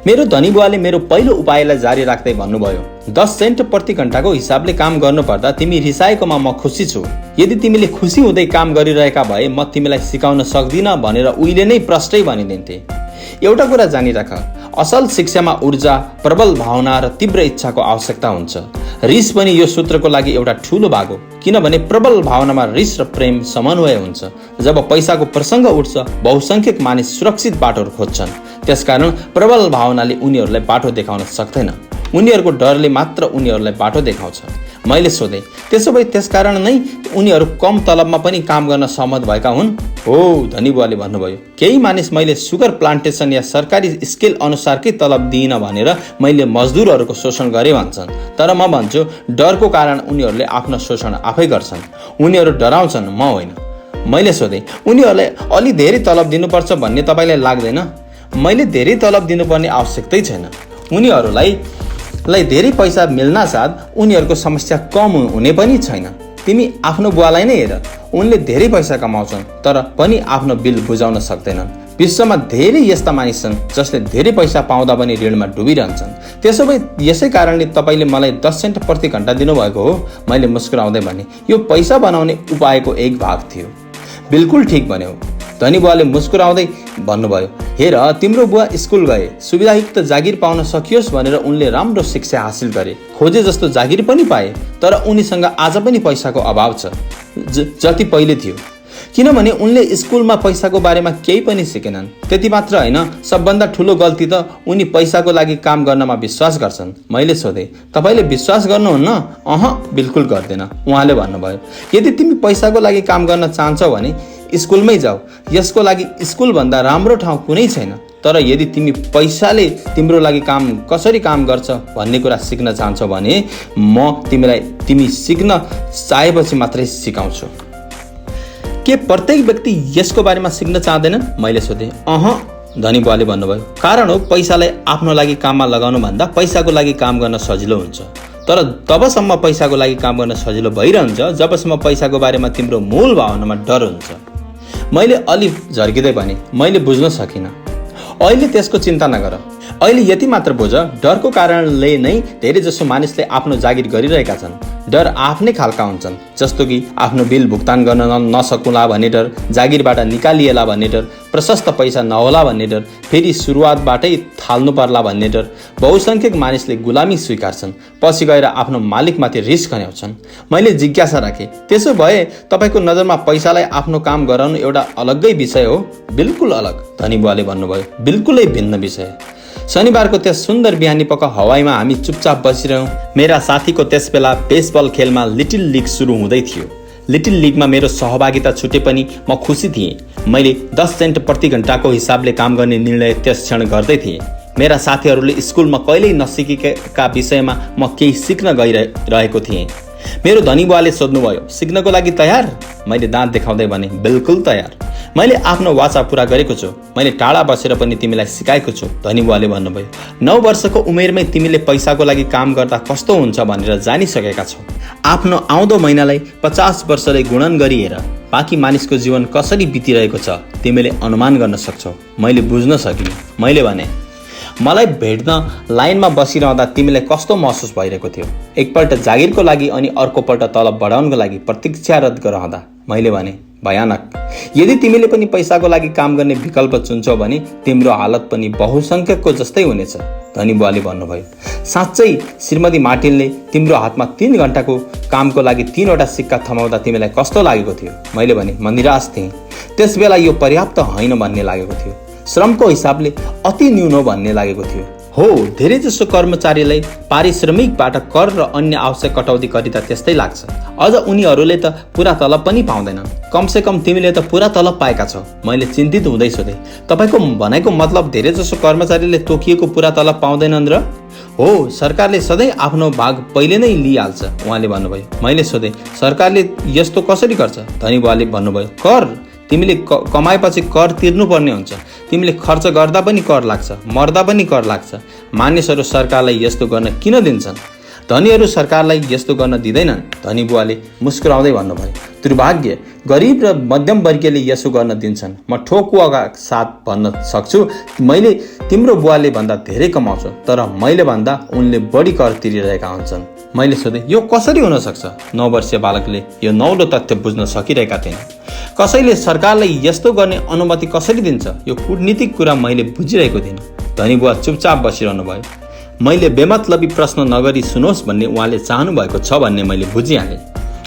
मेरो धनी बुवाले मेरो पहिलो उपायलाई जारी राख्दै भन्नुभयो, 10 सेन्ट प्रति घण्टाको हिसाबले काम गर्नुपर्दा तिमी रिसाएकोमा म खुसी छु। यदि तिमीले खुसी हुँदै काम गरिरहेका भए म तिमीलाई सिकाउन सक्दिनँ भनेर उहिले नै प्रष्टै भनिदिन्थे। एउटा कुरा जानिराख, असल शिक्षामा ऊर्जा, प्रबल भावना र तीव्र इच्छाको आवश्यकता हुन्छ। रिस पनि यो सूत्रको लागि एउटा ठूलो भाग हो, किनभने प्रबल भावनामा रिस र प्रेम समन्वय हुन्छ। जब पैसाको प्रसङ्ग उठ्छ, बहुसङ्ख्यक मानिस सुरक्षित बाटोहरू खोज्छन्। त्यसकारण प्रबल भावनाले उनीहरूलाई बाटो देखाउन सक्दैन, उनीहरूको डरले मात्र उनीहरूलाई बाटो देखाउँछ। मैले सोधेँ, त्यसो भए त्यसकारण नै उनीहरू कम तलबमा पनि काम गर्न सहमत भएका हुन्? हो, धनी बुवाले भन्नुभयो। केही मानिस मैले सुगर प्लान्टेसन या सरकारी स्केल अनुसारकै तलब दिइनँ भनेर मैले मजदुरहरूको शोषण गरेँ भन्छन्। तर म भन्छु, डरको कारण उनीहरूले आफ्नो शोषण आफै गर्छन्। उनीहरू डराउँछन्, म होइन। मैले सोधेँ, उनीहरूलाई अलि धेरै तलब दिनुपर्छ भन्ने तपाईँलाई लाग्दैन? मैले धेरै तलब दिनुपर्ने आवश्यकतै छैन। उनीहरूलाई धेरै पैसा मिल्नासाथ उनीहरूको समस्या कम हुने पनि छैन। तिमी आफ्नो बुवालाई नै हेर, उनले धेरै पैसा कमाउँछन् तर पनि आफ्नो बिल बुझाउन सक्दैनन्। विश्वमा धेरै यस्ता मानिस छन् जसले धेरै पैसा पाउँदा पनि ऋणमा डुबिरहन्छन्। त्यसो भए यसै कारणले तपाईँले मलाई 10 सेन्ट प्रति घण्टा दिनुभएको हो? मैले मुस्कुराउँदै भने, यो पैसा बनाउने उपायको एक भाग थियो। बिल्कुल ठिक भन्यौ, धनी बुवाले मुस्कुराउँदै भन्नुभयो। हेर, तिम्रो बुवा स्कुल गए, सुविधायुक्त जागिर पाउन सकियोस् भनेर उनले राम्रो शिक्षा हासिल गरे, खोजे जस्तो जागिर पनि पाए। तर उनीसँग आज पनि पैसाको अभाव छ, जति पहिले थियो। किनभने उनले स्कुलमा पैसाको बारेमा केही पनि सिकेनन्। त्यति मात्र होइन, सबभन्दा ठुलो गल्ती त उनी पैसाको लागि काम गर्नमा विश्वास गर्छन्। मैले सोधेँ, तपाईँले विश्वास गर्नुहुन्न? बिल्कुल गर्दैन, उहाँले भन्नुभयो। यदि तिमी पैसाको लागि काम गर्न चाहन्छौ भने स्कुलमै जाऊ। यसको लागि स्कुलभन्दा राम्रो ठाउँ कुनै छैन। तर यदि तिमी पैसाले तिम्रो लागि कसरी काम गर्छ भन्ने कुरा सिक्न चाहन्छौ भने म तिमीलाई तिमी सिक्न चाहेपछि मात्रै सिकाउँछु। के प्रत्येक व्यक्ति यसको बारेमा सिक्न चाहँदैनन्? मैले सोधेँ। धनी बुवाले भन्नुभयो। कारण हो, पैसालाई आफ्नो लागि काममा लगाउनु भन्दा पैसाको लागि काम गर्न सजिलो हुन्छ। तर तबसम्म पैसाको लागि काम गर्न सजिलो भइरहन्छ जबसम्म पैसाको बारेमा तिम्रो मूल भावनामा डर हुन्छ। मैले अलि झर्किँदै भने, मैले बुझ्न सकिनँ। अहिले त्यसको चिन्ता नगर, अहिले यति मात्र बुझ, डरको कारणले नै धेरै जसो मानिसले आफ्नो जागिर गरिरहेका छन्। डर आफ्नै खालका हुन्छन्, जस्तो कि आफ्नो बिल भुक्तान गर्न नसकुला भन्ने डर, जागिरबाट निकालिएला भन्ने डर, प्रशस्त पैसा नहोला भन्ने डर, फेरि सुरुवातबाटै थाल्नु पर्ला भन्ने डर। बहुसङ्ख्यक मानिसले गुलामी स्वीकार्छन्, पछि गएर आफ्नो मालिकमाथि रिस खन्याउँछन्। मैले जिज्ञासा राखेँ, त्यसो भए तपाईँको नजरमा पैसालाई आफ्नो काम गराउनु एउटा अलग्गै विषय हो? बिल्कुल अलग, धनी बुवाले भन्नुभयो। बिल्कुलै भिन्न विषय। शनिबारको त्यस सुन्दर बिहानीपख हवाईमा हामी चुपचाप बसिरह्यौँ। मेरा साथीको त्यस बेला बेसबल खेलमा लिटिल लिग सुरु हुँदै थियो। लिटिल लिगमा मेरो सहभागिता छुटे पनि म खुसी थिएँ। मैले 10 सेन्ट प्रति घण्टाको हिसाबले काम गर्ने निर्णय त्यस क्षण गर्दै थिएँ। मेरा साथीहरूले स्कुलमा कहिल्यै नसिकेका विषयमा म केही सिक्न गइरहेको थिएँ। मेरो धनी बुवाले सोध्नुभयो, सिक्नको लागि तयार? मैले दाँत देखाउँदै भने, बिल्कुल तयार। मैले आफ्नो वाचा पूरा गरेको छु। मैले टाढा बसेर पनि तिमीलाई सिकाएको छु, धनी बुवाले भन्नुभयो। 9 वर्षको उमेरमै तिमीले पैसाको लागि काम गर्दा कस्तो हुन्छ भनेर जानिसकेका छौ। आफ्नो आउँदो महिनालाई 50 वर्षले गुणन गरी हेर, बाँकी मानिसको जीवन कसरी बितिरहेको छ तिमीले अनुमान गर्न सक्छौ। मैले बुझ्न सकिनँ। मैले भने, मलाई भेट्न लाइनमा बसिरहँदा तिमीलाई कस्तो महसुस भइरहेको थियो? एकपल्ट जागिरको लागि अनि अर्कोपल्ट तलब बढाउनको लागि प्रतीक्षारत रहँदा? मैले भने, भयानक। यदि तिमीले पनि पैसाको लागि काम गर्ने विकल्प चुन्छौ भने तिम्रो हालत पनि बहुसङ्ख्यकको जस्तै हुनेछ, धनी बुवाले भन्नुभयो। साँच्चै श्रीमती मार्टिनले तिम्रो हातमा 3 घण्टाको कामको लागि 3 वटा सिक्का थमाउँदा तिमीलाई कस्तो लागेको थियो? मैले भने, म निराश थिएँ। त्यस बेला यो पर्याप्त होइन भन्ने लागेको थियो। श्रमको हिसाबले अति न्यून हो भन्ने लागेको थियो। हो, धेरै जसो कर्मचारीलाई पारिश्रमिकबाट कर र अन्य आवश्यक कटौती गरिँदा त्यस्तै लाग्छ। अझ उनीहरूले त पुरा तलब पनि पाउँदैनन्। कमसे कम तिमीले त पुरा तलब पाएका छौ। मैले चिन्तित हुँदै सोधेँ, तपाईँको भनाइको मतलब धेरै जसो कर्मचारीले तोकिएको पुरा तलब पाउँदैनन् र? हो, सरकारले सधैँ आफ्नो भाग पहिले नै लिइहाल्छ, उहाँले भन्नुभयो। मैले सोधेँ, सरकारले यस्तो कसरी गर्छ? धनी बुवाले भन्नुभयो, कर। तिमीले कमाएपछि कर तिर्नुपर्ने हुन्छ। तिमीले खर्च गर्दा पनि कर लाग्छ, मर्दा पनि कर लाग्छ। मानिसहरू सरकारलाई यस्तो गर्न किन दिन्छन्? धनीहरू सरकारलाई यस्तो गर्न दिँदैनन्, धनी बुवाले मुस्कुराउँदै भन्नुभयो। दुर्भाग्य, गरिब र मध्यमवर्गीयले यसो गर्न दिन्छन्। म ठोकुवाका साथ भन्न सक्छु, मैले तिम्रो बुवाले भन्दा धेरै कमाउँछु, तर मैले भन्दा उनले बढी कर तिरिरहेका हुन्छन्। मैले सोधेँ, यो कसरी हुन सक्छ? 9 वर्षीय बालकले यो नौलो तथ्य बुझ्न सकिरहेका थिएन। कसैले सरकारलाई यस्तो गर्ने अनुमति कसरी दिन्छ? यो कूटनीतिक कुरा मैले बुझिरहेको थिइनँ। धनी बुवा चुपचाप बसिरहनु भयो। मैले बेमतलबी प्रश्न नगरी सुनोस् भन्ने उहाँले चाहनु भएको छ भन्ने मैले बुझिहालेँ।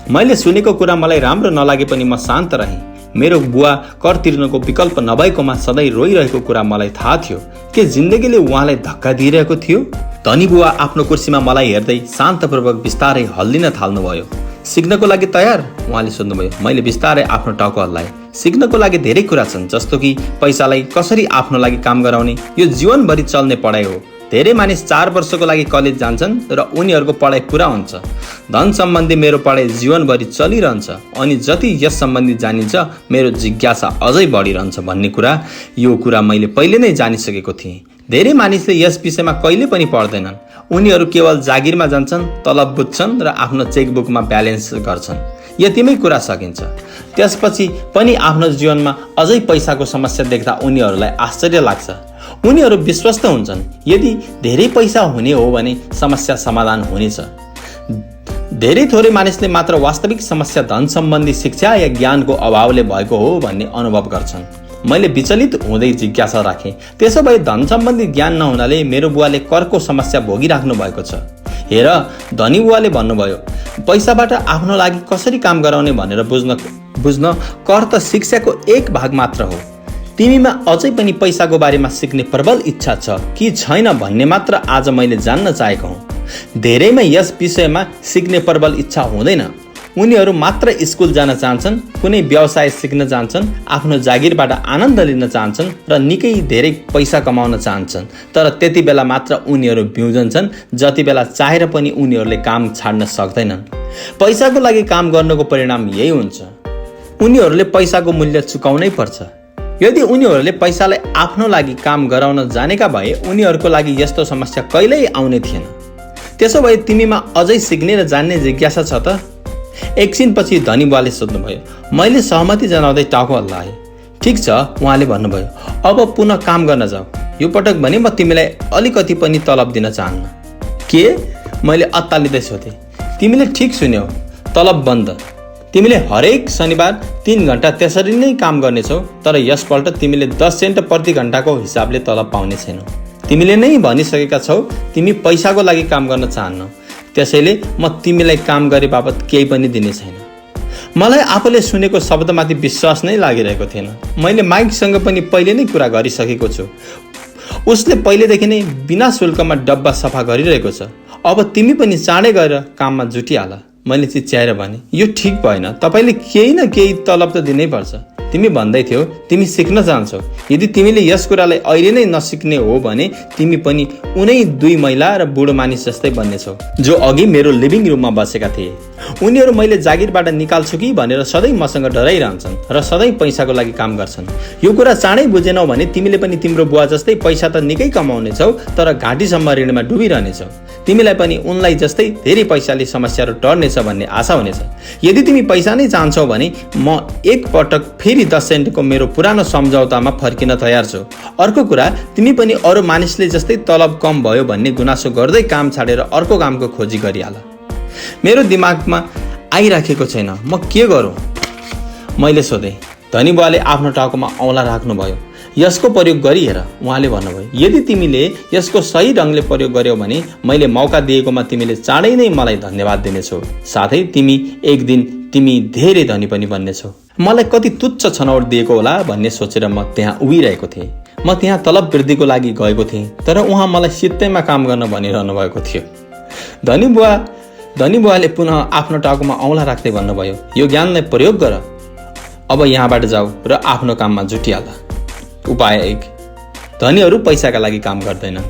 मैले सुनेको कुरा मलाई राम्रो नलागे पनि म शान्त रहेँ। मेरो बुवा कर तिर्नको विकल्प नभएकोमा सधैँ रोइरहेको कुरा मलाई थाहा थियो। के जिन्दगीले उहाँलाई धक्का दिइरहेको थियो? धनी बुवा आफ्नो कुर्सीमा मलाई हेर्दै शान्तपूर्वक बिस्तारै हल्लिन थाल्नुभयो। सिक्नको लागि तयार? उहाँले सोध्नुभयो। मैले बिस्तारै आफ्नो टाउको हल्लाएँ। सिक्नको लागि धेरै कुरा छन्, जस्तो कि पैसालाई कसरी आफ्नो लागि काम गराउने। यो जीवनभरि चल्ने पढाइ हो। धेरै मानिस 4 वर्षको लागि कलेज जान्छन् र उनीहरूको पढाइ पुरा हुन्छ। धन सम्बन्धी मेरो पढाइ जीवनभरि चलिरहन्छ अनि जति यस सम्बन्धी जानिन्छ मेरो जिज्ञासा अझै बढिरहन्छ भन्ने कुरा, यो कुरा मैले पहिले नै जानिसकेको थिएँ। धेरै मानिसले यस विषयमा कहिले पनि पढ्दैनन्। उनीहरू केवल जागिरमा जान्छन्, तलब बुझ्छन् र आफ्नो चेकबुकमा ब्यालेन्स गर्छन्। यतिमै कुरा सकिन्छ। त्यसपछि पनि आफ्नो जीवनमा अझै पैसाको समस्या देख्दा उनीहरूलाई आश्चर्य लाग्छ। उनीहरू विश्वस्त हुन्छन् यदि धेरै पैसा हुने हो भने समस्या समाधान हुनेछ। धेरै थोरै मानिसले मात्र वास्तविक समस्या धन सम्बन्धी शिक्षा या ज्ञानको अभावले भएको हो भन्ने अनुभव गर्छन्। मैले विचलित हुँदै जिज्ञासा राखेँ, त्यसो भए धन सम्बन्धी ज्ञान नहुनाले मेरो बुवाले करको समस्या भोगिराख्नु भएको छ। हेर, धनी बुवाले भन्नुभयो, पैसाबाट आफ्नो लागि कसरी काम गराउने भनेर बुझ्न कर त शिक्षाको एक भाग मात्र हो। तिमीमा अझै पनि पैसाको बारेमा सिक्ने प्रबल इच्छा छ कि छैन भन्ने मात्र आज मैले जान्न चाहेको हुँ। धेरैमा यस विषयमा सिक्ने प्रबल इच्छा हुँदैन। उनीहरू मात्र स्कुल जान चाहन्छन्, कुनै व्यवसाय सिक्न चाहन्छन्, आफ्नो जागिरबाट आनन्द लिन चाहन्छन् र निकै धेरै पैसा कमाउन चाहन्छन्। तर त्यति बेला मात्र उनीहरू बिउजन्छन्, जति बेला चाहेर पनि उनीहरूले काम छाड्न सक्दैनन्। पैसाको लागि काम गर्नुको परिणाम यही हुन्छ। उनीहरूले पैसाको मूल्य चुकाउनै पर्छ। यदि उनीहरूले पैसालाई आफ्नो लागि काम गराउन जानेका भए उनीहरूको लागि यस्तो समस्या कहिल्यै आउने थिएन। त्यसो भए तिमीमा अझै सिक्ने र जान्ने जिज्ञासा छ त? एकछिनपछि धनी बुवाले सोध्नुभयो। मैले सहमति जनाउँदै टाउको हल्लाएँ। ठिक छ, उहाँले भन्नुभयो। अब पुनः काम गर्न जाऊ। यो पटक भने म तिमीलाई अलिकति पनि तलब दिन चाहन्न। के? मैले अत्तालिँदै सोधेँ। तिमीले ठिक सुन्यौ, तलब बन्द। तिमीले हरेक शनिबार 3 घण्टा त्यसरी नै काम गर्नेछौ, तर यसपल्ट तिमीले 10 सेन्ट प्रति घण्टाको हिसाबले तलब पाउने छैनौ। तिमीले नै भनिसकेका छौ तिमी पैसाको लागि काम गर्न चाहन्नौ। त्यसैले म तिमीलाई काम गरे बापत केही पनि दिने छैन। मलाई आफूले सुनेको शब्दमाथि विश्वास नै लागिरहेको थिएन। मैले माइकसँग पनि पहिले नै कुरा गरिसकेको छु। उसले पहिलेदेखि नै बिना शुल्कमा डब्बा सफा गरिरहेको छ। अब तिमी पनि चाँडै गएर काममा जुटिहाल। मैले चिच्याएर भने, यो ठिक भएन। तपाईँले केही न केही तलब त दिनै पर्छ। तिमी भन्दै थियौ तिमी सिक्न चाहन्छौ। यदि तिमीले यस कुरालाई अहिले नै नसिक्ने हो भने तिमी पनि उनै 2 महिला र बुढो मानिस जस्तै बन्नेछौ जो अघि मेरो लिभिङ रुममा बसेका थिए। उनीहरू मैले जागिरबाट निकाल्छु कि भनेर सधैँ मसँग डराइरहन्छन् र सधैँ पैसाको लागि काम गर्छन्। यो कुरा चाँडै बुझेनौ भने तिमीले पनि तिम्रो बुवा जस्तै पैसा त निकै कमाउनेछौ, तर घाँटीसम्म ऋणमा डुबिरहनेछौ। तिमीलाई पनि उनलाई जस्तै धेरै पैसाले समस्याहरू टर्नेछ भन्ने आशा हुनेछ। यदि तिमी पैसा नै चाहन्छौ भने म एक पटक फेरि 10 सेन्टको मेरो पुरानो सम्झौतामा फर्किन तयार छु। अर्को कुरा, तिमी पनि अरू मानिसले जस्तै तलब कम भयो भन्ने गुनासो गर्दै काम छाडेर अर्को कामको खोजी गरिहाल। मेरो दिमागमा आइराखेको छैन, म के गरौँ? मैले सोधेँ। धनी बुवाले आफ्नो टाउकोमा औँला राख्नुभयो। यसको प्रयोग गरी हेर, उहाँले भन्नुभयो। यदि तिमीले यसको सही ढङ्गले प्रयोग गर्यौ भने मैले मौका दिएकोमा तिमीले चाँडै नै मलाई धन्यवाद दिनेछौ। साथै एक दिन तिमी धेरै धनी पनि बन्नेछौ। मलाई कति तुच्छ छनौट दिएको होला भन्ने सोचेर म त्यहाँ उभिरहेको थिएँ। म त्यहाँ तलब वृद्धिको लागि गएको थिएँ, तर उहाँ मलाई सित्तैमा काम गर्न भनिरहनु भएको थियो। धनी बुवाले पुनः आफ्नो टाउकोमा औँला राख्दै भन्नुभयो, यो ज्ञानलाई प्रयोग गर। अब यहाँबाट जाऊ र आफ्नो काममा जुटिहाल। उपाय 1, धनीहरू पैसाका लागि काम गर्दैनन्।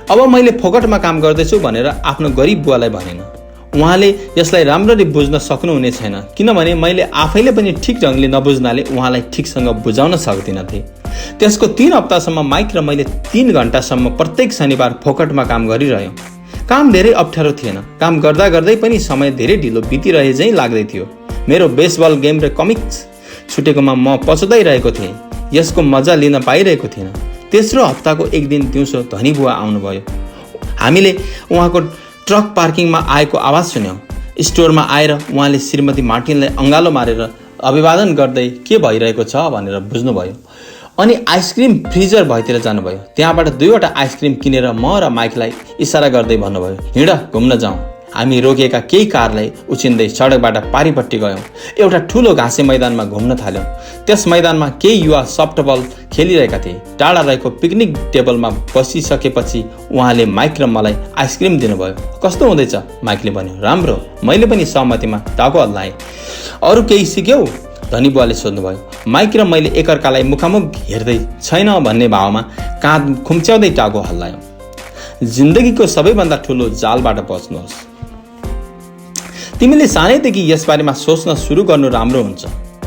अब मैले फोकटमा काम गर्दैछु भनेर आफ्नो गरिब बुवालाई भनेन। उहाँले यसलाई राम्ररी बुझ्न सक्नुहुने छैन, किनभने मैले आफैले पनि ठिक ढङ्गले नबुझ्नाले उहाँलाई ठिकसँग बुझाउन सक्दिनथेँ। त्यसको 3 हप्तासम्म माइक र मैले 3 घण्टासम्म प्रत्येक शनिबार फोकटमा काम गरिरह्यौँ। काम धेरै अप्ठ्यारो थिएन। काम गर्दा गर्दै पनि समय धेरै ढिलो बितिरहे झैँ लाग्दै थियो। मेरो बेसबल गेम र कमिक्स छुटेकोमा म पछुताइरहेको थिएँ। यसको मजा लिन पाइरहेको थिइनँ। तेस्रो हप्ताको एक दिन दिउँसो धनी बुवा आउनुभयो। हामीले उहाँको ट्रक पार्किङमा आएको आवाज सुन्यौँ। स्टोरमा आएर उहाँले श्रीमती मार्टिनलाई अँगालो मारेर अभिवादन गर्दै के भइरहेको छ भनेर बुझ्नुभयो। अनि आइसक्रिम फ्रिजर भएतिर जानुभयो। त्यहाँबाट 2वटा आइसक्रिम किनेर म र माइकलाई इसारा गर्दै भन्नुभयो, हिँड घुम्न जाउँ। हामी रोकिएका केही कारलाई उछिन्दै सडकबाट पारिपट्टि गयौँ। एउटा ठुलो घाँसे मैदानमा घुम्न थाल्यौँ। त्यस मैदानमा केही युवा सफ्टबल खेलिरहेका थिए। टाढा रहेको पिकनिक टेबलमा बसिसकेपछि उहाँले माइक र मलाई आइसक्रिम दिनुभयो। कस्तो हुँदैछ? माइकले भन्यो। राम्रो। मैले पनि सहमतिमा टाउको हल्लाएँ। अरू केही सिक्यौ? धनी बुवाले सोध्नुभयो। माइक र मैले एकअर्कालाई मुखामुख हेर्दै छैन भन्ने भावमा काँध खुम्च्याउँदै टाउको हल्लायौँ। जिन्दगीको सबैभन्दा ठुलो जालबाट बच्नुहोस्। तिमीले सानैदेखि यसबारेमा सोच्न सुरु गर्नु राम्रो हुन्छ।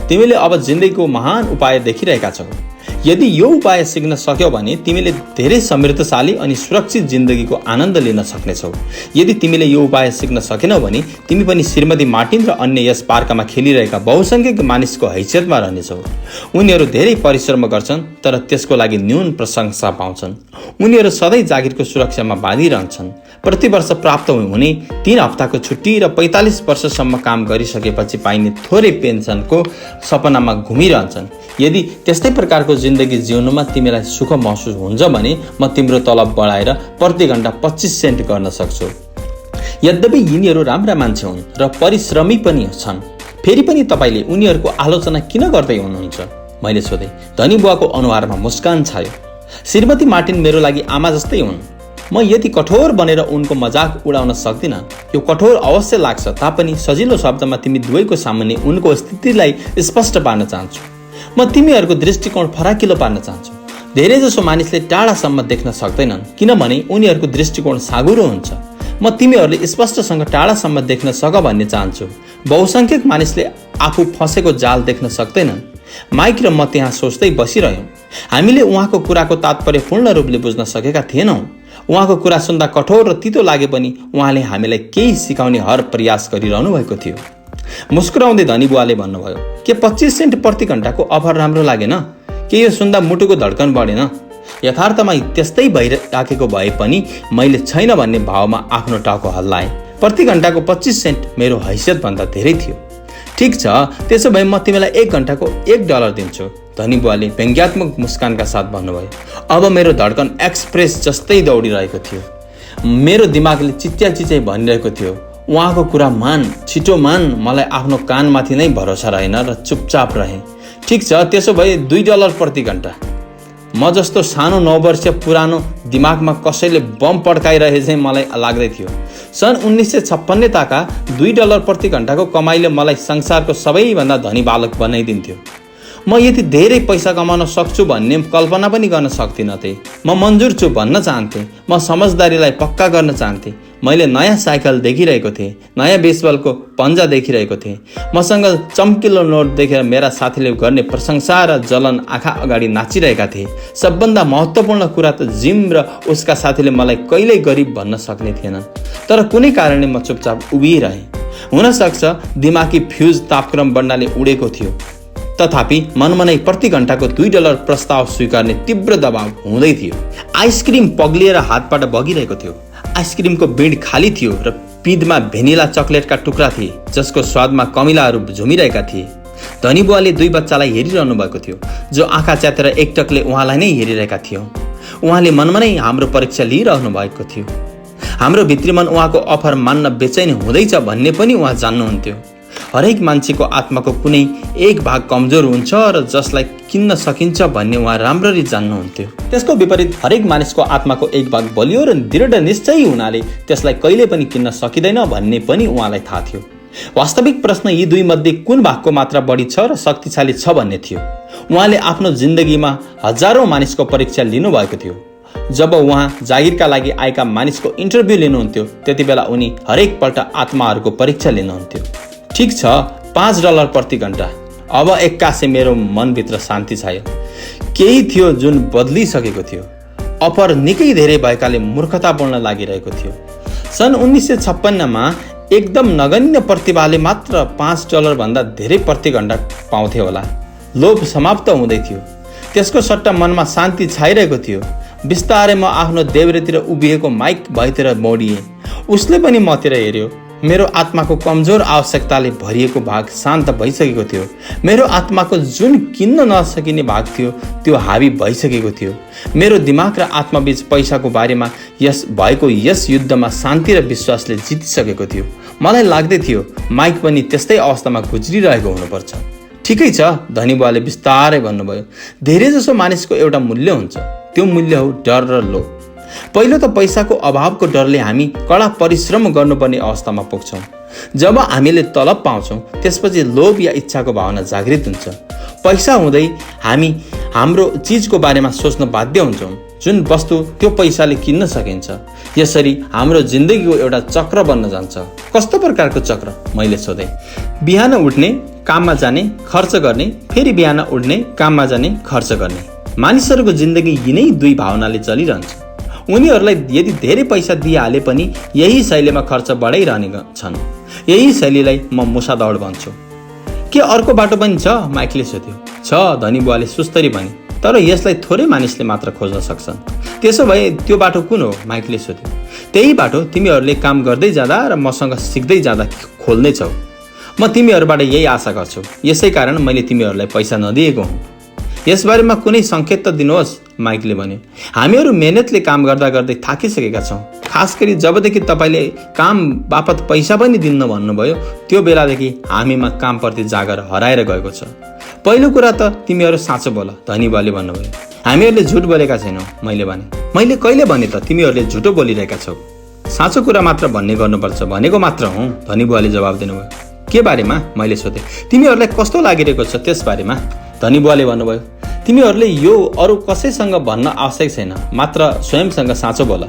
तिमीले अब जिन्दगीको महान उपाय देखिरहेका छौ। यदि यो उपाय सिक्न सक्यौ भने तिमीले धेरै समृद्धशाली अनि सुरक्षित जिन्दगीको आनन्द लिन सक्नेछौ। यदि तिमीले यो उपाय सिक्न सकेनौ भने तिमी पनि श्रीमती मार्टिन र अन्य यस पार्कमा खेलिरहेका बहुसङ्ख्यक मानिसको हैसियतमा रहनेछौ। उनीहरू धेरै परिश्रम गर्छन् तर त्यसको लागि न्यून प्रशंसा पाउँछन्। उनीहरू सधैँ जागिरको सुरक्षामा बाँधिरहन्छन्। प्रतिवर्ष प्राप्त हुने 3 हप्ताको छुट्टी र 45 वर्षसम्म काम गरिसकेपछि पाइने थोरै पेन्सनको सपनामा घुमिरहन्छन्। यदि त्यस्तै प्रकारको जिन्दगी जिउनुमा तिमीलाई सुख महसुस हुन्छ भने म तिम्रो तलब बढाएर प्रति घण्टा 25 सेन्ट गर्न सक्छु। यद्यपि यिनीहरू राम्रा मान्छे हुन् र परिश्रमी पनि छन्। फेरि पनि तपाईँले उनीहरूको आलोचना किन गर्दै हुनुहुन्छ? मैले सोधेँ। धनी बुवाको अनुहारमा मुस्कान छायो। श्रीमती मार्टिन मेरो लागि आमा जस्तै हुन्। म यति कठोर बनेर उनको मजाक उडाउन सक्दिनँ। यो कठोर अवश्य लाग्छ तापनि सजिलो शब्दमा तिमी दुवैको सामुन्ने उनको स्थितिलाई स्पष्ट पार्न चाहन्छु। म तिमीहरूको दृष्टिकोण फराकिलो पार्न चाहन्छु। धेरैजसो मानिसले टाढासम्म देख्न सक्दैनन् किनभने उनीहरूको दृष्टिकोण साँघुरो हुन्छ। म तिमीहरूले स्पष्टसँग टाढासम्म देख्न सक भन्ने चाहन्छु। बहुसङ्ख्यक मानिसले आफू फँसेको जाल देख्न सक्दैनन्। माइक र म त्यहाँ सोच्दै बसिरह्यौँ। हामीले उहाँको कुराको तात्पर्य पूर्ण रूपले बुझ्न सकेका थिएनौँ। उहाँको कुरा सुन्दा कठोर र तितो लागे पनि उहाँले हामीलाई केही सिकाउने हर प्रयास गरिरहनु भएको थियो। मुस्कुराउँदै धनी बुवाले भन्नुभयो, के 25 सेन्ट प्रति घण्टाको अफर राम्रो लागेन? के यो सुन्दा मुटुको धड्कन बढेन? यथार्थमा त्यस्तै भइराखेको भए पनि मैले छैन भन्ने भावमा आफ्नो टाउको हल्लाएँ। प्रति घण्टाको 25 सेन्ट मेरो हैसियतभन्दा धेरै थियो। ठिक छ, त्यसो भए म तिमीलाई 1 घण्टाको $1 दिन्छु, धनी बुवाले व्यङ्ग्यात्मक मुस्कानका साथ भन्नुभयो। अब मेरो धड्कन एक्सप्रेस जस्तै दौडिरहेको थियो। मेरो दिमागले चिच्याचिच्याइ भनिरहेको थियो, उहाँको कुरा मान, छिटो मान। मलाई आफ्नो कानमाथि नै भरोसा रहेन र चुपचाप रहेँ। ठिक छ, त्यसो भए $2 प्रति घण्टा। म जस्तो सानो 9 वर्षीय पुरानो दिमागमा कसैले बम पड्काइरहे चाहिँ मलाई लाग्दै थियो। सन् 1956 ताका $2 प्रति घण्टाको कमाइले मलाई संसारको सबैभन्दा धनी बालक बनाइदिन्थ्यो। म यति धेरै पैसा कमाउन सक्छु भन्ने कल्पना पनि गर्न सक्दिनँ। म मन्जुर छु भन्न चाहन्थेँ। म समझदारीलाई पक्का गर्न चाहन्थेँ। मैले नयाँ साइकल देखिरहेको थिएँ, नयाँ बेसबलको पन्जा देखिरहेको थिएँ। मसँग चम्किलो नोट देखेर मेरा साथीले गर्ने प्रशंसा र जलन आँखा अगाडि नाचिरहेका थिए। सबभन्दा महत्त्वपूर्ण कुरा त जिम र उसका साथीले मलाई कहिल्यै गरिब भन्न सक्ने थिएनन्। तर कुनै कारणले म चुपचाप उभिरहेँ। हुनसक्छ दिमागी फ्युज तापक्रम बढ्नाले उडेको थियो। तथापि मनमनै प्रति घण्टाको $2 प्रस्ताव स्वीकार्ने तीव्र दबाव हुँदै थियो। आइसक्रिम पग्लिएर हातबाट बगिरहेको थियो। आइसक्रिमको बिँड खाली थियो र पिँधमा भेनिला चकलेटका टुक्रा थिए जसको स्वादमा कमिलाहरू झुमिरहेका थिए। धनी बुवाले 2 बच्चालाई हेरिरहनु भएको थियो जो आँखा च्यातेर एकटकले उहाँलाई नै हेरिरहेका थियो। उहाँले मनमा नै हाम्रो परीक्षा लिइरहनु भएको थियो। हाम्रो भित्री मन उहाँको अफर मान्न बेचैन हुँदैछ भन्ने पनि उहाँ जान्नुहुन्थ्यो। हरेक मान्छेको आत्माको कुनै एक भाग कमजोर हुन्छ र जसलाई किन्न सकिन्छ भन्ने उहाँ राम्ररी जान्नुहुन्थ्यो। त्यसको विपरीत हरेक मानिसको आत्माको एक भाग बलियो र दृढ निश्चयी हुनाले त्यसलाई कहिले पनि किन्न सकिँदैन भन्ने पनि उहाँलाई थाहा थियो। वास्तविक प्रश्न यी 2 मध्ये कुन भागको मात्रा बढी छ र शक्तिशाली छ भन्ने थियो। उहाँले आफ्नो जिन्दगीमा हजारौं मानिसको परीक्षा लिनुभएको थियो। जब उहाँ जागिरका लागि आएका मानिसको इन्टरभ्यू लिनुहुन्थ्यो त्यति बेला उनी हरेक पल्ट आत्माहरूको परीक्षा लिनुहुन्थ्यो। ठिक छ, $5 प्रति घण्टा। अब एक्कासे मेरो मनभित्र शान्ति छायो। केही थियो जुन बदलिसकेको थियो। अफर निकै धेरै भएकाले मूर्खतापूर्ण लागिरहेको थियो। सन् 1956मा एकदम नगण्य प्रतिभाले मात्र $5 भन्दा धेरै प्रति घण्टा पाउँथे होला। लोभ समाप्त हुँदै थियो। त्यसको सट्टा मनमा शान्ति छाइरहेको थियो। बिस्तारै म आफ्नो देब्रेतिर उभिएको माइक भएतिर मोडिएँ। उसले पनि मतिर हेऱ्यो। मेरो आत्माको कमजोर आवश्यकताले भरिएको भाग शान्त भइसकेको थियो। मेरो आत्माको जुन किन्न नसकिने भाग थियो त्यो हावी भइसकेको थियो। मेरो दिमाग र आत्माबीच पैसाको बारेमा यस युद्धमा शान्ति र विश्वासले जितिसकेको थियो। मलाई लाग्दै थियो माइक पनि त्यस्तै अवस्थामा गुज्रिरहेको हुनुपर्छ। ठिकै छ, धनी बुवाले बिस्तारै भन्नुभयो। धेरैजसो मानिसको एउटा मूल्य हुन्छ, त्यो मूल्य हो डर र लोभ। पहिलो त पैसाको अभावको डरले हामी कडा परिश्रम गर्नुपर्ने अवस्थामा पुग्छौँ। जब हामीले तलब पाउँछौँ त्यसपछि लोभ या इच्छाको भावना जागृत हुन्छ। पैसा हुँदै हामी हाम्रो चिजको बारेमा सोच्न बाध्य हुन्छौँ जुन वस्तु त्यो पैसाले किन्न सकिन्छ। यसरी हाम्रो जिन्दगीको एउटा चक्र बन्न जान्छ। कस्तो प्रकारको चक्र? मैले सोधेँ। बिहान उठ्ने, काममा जाने, खर्च गर्ने, फेरि बिहान उठ्ने, काममा जाने, खर्च गर्ने। मानिसहरूको जिन्दगी यिनै दुई भावनाले चलिरहन्छ। उनीहरूलाई यदि धेरै पैसा दिइहाले पनि यही शैलीमा खर्च बढाइरहने छन्। यही शैलीलाई म मुसा दौड भन्छु। के अर्को बाटो पनि छ? माइकले सोध्यो। छ, धनी बुवाले सुस्तरी भने, तर यसलाई थोरै मानिसले मात्र खोज्न सक्छन्। त्यसो भए त्यो बाटो कुन हो? माइकले सोध्यो। त्यही बाटो तिमीहरूले काम गर्दै जाँदा र मसँग सिक्दै जाँदा खोल्नेछौ। म तिमीहरूबाट यही आशा गर्छु। यसै कारण मैले तिमीहरूलाई पैसा नदिएको हुँ। यसबारेमा कुनै सङ्केत त दिनुहोस्, माइकले भन्यो। हामीहरू मेहनतले काम गर्दा गर्दै थाकिसकेका छौँ। खास गरी जबदेखि तपाईँले काम बापत पैसा पनि दिन्न भन्नुभयो त्यो बेलादेखि हामीमा कामप्रति जागर हराएर गएको छ। पहिलो कुरा त तिमीहरू साँचो बोल, धनी बुवाले भन्नुभयो। हामीहरूले झुट बोलेका छैनौँ, मैले भने। मैले कहिले भने त तिमीहरूले झुटो बोलिरहेका छौ? साँचो कुरा मात्र भन्ने गर्नुपर्छ भनेको मात्र हौ, धनी बुवाले जवाब दिनुभयो। के बारेमा? मैले सोधेँ। तिमीहरूलाई कस्तो लागिरहेको छ त्यस बारेमा? धनी बुवाले भन्नुभयो। तिमीहरूले यो अरू कसैसँग भन्न आवश्यक छैन, मात्र स्वयंसँग साँचो बोल।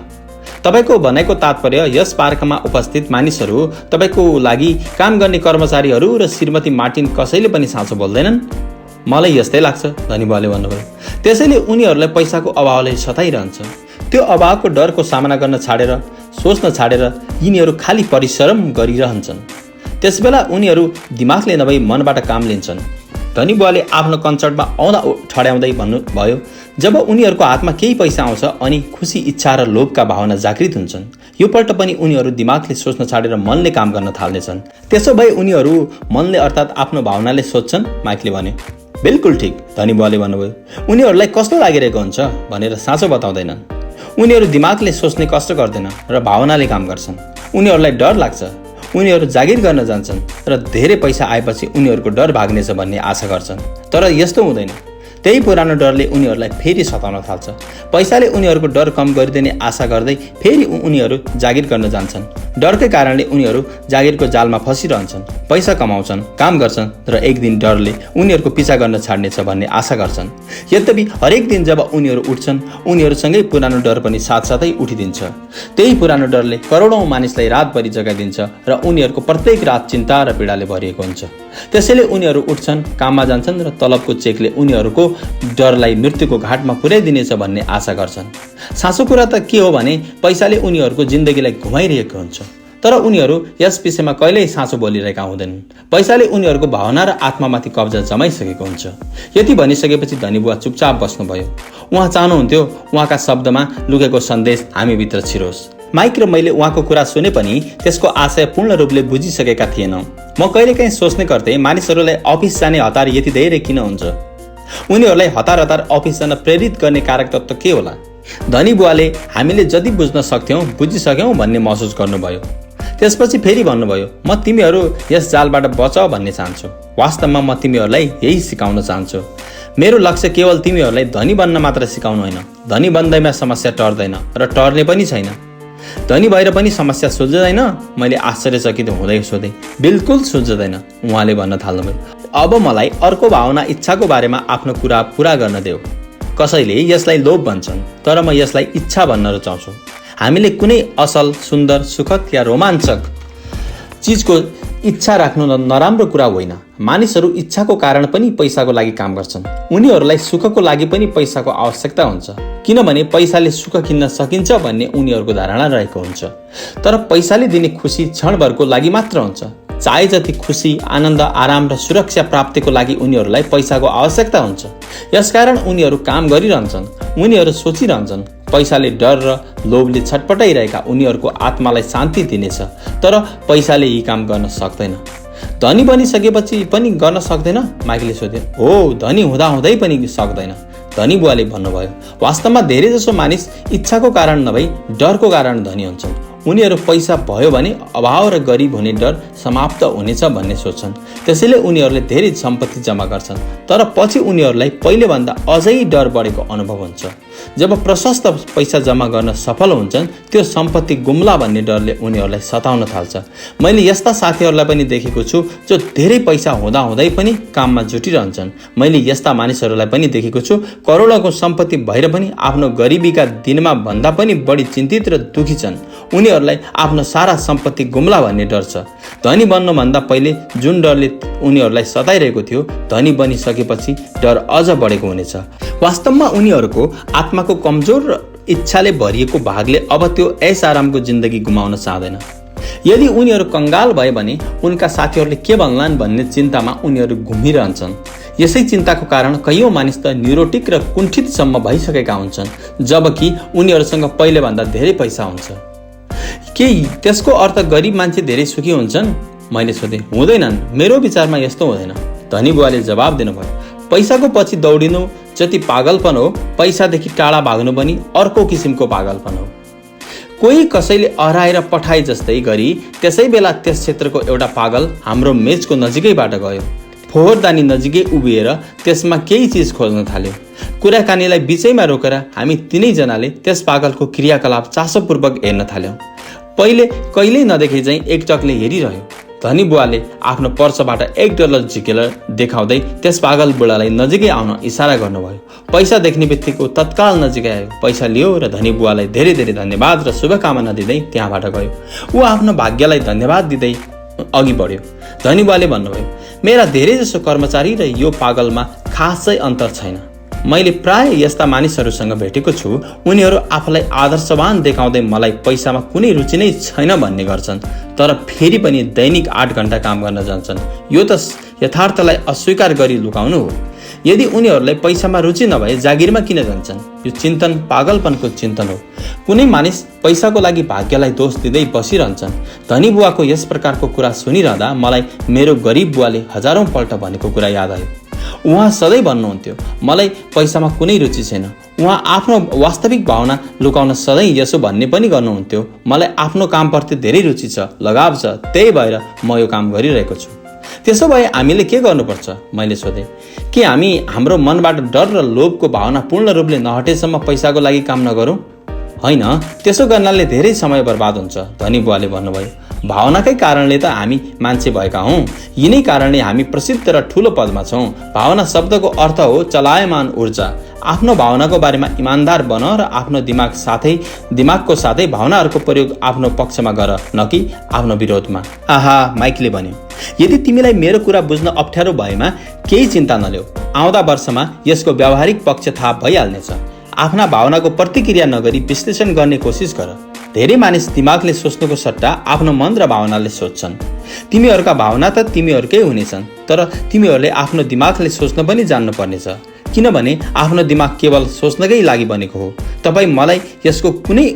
तपाईँको भनाइको तात्पर्य यस पार्कमा उपस्थित मानिसहरू, तपाईँको लागि काम गर्ने कर्मचारीहरू र श्रीमती मार्टिन कसैले पनि साँचो बोल्दैनन्? मलाई यस्तै लाग्छ, धनी बुवाले भन्नुभयो। त्यसैले उनीहरूलाई पैसाको अभावले सताइरहन्छ। त्यो अभावको डरको सामना गर्न छाडेर, सोच्न छाडेर यिनीहरू खाली परिश्रम गरिरहन्छन्। त्यसबेला उनीहरू दिमागले नभई मनबाट काम लिन्छन्। धनी बुवाले आफ्नो कन्सर्टमा आउँदा ठड्याउँदै भन्नुभयो, जब उनीहरूको हातमा केही पैसा आउँछ अनि खुसी, इच्छा र लोभका भावना जागृत हुन्छन्। यो पल्ट पनि उनीहरू दिमागले सोच्न छाडेर मनले काम गर्न थाल्नेछन्। त्यसो भए उनीहरू मनले अर्थात् आफ्नो भावनाले सोच्छन्, माइकले भन्यो। बिल्कुल ठिक, धनी बुवाले भन्नुभयो। उनीहरूलाई कस्तो लागिरहेको हुन्छ भनेर साँचो बताउँदैनन्। उनीहरू दिमागले सोच्ने कष्ट गर्दैन र भावनाले काम गर्छन्। उनीहरूलाई डर लाग्छ। उनीहरू जागिर गर्न जान्छन् र धेरै पैसा आएपछि उनीहरूको डर भाग्नेछ भन्ने आशा गर्छन्। तर यस्तो हुँदैन। त्यही पुरानो डरले उनीहरूलाई फेरि सताउन थाल्छ। पैसाले उनीहरूको डर कम गरिदिने आशा गर्दै फेरि उनीहरू जागिर गर्न जान्छन्। डरकै कारणले उनीहरू जागिरको जालमा फसिरहन्छन्। पैसा कमाउँछन्, काम गर्छन् र एक दिन डरले उनीहरूको पिछा गर्न छाड्नेछ भन्ने आशा गर्छन्। यद्यपि हरेक दिन जब उनीहरू उठ्छन् उनीहरूसँगै पुरानो डर पनि साथसाथै उठिदिन्छ। त्यही पुरानो डरले करोडौँ मानिसलाई रातभरि जगाइदिन्छ र उनीहरूको प्रत्येक रात चिन्ता र पीडाले भरिएको हुन्छ। त्यसैले उनीहरू उठ्छन्, काममा जान्छन् र तलबको चेकले उनीहरूको डरलाई मृत्युको घाटमा पुर्याइदिनेछ भन्ने आशा गर्छन्। साँचो कुरा त के हो भने पैसाले उनीहरूको जिन्दगीलाई घुमाइरहेको हुन्छ, तर उनीहरू यस विषयमा कहिल्यै साँचो बोलिरहेका हुँदैनन्। पैसाले उनीहरूको भावना र आत्मामाथि कब्जा जमाइसकेको हुन्छ। यति भनिसकेपछि धनी बुवा चुपचाप बस्नुभयो। उहाँ चाहनुहुन्थ्यो उहाँका शब्दमा लुकेको सन्देश हामीभित्र छिरोस्। माइक र मैले उहाँको कुरा सुने पनि त्यसको आशय पूर्ण रूपले बुझिसकेका थिएनौँ। म कहिलेकाहीँ सोच्ने गर्थेँ मानिसहरूलाई अफिस जाने हतार यति धेरै किन हुन्छ? उनीहरूलाई हतार हतार अफिस जान प्रेरित गर्ने कारक तत्त्व के होला? धनी बुवाले हामीले जति बुझ्न सक्थ्यौँ बुझिसक्यौँ भन्ने महसुस गर्नुभयो। त्यसपछि फेरि भन्नुभयो, म तिमीहरू यस जालबाट बचाऊ भन्ने चाहन्छु। वास्तवमा म तिमीहरूलाई यही सिकाउन चाहन्छु। मेरो लक्ष्य केवल तिमीहरूलाई धनी बन्न मात्र सिकाउनु होइन। धनी बन्दैमा समस्या टर्दैन र टर्ने पनि छैन। धनी भएर पनि समस्या सुल्झदैन? मैले आश्चर्यचकित हुँदै सोधेँ। बिल्कुल सुल्झदैन, उहाँले भन्न थाल्नुभयो। अब मलाई अर्को भावना, इच्छाको बारेमा आफ्नो कुरा पुरा गर्न देऊ। कसैले यसलाई लोभ भन्छन्, तर म यसलाई इच्छा भन्न रुचाउँछु। हामीले कुनै असल, सुन्दर, सुखद या रोमाञ्चक चिजको इच्छा राख्नु नराम्रो कुरा होइन। मानिसहरू इच्छाको कारण पनि पैसाको लागि काम गर्छन्। उनीहरूलाई सुखको लागि पनि पैसाको आवश्यकता हुन्छ, किनभने पैसाले सुख किन्न सकिन्छ भन्ने उनीहरूको धारणा रहेको हुन्छ। तर पैसाले दिने खुसी क्षणभरको लागि मात्र हुन्छ। चाहे जति खुसी, आनन्द, आराम र सुरक्षा प्राप्तिको लागि उनीहरूलाई पैसाको आवश्यकता हुन्छ। यसकारण उनीहरू काम गरिरहन्छन्। उनीहरू सोचिरहन्छन्। पैसाले डर र लोभले छटपटाइरहेका उनीहरूको आत्मालाई शान्ति दिनेछ, तर पैसाले यी काम गर्न सक्दैन। धनी बनिसकेपछि पनि गर्न सक्दैन? माइकले सोधे। हो, धनी हुँदाहुँदै पनि सक्दैन, धनी बुवाले भन्नुभयो। वास्तवमा धेरै जसो मानिस इच्छाको कारण नभई डरको कारण धनी हुन्छन्। उनीहरू पैसा भयो भने अभाव र गरिब हुने डर समाप्त हुनेछ भन्ने सोच्छन्। त्यसैले उनीहरूले धेरै सम्पत्ति जम्मा गर्छन्, तर पछि उनीहरूलाई पहिलेभन्दा अझै डर बढेको अनुभव हुन्छ। जब प्रशस्त पैसा जम्मा गर्न सफल हुन्छन्, त्यो सम्पत्ति गुम्ला भन्ने डरले उनीहरूलाई सताउन थाल्छ। मैले यस्ता साथीहरूलाई पनि देखेको छु जो धेरै पैसा हुँदाहुँदै पनि काममा जुटिरहन्छन्। मैले यस्ता मानिसहरूलाई पनि देखेको छु करोडौँको सम्पत्ति भएर पनि आफ्नो गरिबीका दिनमा भन्दा पनि बढी चिन्तित र दुखी छन्। उनीहरूलाई आफ्नो सारा सम्पत्ति गुम्ला भन्ने डर छ। धनी बन्नुभन्दा पहिले जुन डरले उनीहरूलाई सताइरहेको थियो, धनी बनिसकेपछि डर अझ बढेको हुनेछ। वास्तवमा उनीहरूको आत्माको कमजोर र इच्छाले भरिएको भागले अब त्यो ऐस आरामको जिन्दगी गुमाउन चाहँदैन। यदि उनीहरू कङ्गाल भए भने उनका साथीहरूले के भन्लान् भन्ने चिन्तामा उनीहरू घुमिरहन्छन्। यसै चिन्ताको कारण कैयौँ मानिस त न्युरोटिक र कुण्ठितसम्म भइसकेका हुन्छन्, जबकि उनीहरूसँग पहिलेभन्दा धेरै पैसा हुन्छ। के त्यसको अर्थ गरिब मान्छे धेरै सुखी हुन्छन्? मैले सोधेँ। हुँदैनन्, मेरो विचारमा यस्तो हुँदैन, धनी बुवाले जवाब दिनुभयो। पैसाको पछि दौडिनु जति पागलपन हो, पैसादेखि टाढा भाग्नु पनि अर्को किसिमको पागलपन हो। कोही कसैले हराएर पठाए जस्तै गरी त्यसै बेला त्यस क्षेत्रको एउटा पागल हाम्रो मेचको नजिकैबाट गयो। फोहोरदानी नजिकै उभिएर त्यसमा केही चिज खोज्न थाल्यो। कुराकानीलाई बिचैमा रोकेर हामी तिनैजनाले त्यस पागलको क्रियाकलाप चासोपूर्वक हेर्न थाल्यौँ। पहिले कहिल्यै नदेखे चाहिँ एकटकले हेरिरह्यो। धनी बुवाले आफ्नो पर्सबाट $1 झिकेर देखाउँदै त्यस पागल बुढालाई नजिकै आउन इसारा गर्नुभयो। पैसा देख्ने बित्तिकै तत्काल नजिकै आयो, पैसा लियो र धनी बुवालाई धेरै धेरै धन्यवाद र शुभकामना दिँदै त्यहाँबाट गयो। ऊ आफ्नो भाग्यलाई धन्यवाद दिँदै अघि बढ्यो। धनी बुवाले भन्नुभयो, मेरा धेरै जसो कर्मचारी र यो पागलमा खासै अन्तर छैन। मैले प्राय यस्ता मानिसहरूसँग भेटेको छु, उनीहरू आफूलाई आदर्शवान देखाउँदै मलाई पैसामा कुनै रुचि नै छैन भन्ने गर्छन्, तर फेरि पनि दैनिक 8 घण्टा काम गर्न जान्छन्। यो त यथार्थलाई अस्वीकार गरी लुकाउनु हो। यदि उनीहरूलाई पैसामा रुचि नभए जागिरमा किन जान्छन्? यो चिन्तन पागलपनको चिन्तन हो। कुनै मानिस पैसाको लागि भाग्यलाई दोष दिँदै बसिरहन्छन्। धनी बुवाको यस प्रकारको कुरा सुनिरहँदा मलाई मेरो गरिब बुवाले हजारौं पल्ट भनेको कुरा याद आयो। उहाँ सधैँ भन्नुहुन्थ्यो, मलाई पैसामा कुनै रुचि छैन। उहाँ आफ्नो वास्तविक भावना लुकाउन सधैँ यसो भन्ने पनि गर्नुहुन्थ्यो, मलाई आफ्नो कामप्रति धेरै रुचि छ, लगाव छ, त्यही भएर म यो काम गरिरहेको छु। त्यसो भए हामीले के गर्नुपर्छ? मैले सोधेँ। के हामी हाम्रो मनबाट डर र लोभको भावना पूर्ण रूपले नहटेसम्म पैसाको लागि काम नगरौँ? होइन, त्यसो गर्नाले धेरै समय बर्बाद हुन्छ, धनी बुवाले भन्नुभयो। भावनाकै कारणले त हामी मान्छे भएका हौँ। यिनै कारणले हामी प्रसिद्ध र ठुलो पदमा छौँ। भावना शब्दको अर्थ हो चलायमान ऊर्जा। आफ्नो भावनाको बारेमा इमान्दार बन र आफ्नो दिमागको साथै भावनाहरूको प्रयोग आफ्नो पक्षमा गर, न कि आफ्नो विरोधमा। आहा, माइकले भन्यो। यदि तिमीलाई मेरो कुरा बुझ्न अप्ठ्यारो भएमा केही चिन्ता नल्याऊ। आउँदा वर्षमा यसको व्यावहारिक पक्ष थाहा भइहाल्नेछ। आफ्ना भावनाको प्रतिक्रिया नगरी विश्लेषण गर्ने कोसिस गर। धेरै मानिस दिमागले सोच्नुको सट्टा आफ्नो मन र भावनाले सोच्छन्। तिमीहरूका भावना त तिमीहरूकै हुनेछन्, तर तिमीहरूले आफ्नो दिमागले सोच्न पनि जान्नुपर्नेछ, किनभने आफ्नो दिमाग केवल सोच्नकै लागि बनेको हो। तपाईँ मलाई यसको कुनै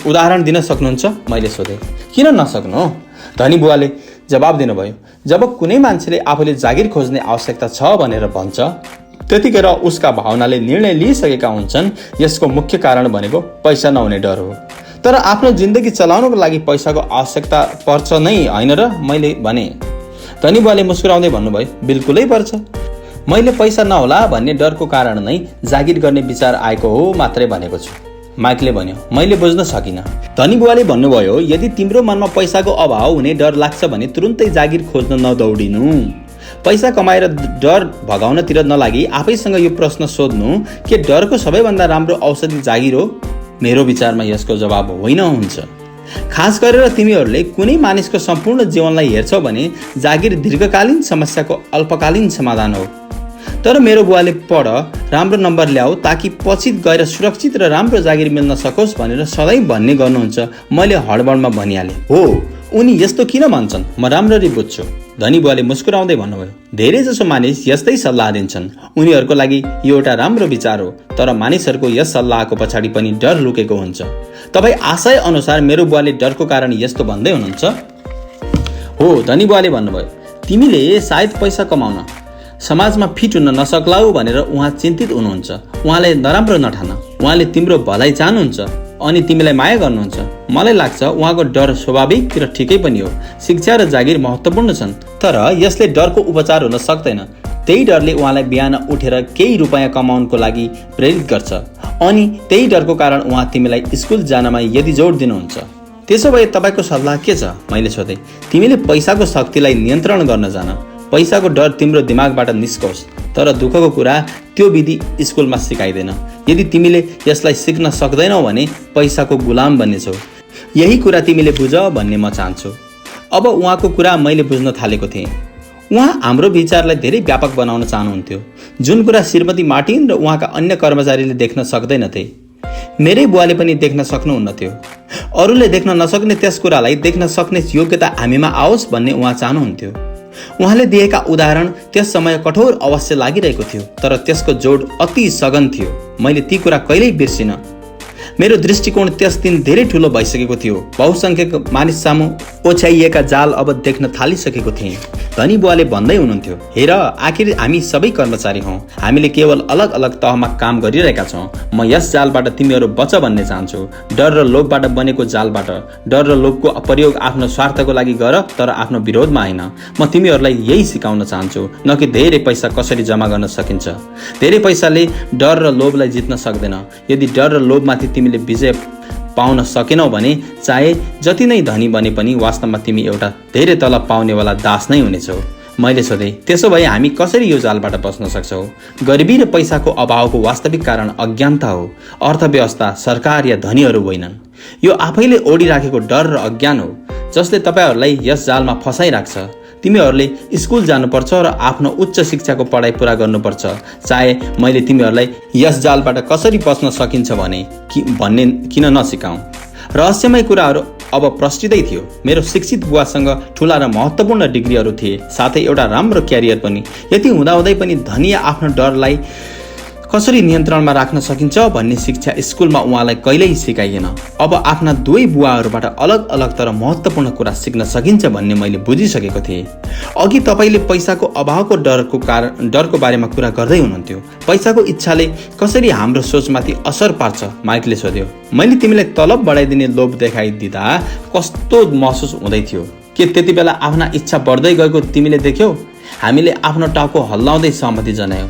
उदाहरण दिन सक्नुहुन्छ? मैले सोधेँ। किन नसक्नु? धनी बुवाले जवाब दिनुभयो। जब कुनै मान्छेले आफूले जागिर खोज्ने आवश्यकता छ भनेर भन्छ, त्यतिखेर उसका भावनाले निर्णय लिइसकेका हुन्छन् यसको मुख्य कारण भनेको पैसा नहुने डर हो। तर आफ्नो जिन्दगी चलाउनको लागि पैसाको आवश्यकता पर्छ नै होइन र? मैले भने। धनी बुवाले मुस्कुराउँदै भन्नुभयो, बिल्कुलै पर्छ। मैले पैसा नहोला भन्ने डरको कारण नै जागिर गर्ने विचार आएको हो मात्रै भनेको छु, माइकले भन्यो। मैले बुझ्न सकिनँ। धनी बुवाले भन्नुभयो, यदि तिम्रो मनमा पैसाको अभाव हुने डर लाग्छ भने तुरुन्तै जागिर खोज्न नदौडिनु। पैसा कमाएर डर भगाउनतिर नलागी आफैसँग यो प्रश्न सोध्नु, के डरको सबैभन्दा राम्रो औषधि जागिर हो? मेरो विचारमा यसको जवाब होइन हुन्छ। खास गरेर तिमीहरूले कुनै मानिसको सम्पूर्ण जीवनलाई हेर्छौ भने जागिर दीर्घकालीन समस्याको अल्पकालीन समाधान हो। तर मेरो बुवाले पढ, राम्रो नम्बर ल्याऊ ताकि पछि गएर सुरक्षित र राम्रो जागिर मिल्न सकोस् भनेर सधैँ भन्ने गर्नुहुन्छ। मैले हडबडमा भनिहालेँ, हो उनी यस्तो किन भन्छन्, म राम्ररी बुझ्छु। धनी बुवाले मुस्कुराउँदै भन्नुभयो, धेरै जसो मानिस यस्तै सल्लाह दिन्छन्। उनीहरूको लागि यो एउटा राम्रो विचार हो, तर मानिसहरूको यस सल्लाहको पछाडि पनि डर लुकेको हुन्छ। तपाईँ आशय अनुसार मेरो बुवाले डरको कारण यस्तो भन्दै हुनुहुन्छ? हो, धनी बुवाले भन्नुभयो, तिमीले सायद पैसा कमाउन, समाजमा फिट हुन नसक्लाऊ भनेर उहाँ चिन्तित हुनुहुन्छ। उहाँलाई नराम्रो नठान, उहाँले तिम्रो भलाइ चाहनुहुन्छ अनि तिमीलाई माया गर्नुहुन्छ। मलाई लाग्छ उहाँको डर स्वाभाविक र ठिकै पनि हो। शिक्षा र जागिर महत्त्वपूर्ण छन्, तर यसले डरको उपचार हुन सक्दैन। त्यही डरले उहाँलाई बिहान उठेर केही रुपैयाँ कमाउनको लागि प्रेरित गर्छ अनि त्यही डरको कारण उहाँ तिमीलाई स्कुल जानमा यदि जोड दिनुहुन्छ। त्यसो भए तपाईँको सल्लाह के छ? मैले सोधेँ। तिमीले पैसाको शक्तिलाई नियन्त्रण गर्न जान। पैसाको डर तिम्रो दिमागबाट निस्कोस्। तर दुःखको कुरा त्यो विधि स्कुलमा सिकाइँदैन। यदि तिमीले यसलाई सिक्न सक्दैनौ भने पैसाको गुलाम बन्नेछौ। यही कुरा तिमीले बुझ भन्ने म चाहन्छु। अब उहाँको कुरा मैले बुझ्न थालेको थिएँ। उहाँ हाम्रो विचारलाई धेरै व्यापक बनाउन चाहनुहुन्थ्यो, जुन कुरा श्रीमती मार्टिन र उहाँका अन्य कर्मचारीले देख्न सक्दैनथे, मेरै बुवाले पनि देख्न सक्नुहुन्न थियो। अरूले देख्न नसक्ने त्यस कुरालाई देख्न सक्ने योग्यता हामीमा आओस् भन्ने उहाँ चाहनुहुन्थ्यो। उहाँले दिएका उदाहरण त्यस समय कठोर अवश्य लागिरहेको थियो, तर त्यसको जोड अति सघन थियो। मैले ती कुरा कहिल्यै बिर्सिन। मेरो दृष्टिकोण त्यस दिन धेरै ठुलो भइसकेको थियो। बहुसङ्ख्यक मानिस सामु ओछ्याइएका जाल अब देख्न थालिसकेको थिएँ। धनी बुवाले भन्दै हुनुहुन्थ्यो, हेर, आखिर हामी सबै कर्मचारी हौँ। हामीले केवल अलग अलग तहमा काम गरिरहेका छौँ। म यस जालबाट तिमीहरू बच भन्ने चाहन्छु। डर र लोभबाट बनेको जालबाट। डर र लोभको प्रयोग आफ्नो स्वार्थको लागि गर, तर आफ्नो विरोधमा होइन। म तिमीहरूलाई यही सिकाउन चाहन्छु, न कि धेरै पैसा कसरी जम्मा गर्न सकिन्छ। धेरै पैसाले डर र लोभलाई जित्न सक्दैन। यदि डर र लोभमाथि तिमीले विजय पाउन सकेनौ भने चाहे जति नै धनी बने पनि वास्तवमा तिमी एउटा धेरै तलब पाउनेवाला दास नै हुनेछौ। मैले सोधेँ, त्यसो भए हामी कसरी यो जालबाट बच्न सक्छौँ? गरिबी र पैसाको अभावको वास्तविक कारण अज्ञानता हो। अर्थव्यवस्था, सरकार या धनीहरू होइनन्। यो आफैले ओढिराखेको डर र अज्ञान हो जसले तपाईँहरूलाई यस जालमा फसाइराख्छ। तिमीहरूले स्कुल जानुपर्छ र आफ्नो उच्च शिक्षाको पढाइ पुरा गर्नुपर्छ। चाहे मैले तिमीहरूलाई यस जालबाट कसरी बच्न सकिन्छ भन्ने किन नसिकाउँ। रहस्यमय कुराहरू अब प्रष्टिँदै थियो। मेरो शिक्षित बुवासँग ठुला र महत्त्वपूर्ण डिग्रीहरू थिए, साथै एउटा राम्रो क्यारियर पनि। यति हुँदाहुँदै पनि धनी आफ्नो डरलाई कसरी नियन्त्रणमा राख्न सकिन्छ भन्ने शिक्षा स्कुलमा उहाँलाई कहिल्यै सिकाइएन। अब आफ्ना दुवै बुवाहरूबाट अलग अलग तर महत्त्वपूर्ण कुरा सिक्न सकिन्छ भन्ने मैले बुझिसकेको थिएँ। अघि तपाईँले पैसाको अभावको डरको बारेमा कुरा गर्दै हुनुहुन्थ्यो। पैसाको इच्छाले कसरी हाम्रो सोचमाथि असर पार्छ? माइकले सोध्यो। मैले तिमीलाई तलब बढाइदिने लोभ देखाइदिँदा कस्तो महसुस हुँदै थियो? के त्यति बेला आफ्ना इच्छा बढ्दै गएको तिमीले देख्यौ? हामीले आफ्नो टाउको हल्लाउँदै सहमति जनायौँ,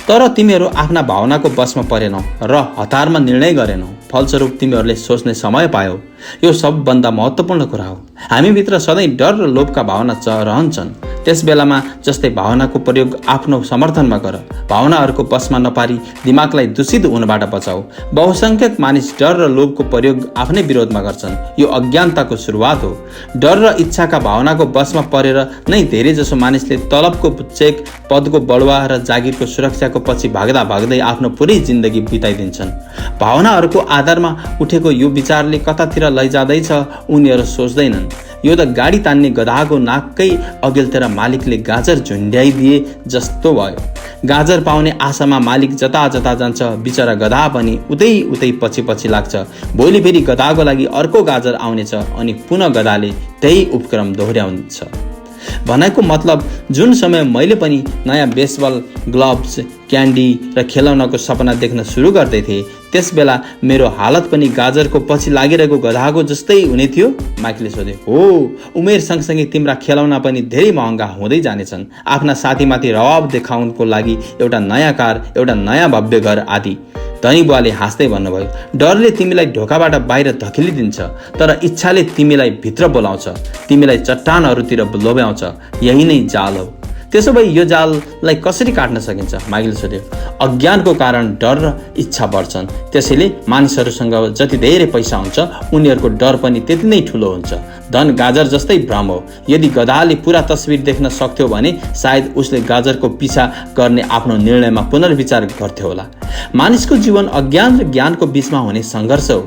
तर तिमीहरू आफ्ना भावनाको बसमा परेनौ र हतारमा निर्णय गरेनौ। फलस्वरूप तिमीहरूले सोच्ने समय पायौ। यो सबभन्दा महत्त्वपूर्ण कुरा हो। हामीभित्र सधैँ डर र लोभका भावना रहन्छन्। त्यस बेलामा जस्तै भावनाको प्रयोग आफ्नो समर्थनमा गर। भावनाहरूको बसमा नपारी दिमागलाई दूषित हुनबाट बचाऊ। बहुसङ्ख्यक मानिस डर र लोभको प्रयोग आफ्नै विरोधमा गर्छन्। यो अज्ञानताको सुरुवात हो। डर र इच्छाका भावनाको बसमा परेर नै धेरै जसो मानिसले तलबको चेक, पदको बढुवा र जागिरको सुरक्षाको पछि भाग्दा भाग्दै आफ्नो पुरै जिन्दगी बिताइदिन्छन्। भावनाहरूको आधारमा उठेको यो विचारले कतातिर लैजाँदैछ उनीहरू सोच्दैनन्। यो त गाडी तान्ने गधाको नाककै अघिल्तिर मालिकले गाजर झुन्ड्याइदिए जस्तो भयो। गाजर पाउने आशामा मालिक जता जता जान्छ, बिचरा गधा पनि उतै पछि पछि लाग्छ। भोलि फेरि गधाको लागि अर्को गाजर आउनेछ अनि पुनः गधाले त्यही उपक्रम दोहोऱ्याउँछ। भनाइको मतलब, जुन समय मैले पनि नयाँ बेसबल ग्लभ्स, क्यान्डी र खेलौनाको सपना देख्न सुरु गर्दै थिएँ, त्यस बेला मेरो हालत पनि गाजरको पछि लागिरहेको गधाको जस्तै हुने थियो? माइकले सोधे। हो, उमेर सँगसँगै तिम्रा खेलौना पनि धेरै महँगा हुँदै जानेछन्। आफ्ना साथीमाथि रवाब देखाउनको लागि एउटा नयाँ कार, एउटा नयाँ भव्य घर आदि। धनी बुवाले हाँस्दै भन्नुभयो, डरले तिमीलाई ढोकाबाट बाहिर धकेलिदिन्छ, तर इच्छाले तिमीलाई भित्र बोलाउँछ, तिमीलाई चट्टानहरूतिर लोभ्याउँछ। यही नै जाल हो। त्यसो भए यो जाललाई कसरी काट्न सकिन्छ? माइकलले सोध्यो। अज्ञानको कारण डर र इच्छा बढ्छन्, त्यसैले मानिसहरूसँग जति धेरै पैसा हुन्छ उनीहरूको डर पनि त्यति नै ठुलो हुन्छ। धन गाजर जस्तै भ्रम हो। यदि गधाले पूरा तस्बिर देख्न सक्थ्यो भने सायद उसले गाजरको पिछा गर्ने आफ्नो निर्णयमा पुनर्विचार गर्थ्यो होला। मानिसको जीवन अज्ञान र ज्ञानको बीचमा हुने सङ्घर्ष हो।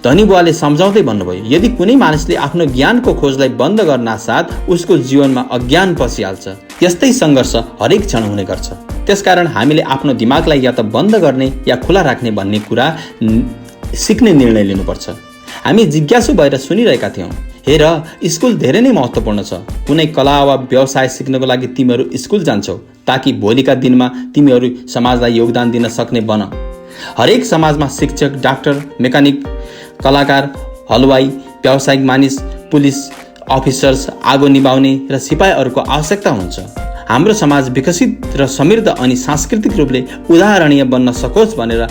धनी बुवाले सम्झाउँदै भन्नुभयो, यदि कुनै मानिसले आफ्नो ज्ञानको खोजलाई बन्द गर्न साथ उसको जीवनमा अज्ञान पसिहाल्छ। यस्तै सङ्घर्ष हरेक क्षण हुने गर्छ। त्यसकारण हामीले आफ्नो दिमागलाई या त बन्द गर्ने या खुला राख्ने भन्ने कुरा सिक्ने निर्णय लिनुपर्छ। हामी जिज्ञासु भएर सुनिरहेका थियौँ। हेर, स्कुल धेरै नै महत्त्वपूर्ण छ। कुनै कला वा व्यवसाय सिक्नको लागि तिमीहरू स्कुल जान्छौ ताकि भोलिका दिनमा तिमीहरू समाजलाई योगदान दिन सक्ने बन। हरेक समाजमा शिक्षक, डाक्टर, मेकानिक, कलाकार, हलवाई, व्यावसायिक मानिस, पुलिस अफिसर्स, आगो निभाउने र सिपाहीहरूको आवश्यकता हुन्छ। हाम्रो समाज विकसित र समृद्ध अनि सांस्कृतिक रूपले उदाहरणीय बन्न सकोस् भनेर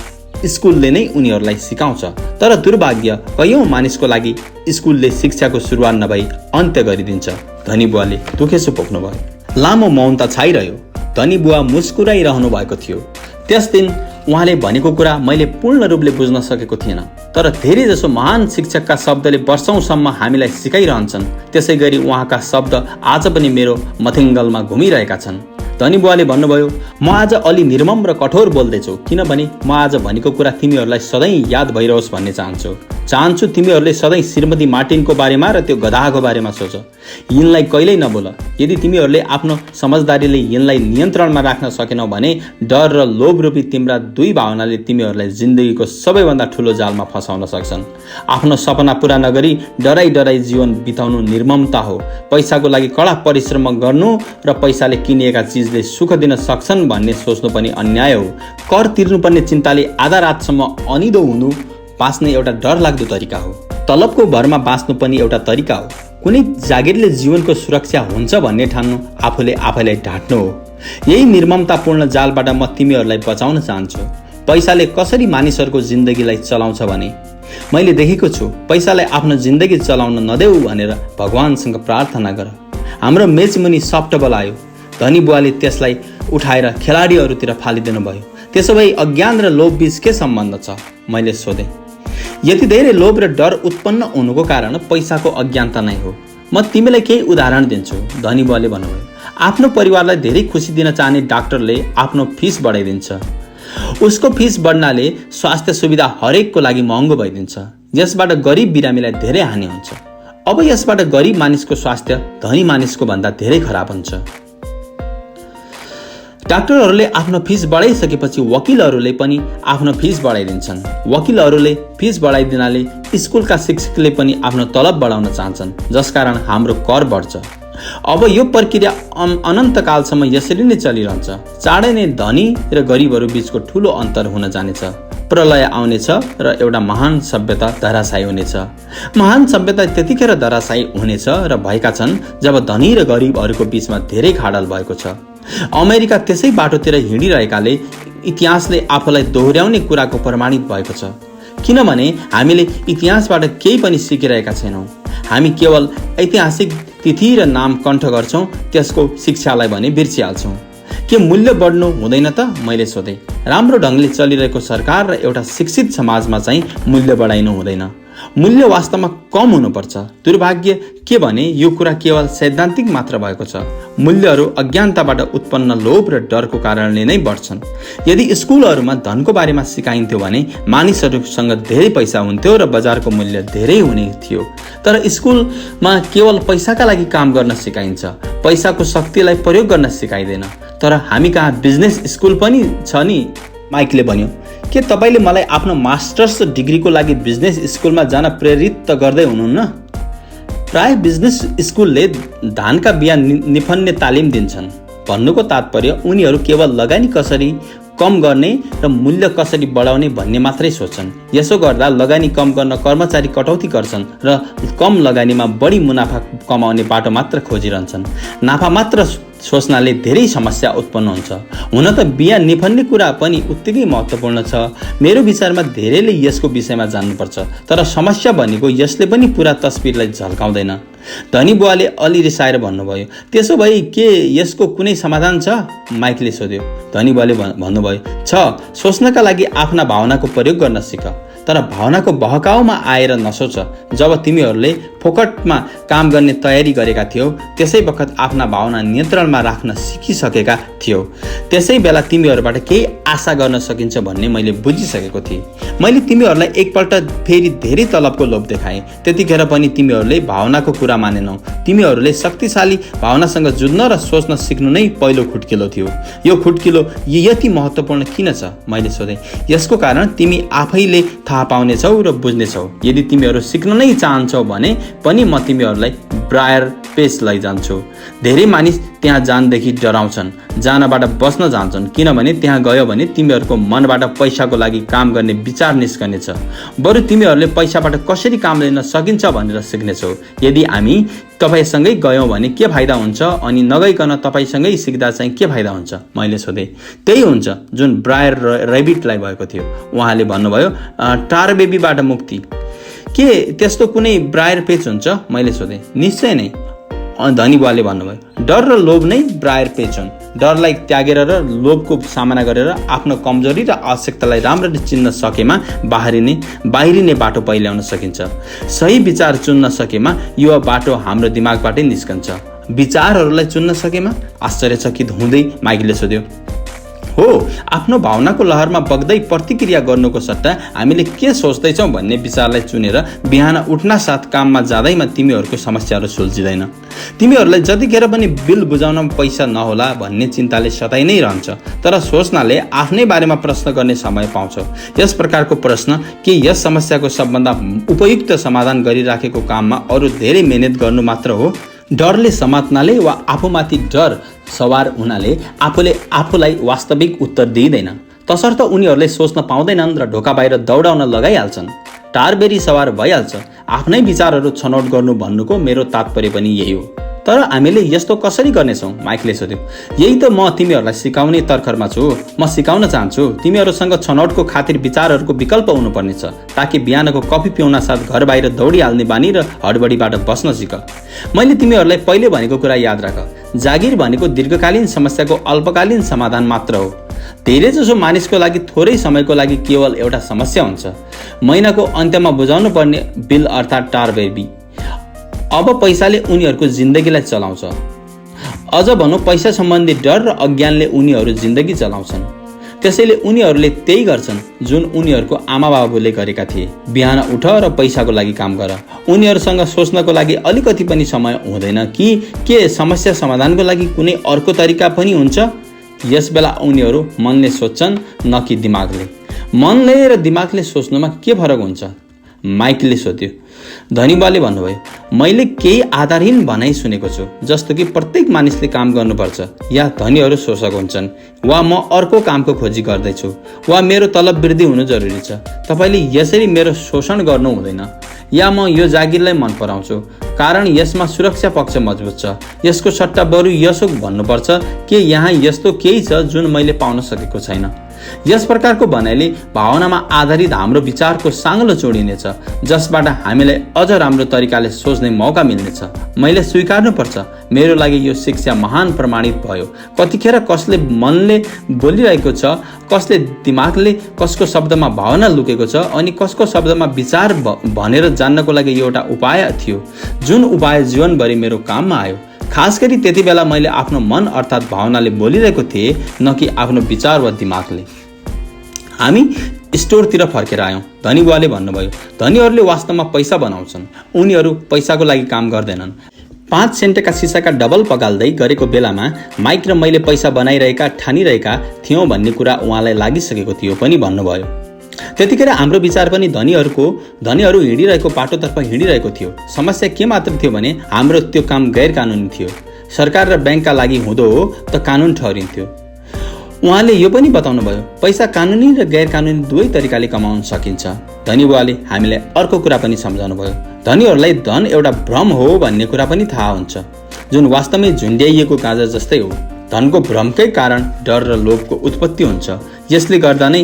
स्कुलले नै उनीहरूलाई सिकाउँछ। तर दुर्भाग्य, कयौँ मानिसको लागि स्कुलले शिक्षाको सुरुवात नभई अन्त्य गरिदिन्छ। धनी बुवाले दुखेसो पोख्नुभयो। लामो मौनता छाइरह्यो। धनी बुवा मुस्कुराइरहनु भएको थियो। त्यस दिन उहाँले भनेको कुरा मैले पूर्ण रूपले बुझ्न सकेको थिएन, तर धेरै जसो महान शिक्षकका शब्दले वर्षौंसम्म हामीलाई सिकाइरहन्छन्। त्यसै गरी उहाँका शब्द आज पनि मेरो मथिङ्गलमा घुमिरहेका छन्। धनी बुवाले भन्नुभयो, म आज अलि निर्मम र कठोर बोल्दैछु, किनभने म आज भनेको कुरा तिमीहरूलाई सधैँ याद भइरहोस् भन्ने चाहन्छु तिमीहरूले सधैँ श्रीमती मार्टिनको बारेमा र त्यो गधाको बारेमा सोच। यिनलाई कहिल्यै नबोल। यदि तिमीहरूले आफ्नो समझदारीले यिनलाई नियन्त्रणमा राख्न सकेनौ भने डर र लोभ रूपी तिम्रा दुई भावनाले तिमीहरूलाई जिन्दगीको सबैभन्दा ठुलो जालमा फसाउन सक्छन्। आफ्नो सपना पूरा नगरी डराई डराई जीवन बिताउनु निर्ममता हो। पैसाको लागि कडा परिश्रम गर्नु र पैसाले किनिएका चिजले सुख दिन सक्छन् भन्ने सोच्नु पनि अन्याय हो। कर तिर्नुपर्ने चिन्ताले आधा रातसम्म अनिदो हुनु बाँच्ने एउटा डरलाग्दो तरिका हो। तलबको भरमा बाँच्नु पनि एउटा तरिका हो। कुनै जागिरले जीवनको सुरक्षा हुन्छ भन्ने ठान्नु आफैलाई ढाँट्नु हो। यही निर्ममतापूर्ण जालबाट म तिमीहरूलाई बचाउन चाहन्छु। पैसाले कसरी मानिसहरूको जिन्दगीलाई चलाउँछ भने मैले देखेको छु। पैसालाई आफ्नो जिन्दगी चलाउन नदेऊ भनेर भगवानसँग प्रार्थना गर। हाम्रो मेचमुनि सफ्टबल आयो। धनी बुवाले त्यसलाई उठाएर खेलाडीहरूतिर फालिदिनु भयो। त्यसो भए अज्ञान र लोभ बीच के सम्बन्ध छ? मैले सोधेँ। यति धेरै लोभ र डर उत्पन्न हुनुको कारण पैसाको अज्ञानता नै हो। म तिमीलाई केही उदाहरण दिन्छु। धनी बुवाले भन्नुभयो, आफ्नो परिवारलाई धेरै खुसी दिन चाहने डाक्टरले आफ्नो फिस बढाइदिन्छ। उसको फिस बढ्नाले स्वास्थ्य सुविधा हरेकको लागि महँगो भइदिन्छ। यसबाट गरिब बिरामीलाई धेरै हानि हुन्छ। अब यसबाट गरिब मानिसको स्वास्थ्य धनी मानिसको भन्दा धेरै खराब हुन्छ। डाक्टरहरूले आफ्नो फिस बढाइसकेपछि वकिलहरूले पनि आफ्नो फिस बढाइदिन्छन्। वकिलहरूले फिस बढाइदिनाले स्कुलका शिक्षकले पनि आफ्नो तलब बढाउन चाहन्छन्, जसकारण हाम्रो कर बढ्छ। अब यो प्रक्रिया अनन्तकालसम्म यसरी नै चलिरहन्छ। चाँडै नै धनी र गरिबहरू बीचको ठुलो अन्तर हुन जानेछ। प्रलय आउनेछ र एउटा महान सभ्यता धराशायी हुनेछ। महान सभ्यता त्यतिखेर धराशायी हुनेछ र भएका छन् जब धनी र गरिबहरूको बीचमा धेरै खाडल भएको छ। अमेरिका त्यसै बाटोतिर हिँडिरहेकाले इतिहासले आफूलाई दोहोर्याउने कुराको प्रमाणित भएको छ। किनभने हामीले इतिहासबाट केही पनि सिकिरहेका छैनौँ। हामी केवल ऐतिहासिक तिथि र नाम कण्ठ गर्छौँ, त्यसको शिक्षालाई भने बिर्सिहाल्छौँ। के मूल्य बढ्नु हुँदैन त? मैले सोधेँ। राम्रो ढङ्गले चलिरहेको सरकार र एउटा शिक्षित समाजमा चाहिँ मूल्य बढाइनु हुँदैन। मूल्य वास्तवमा कम हुनुपर्छ। दुर्भाग्य के भने यो कुरा केवल सैद्धान्तिक मात्र भएको छ। मूल्यहरू अज्ञानताबाट उत्पन्न लोभ र डरको कारणले नै बढ्छन्। यदि स्कुलहरूमा धनको बारेमा सिकाइन्थ्यो भने मानिसहरूसँग धेरै पैसा हुन्थ्यो र बजारको मूल्य धेरै हुने थियो। तर स्कुलमा केवल पैसाका लागि काम गर्न सिकाइन्छ, पैसाको शक्तिलाई प्रयोग गर्न सिकाइँदैन। तर हामी कहाँ बिजनेस स्कुल पनि छ नि? माइकले भन्यो। के तपाईँले मलाई आफ्नो मास्टर्स डिग्रीको लागि बिजनेस स्कुलमा जान प्रेरित त गर्दै हुनुहुन्न? प्राय बिजनेस स्कुलले धानका बिहा निफन्ने तालिम दिन्छन्। भन्नुको तात्पर्य उनीहरू केवल लगानी कसरी कम गर्ने र मूल्य कसरी बढाउने भन्ने मात्रै सोच्छन्। यसो गर्दा लगानी कम गर्न कर्मचारी कटौती गर्छन् र कम लगानीमा बढी मुनाफा कमाउने बाटो मात्र खोजिरहन्छन्। नाफा मात्र सोच्नाले धेरै समस्या उत्पन्न हुन्छ। हुन त बिहा निफन्ने कुरा पनि उत्तिकै महत्त्वपूर्ण छ। मेरो विचारमा धेरैले यसको विषयमा जान्नुपर्छ, तर समस्या भनेको यसले पनि पुरा तस्बिरलाई झल्काउँदैन। धनी बुवाले अलि रिसाएर भन्नुभयो, त्यसो भए के यसको कुनै समाधान छ? माइकले सोध्यो। धनी बुवाले भन्नुभयो, छ, सोच्नका लागि आफ्ना भावनाको प्रयोग गर्न सिक, तर भावनाको बहकाउमा आएर नसोच। जब तिमीहरूले फोकटमा काम गर्ने तयारी गरेका थियौ त्यसै बखत आफ्ना भावना नियन्त्रणमा राख्न सिकिसकेका थियौ। त्यसै बेला तिमीहरूबाट केही आशा गर्न सकिन्छ भन्ने मैले बुझिसकेको थिएँ। मैले तिमीहरूलाई एकपल्ट फेरि धेरै तलबको लोभ देखाएँ, त्यतिखेर पनि तिमीहरूले भावनाको कुरा मानेनौ। तिमीहरूले शक्तिशाली भावनासँग जुझ्न र सोच्न सिक्नु नै पहिलो खुट्किलो थियो। यो खुट्किलो यति महत्त्वपूर्ण किन छ? मैले सोधेँ। यसको कारण तिमी आफैले थाहा पाउनेछौ र बुझ्नेछौ। यदि तिमीहरू सिक्न नै चाहन्छौ भने पनि म तिमीहरूलाई ब्रायर पेस लैजान्छु। धेरै मानिस त्यहाँ जानदेखि डराउँछन्, जानबाट बस्न जान्छन्, किनभने त्यहाँ गयो भने तिमीहरूको मनबाट पैसाको लागि काम गर्ने विचार निस्कनेछ। बरु तिमीहरूले पैसाबाट कसरी काम लिन सकिन्छ भनेर सिक्नेछौ। यदि हामी तपाईँसँगै गयौँ भने के फाइदा हुन्छ अनि नगइकन तपाईँसँगै सिक्दा चाहिँ के फाइदा हुन्छ? मैले सोधेँ। त्यही हुन्छ जुन ब्रायर रेबिटलाई भएको थियो। उहाँले भन्नुभयो, टार बेबीबाट मुक्ति। के त्यस्तो कुनै ब्रायर पेच हुन्छ? मैले सोधेँ। निश्चय नै, धनी बुवाले भन्नुभयो। डर र लोभ नै ब्रायर पेच हुन्। डरलाई त्यागेर र लोभको सामना गरेर आफ्नो कमजोरी र आवश्यकतालाई राम्ररी चिन्न सकेमा बाहिरिने बाटो पहिल्याउन सकिन्छ। सही विचार चुन्न सकेमा यो बाटो हाम्रो दिमागबाटै निस्कन्छ। विचारहरूलाई चुन्न सकेमा? आश्चर्यचकित हुँदै माइकले सोध्यो। हो, आफ्नो भावनाको लहरमा बग्दै प्रतिक्रिया गर्नुको सट्टा हामीले के सोच्दैछौँ भन्ने विचारलाई चुनेर बिहान उठ्ना साथ काममा जाँदैमा तिमीहरूको समस्याहरू सुल्झिँदैन। तिमीहरूलाई जतिखेर पनि बिल बुझाउन पैसा नहोला भन्ने चिन्ताले सताइ नै रहन्छ, तर सोच्नाले आफ्नै बारेमा प्रश्न गर्ने समय पाउँछौ। यस प्रकारको प्रश्न के यस समस्याको सबभन्दा उपयुक्त समाधान गरिराखेको काममा अरू धेरै मेहनत गर्नु मात्र हो? डरले समात्नाले वा आफूमाथि डर सवार हुनाले आफूलाई वास्तविक उत्तर दिइँदैन, तसर्थ उनीहरूले सोच्न पाउँदैनन् र ढोका बाहिर दौडाउन लगाइहाल्छन्। टारबेरी सवार भइहाल्छ। आफ्नै विचारहरू छनौट गर्नु भन्नुको मेरो तात्पर्य पनि यही हो। तर हामीले यस्तो कसरी गर्नेछौँ? माइकले सोध्यो। यही त म तिमीहरूलाई सिकाउने तर्खरमा छु। म सिकाउन चाहन्छु तिमीहरूसँग छनौटको खातिर विचारहरूको विकल्प हुनुपर्नेछ, ताकि बिहानको कफी पिउन साथ घर बाहिर दौडिहाल्ने बानी र हडबडीबाट बस्न सिक। मैले तिमीहरूलाई पहिले भनेको कुरा याद राख, जागिर भनेको दीर्घकालीन समस्याको अल्पकालीन समाधान मात्र हो। धेरैजसो मानिसको लागि थोरै समयको लागि केवल एउटा समस्या हुन्छ, महिनाको अन्त्यमा बुझाउनु पर्ने बिल अर्थात् टार बेबी। अब पैसाले उनीहरूको जिन्दगीलाई चलाउँछ। अझ भनौँ, पैसा सम्बन्धी डर र अज्ञानले उनीहरू जिन्दगी चलाउँछन्। त्यसैले उनीहरूले त्यही गर्छन् जुन उनीहरूको आमाबाबुले गरेका थिए। बिहान उठ र पैसाको लागि काम गर। उनीहरूसँग सोच्नको लागि अलिकति पनि समय हुँदैन कि के समस्या समाधानको लागि कुनै अर्को तरिका पनि हुन्छ? यस बेला उनीहरू मनले सोच्छन्, न कि दिमागले। मनले र दिमागले सोच्नुमा के फरक हुन्छ? माइकले सोध्यो। धनीबाले भन्नुभयो, मैले केही आधारहीन भनाइ सुनेको छु, जस्तो कि प्रत्येक मानिसले काम गर्नुपर्छ, या धनीहरू शोषक हुन्छन्, वा म अर्को कामको खोजी गर्दैछु, वा मेरो तलब वृद्धि हुनु जरुरी छ। तपाईँले यसरी मेरो शोषण गर्नु हुँदैन, या म यो जागिरलाई मन पराउँछु कारण यसमा सुरक्षा पक्ष मजबुत छ। यसको सट्टा बरु यसो भन्नुपर्छ कि यहाँ यस्तो केही छ जुन मैले पाउन सकेको छैन। यस प्रकारको भनाइले भावनामा आधारित हाम्रो विचारको साङ्लो जोडिनेछ, जसबाट हामीलाई अझ राम्रो तरिकाले सोच्ने मौका मिल्नेछ। मैले स्वीकार्नुपर्छ, मेरो लागि यो शिक्षा महान प्रमाणित भयो। कतिखेर कसले मनले बोलिरहेको छ, कसले दिमागले, कसको शब्दमा भावना लुकेको छ अनि कसको शब्दमा विचार भनेर जान्नको लागि यो एउटा उपाय थियो, जुन उपाय जीवनभरि मेरो काममा आयो। खास गरी त्यति बेला मैले आफ्नो मन अर्थात् भावनाले बोलिरहेको थिएँ, न कि आफ्नो विचार वा दिमागले। हामी स्टोरतिर फर्केर आयौँ। धनीबुवाले भन्नुभयो, धनीहरूले वास्तवमा पैसा बनाउँछन्, उनीहरू पैसाको लागि काम गर्दैनन्। 5 सेन्टका सिसाका डबल पगाल्दै गरेको बेलामा माइक र मैले पैसा बनाइरहेका ठानिरहेका थियौँ भन्ने कुरा उहाँलाई लागिसकेको थियो पनि भन्नुभयो। त्यतिखेर हाम्रो विचार पनि धनीहरू हिँडिरहेको बाटोतर्फ हिँडिरहेको थियो। समस्या के मात्र थियो भने हाम्रो त्यो काम गैर कानुनी थियो। सरकार र ब्याङ्कका लागि हुँदो हो त कानुन ठहरिन्थ्यो। उहाँले यो पनि बताउनुभयो, पैसा कानुनी र गैर कानुनी दुवै तरिकाले कमाउन सकिन्छ। धनीबुवाले हामीलाई अर्को कुरा पनि सम्झाउनु भयो। धनीहरूलाई धन एउटा भ्रम हो भन्ने कुरा पनि थाहा हुन्छ, जुन वास्तवमै झुन्ड्याइएको गाँजा जस्तै हो। धनको भ्रमकै कारण डर र लोभको उत्पत्ति हुन्छ। यसले गर्दा नै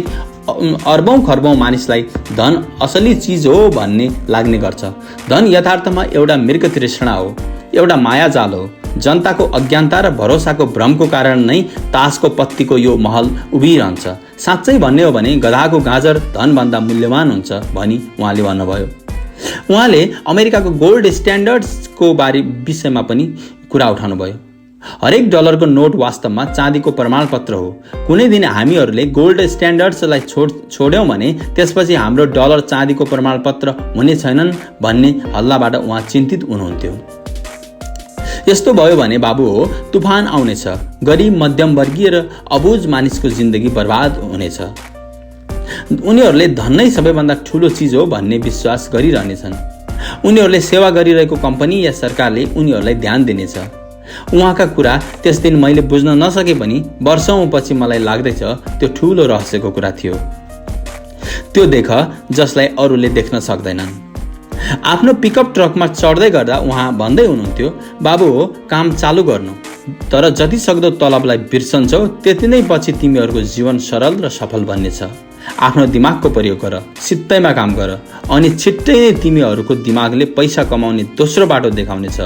अर्बौं खर्बौं मानिसलाई धन असली चिज हो भन्ने लाग्ने गर्छ। धन यथार्थमा एउटा मृग तृष्णा हो, एउटा मायाजाल हो। जनताको अज्ञानता र भरोसाको भ्रमको कारण नै तासको पत्तीको यो महल उभिरहन्छ। साँच्चै भन्ने हो भने गधाको गाजर धनभन्दा मूल्यवान हुन्छ भनी उहाँले भन्नुभयो। उहाँले अमेरिकाको गोल्ड स्ट्यान्डर्ड्सको विषयमा पनि कुरा उठाउनुभयो। हरेक डलरको नोट वास्तवमा चाँदीको प्रमाणपत्र हो। कुनै दिन हामीहरूले गोल्ड स्ट्यान्डर्ड्सलाई छोड्यौँ भने त्यसपछि हाम्रो डलर चाँदीको प्रमाणपत्र हुने छैनन् भन्ने हल्लाबाट उहाँ चिन्तित हुनुहुन्थ्यो। यस्तो भयो भने बाबु हो, तुफान आउनेछ, गरिब मध्यमवर्गीय र अबुझ मानिसको जिन्दगी बर्बाद हुनेछ। उनीहरूले धन नै सबैभन्दा ठुलो चिज हो भन्ने विश्वास गरिरहनेछन्। उनीहरूले सेवा गरिरहेको कम्पनी या सरकारले उनीहरूलाई ध्यान दिनेछ। उहाँका कुरा त्यस दिन मैले बुझ्न नसके पनि वर्षौं पछि मलाई लाग्दैछ त्यो ठुलो रहस्यको कुरा थियो। त्यो देख जसलाई अरूले देख्न सक्दैनन्। आफ्नो पिकअप ट्रकमा चढ्दै गर्दा उहाँ भन्दै हुनुहुन्थ्यो, बाबु हो, काम चालु गर्नु, तर जति सक्दो तलबलाई बिर्सन्छौ त्यति नै पछि तिमीहरूको जीवन सरल र सफल बन्नेछ। आफ्नो दिमागको प्रयोग गर, सित्तैमा काम गर, अनि छिट्टै नै तिमीहरूको दिमागले पैसा कमाउने दोस्रो बाटो देखाउनेछ।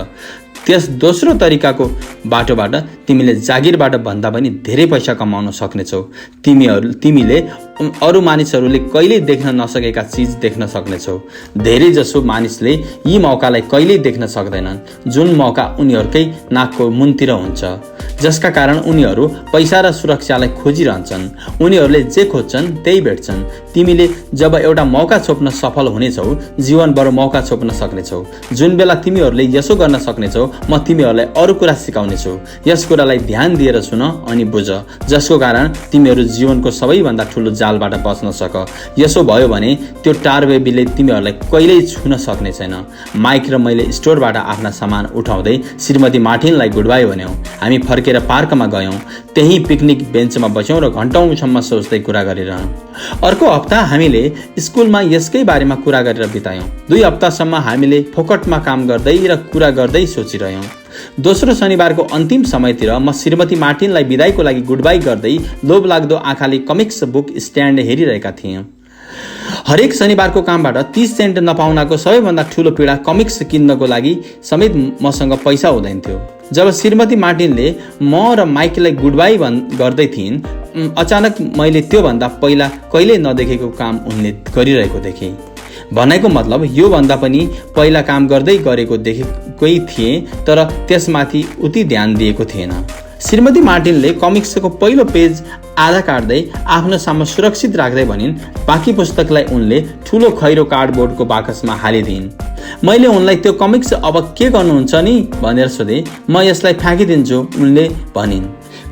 त्यस दोस्रो तरिकाको बाटोबाट तिमीले जागिरबाट भन्दा पनि धेरै पैसा कमाउन सक्नेछौ। तिमीले अरू मानिसहरूले कहिल्यै देख्न नसकेका चिज देख्न सक्नेछौ। धेरै जसो मानिसले यी मौकालाई कहिल्यै देख्न सक्दैनन्, जुन मौका उनीहरूकै नाकको मुनतिर हुन्छ, जसका कारण उनीहरू पैसा र सुरक्षालाई खोजिरहन्छन्। उनीहरूले जे खोज्छन् त्यही भेट्छन्। तिमीले जब एउटा मौका छोप्न सफल हुनेछौ, जीवनभर मौका छोप्न सक्नेछौ। जुन बेला तिमीहरूले यसो गर्न सक्नेछौ, म तिमीहरूलाई अरू कुरा सिकाउनेछु। यस कुरालाई ध्यान दिएर सुन अनि बुझ, जसको कारण तिमीहरू जीवनको सबैभन्दा ठुलो जालबाट बच्न सक। यसो भयो भने त्यो टारबेबीले तिमीहरूलाई कहिल्यै छुन सक्ने छैन। माइक र मैले स्टोरबाट आफ्ना सामान उठाउँदै श्रीमती मार्टिनलाई गुड बाई भन्यौँ। हामी फर्केर पार्कमा गयौँ। त्यही पिकनिक बेन्चमा बस्यौँ र घन्टौँसम्म सोच्दै कुरा गरिरहँ। अर्को हप्ता हामीले स्कुलमा यसकै बारेमा कुरा गरेर बितायौँ। 2 हप्तासम्म हामीले फोकटमा काम गर्दै र कुरा गर्दै सोचिरह्यौँ। दोस्रो शनिबारको अन्तिम समयतिर म श्रीमती मार्टिनलाई बिदाईको लागि गुड बाई गर्दै लोभलाग्दो आँखाले कमिक्स बुक स्ट्यान्ड हेरिरहेका थियौँ। हरेक शनिबारको कामबाट 30 सेन्ट नपाउनाको सबैभन्दा ठुलो पीडा कमिक्स किन्नको लागि समेत मसँग पैसा हुँदैन थियो। जब श्रीमती मार्टिनले म र माइकलाई गुड बाई गर्दै थिइन्, अचानक मैले त्योभन्दा पहिला कहिल्यै नदेखेको काम उनले गरिरहेको देखेँ। भनाइको मतलब योभन्दा पनि पहिला काम गर्दै गरेको देखेकै थिएँ, तर त्यसमाथि उति ध्यान दिएको थिएन। श्रीमती मार्टिनले कमिक्सको पहिलो पेज आधा काट्दै आफ्नो सामु सुरक्षित राख्दै भनिन्, बाँकी पुस्तकलाई उनले ठुलो खैरो कार्डबोर्डको बाकसमा हालिदिइन्। मैले उनलाई त्यो कमिक्स अब के गर्नुहुन्छ नि भनेर सोधेँ। म यसलाई फ्याँकिदिन्छु उनले भनिन्।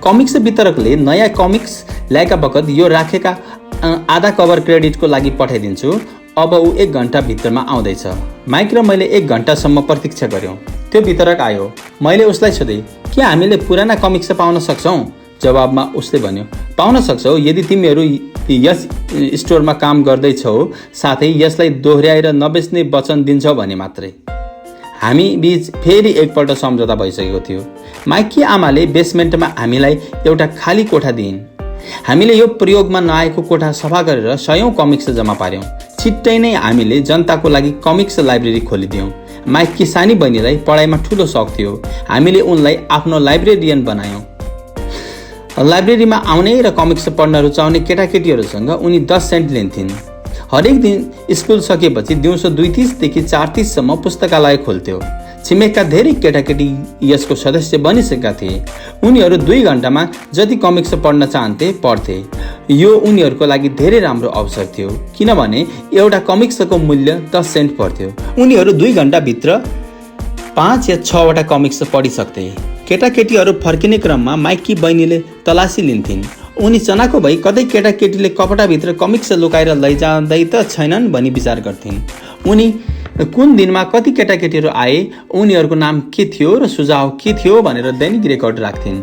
कमिक्स वितरकले नयाँ कमिक्स ल्याएका बखत यो राखेका आधा कभर क्रेडिटको लागि पठाइदिन्छु। अब ऊ 1 घन्टा भित्रमा आउँदैछ। माइक र मैले 1 घन्टासम्म प्रतीक्षा गऱ्यौँ। त्यो वितरक आयो। मैले उसलाई सोधेँ, के हामीले पुराना कमिक्स पाउन सक्छौँ? जवाबमा उसले भन्यो, पाउन सक्छौ यदि तिमीहरू यस स्टोरमा काम गर्दैछौ, साथै यसलाई दोहोऱ्याएर नबेच्ने वचन दिन्छौ भने मात्रै। हामी बीच फेरि एकपल्ट सम्झौता भइसकेको थियो। माइककी आमाले बेसमेन्टमा हामीलाई एउटा खाली कोठा दिइन्। हामीले यो प्रयोगमा नआएको कोठा सफा गरेर 100औं कमिक्स जम्मा पार्यौँ। छिट्टै नै हामीले जनताको लागि कमिक्स लाइब्रेरी खोलिदियौँ। माइककी सानी बहिनीलाई पढाइमा ठुलो शौक थियो। हामीले उनलाई आफ्नो लाइब्रेरियन बनायौँ। लाइब्रेरीमा आउने र कमिक्स पढ्न रुचाउने केटाकेटीहरूसँग उनी 10 सेन्ट लिन्थिन्। हरेक दिन स्कुल सकेपछि दिउँसो 2:30 देखि 4:30 सम्म पुस्तकालय खोल्थ्यो। छिमेकका धेरै केटाकेटी यसको सदस्य बनिसकेका थिए। उनीहरू 2 घन्टामा जति कमिक्स पढ्न चाहन्थे पढ्थे। यो उनीहरूको लागि धेरै राम्रो अवसर थियो, किनभने एउटा कमिक्सको मूल्य 10 सेन्ट पर्थ्यो। उनीहरू 2 घन्टाभित्र 5 या 6 वटा कमिक्स पढिसक्थे। केटाकेटीहरू फर्किने क्रममा माइककी बहिनीले तलासी लिन्थिन्। उनी चनाको भई कतै केटाकेटीले कपडाभित्र कमिक्स लुकाएर लैजाँदै त छैनन् भनी विचार गर्थिन्। उनी कुन दिनमा कति केटाकेटीहरू आए, उनीहरूको नाम के थियो र सुझाव के थियो भनेर दैनिक रेकर्ड राख्थिन्।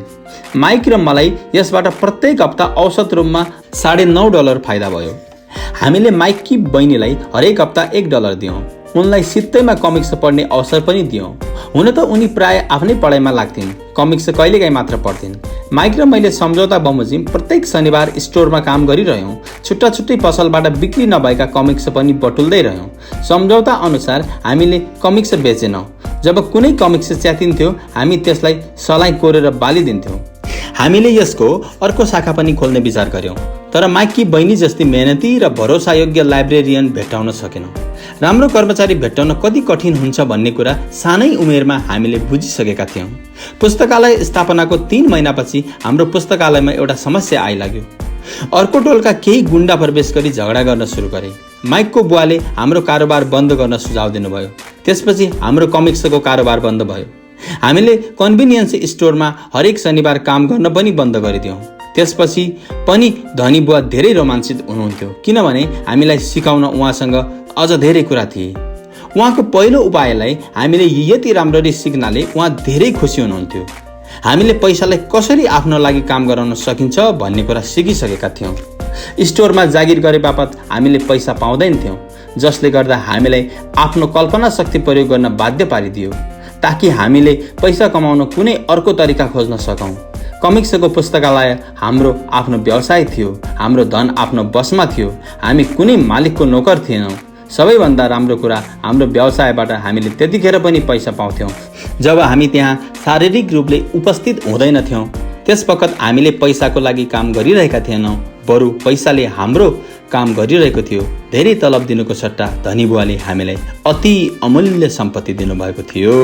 माइक र मलाई यसबाट प्रत्येक हप्ता औसत रूपमा $9.5 फाइदा भयो। हामीले माइककी बहिनीलाई हरेक हप्ता $1 दियौँ। उनलाई सित्तैमा कमिक्स पढ्ने अवसर पनि दियौँ। हुन त उनी प्राय आफ्नै पढाइमा लाग्थिन्, कमिक्स कहिलेकाहीँ मात्र पढ्थिन्। माइक र मैले सम्झौता बमोजिम प्रत्येक शनिबार स्टोरमा काम गरिरह्यौँ। छुट्टा छुट्टै पसलबाट बिक्री नभएका कमिक्स पनि बटुल्दै रह्यौँ। सम्झौता अनुसार हामीले कमिक्स बेचेनौँ। जब कुनै कमिक्स च्यातिन्थ्यो हामी त्यसलाई सलाई कोरेर बालिदिन्थ्यौँ। हामीले यसको अर्को शाखा पनि खोल्ने विचार गर्यौँ, तर माइककी बहिनी जस्तै मेहनती र भरोसायोग्य लाइब्रेरियन भेट्टाउन सकेनौँ। राम्रो कर्मचारी भेट्टाउन कति कठिन हुन्छ भन्ने कुरा सानै उमेरमा हामीले बुझिसकेका थियौँ। पुस्तकालय स्थापनाको 3 महिनापछि हाम्रो पुस्तकालयमा एउटा समस्या आइलाग्यो। अर्को टोलका केही गुण्डा प्रवेश गरी झगडा गर्न सुरु गरे। माइकको बुवाले हाम्रो कारोबार बन्द गर्न सुझाव दिनुभयो। त्यसपछि हाम्रो कमिक्सको कारोबार बन्द भयो। हामीले कन्भिनियन्स स्टोरमा हरेक शनिबार काम गर्न पनि बन्द गरिदियौँ। त्यसपछि पनि धनी बुवा धेरै रोमाञ्चित हुनुहुन्थ्यो, किनभने हामीलाई सिकाउन उहाँसँग अझ धेरै कुरा थिए। उहाँको पहिलो उपायलाई हामीले यति राम्ररी सिक्नाले उहाँ धेरै खुसी हुनुहुन्थ्यो। हामीले पैसालाई कसरी आफ्नो लागि काम गराउन सकिन्छ भन्ने कुरा सिकिसकेका थियौँ। स्टोरमा जागिर गरे बापत हामीले पैसा पाउँदैनथ्यौँ, जसले गर्दा हामीलाई आफ्नो कल्पना शक्ति प्रयोग गर्न बाध्य पारिदियो, ताकि हामीले पैसा कमाउन कुनै अर्को तरिका खोज्न सकौँ। कमिक्सको पुस्तकालय हाम्रो आफ्नो व्यवसाय थियो। हाम्रो धन आफ्नो बसमा थियो। हामी कुनै मालिकको नोकर थिएनौँ। सबैभन्दा राम्रो कुरा, हाम्रो व्यवसायबाट हामीले त्यतिखेर पनि पैसा पाउँथ्यौँ जब हामी त्यहाँ शारीरिक रूपले उपस्थित हुँदैनथ्यौँ। त्यसवखत हामीले पैसाको लागि काम गरिरहेका थिएनौँ, बरु पैसाले हाम्रो काम गरिरहेको थियो। धेरै तलब दिनुको सट्टा धनी बुवाले हामीलाई अति अमूल्य सम्पत्ति दिनुभएको थियो।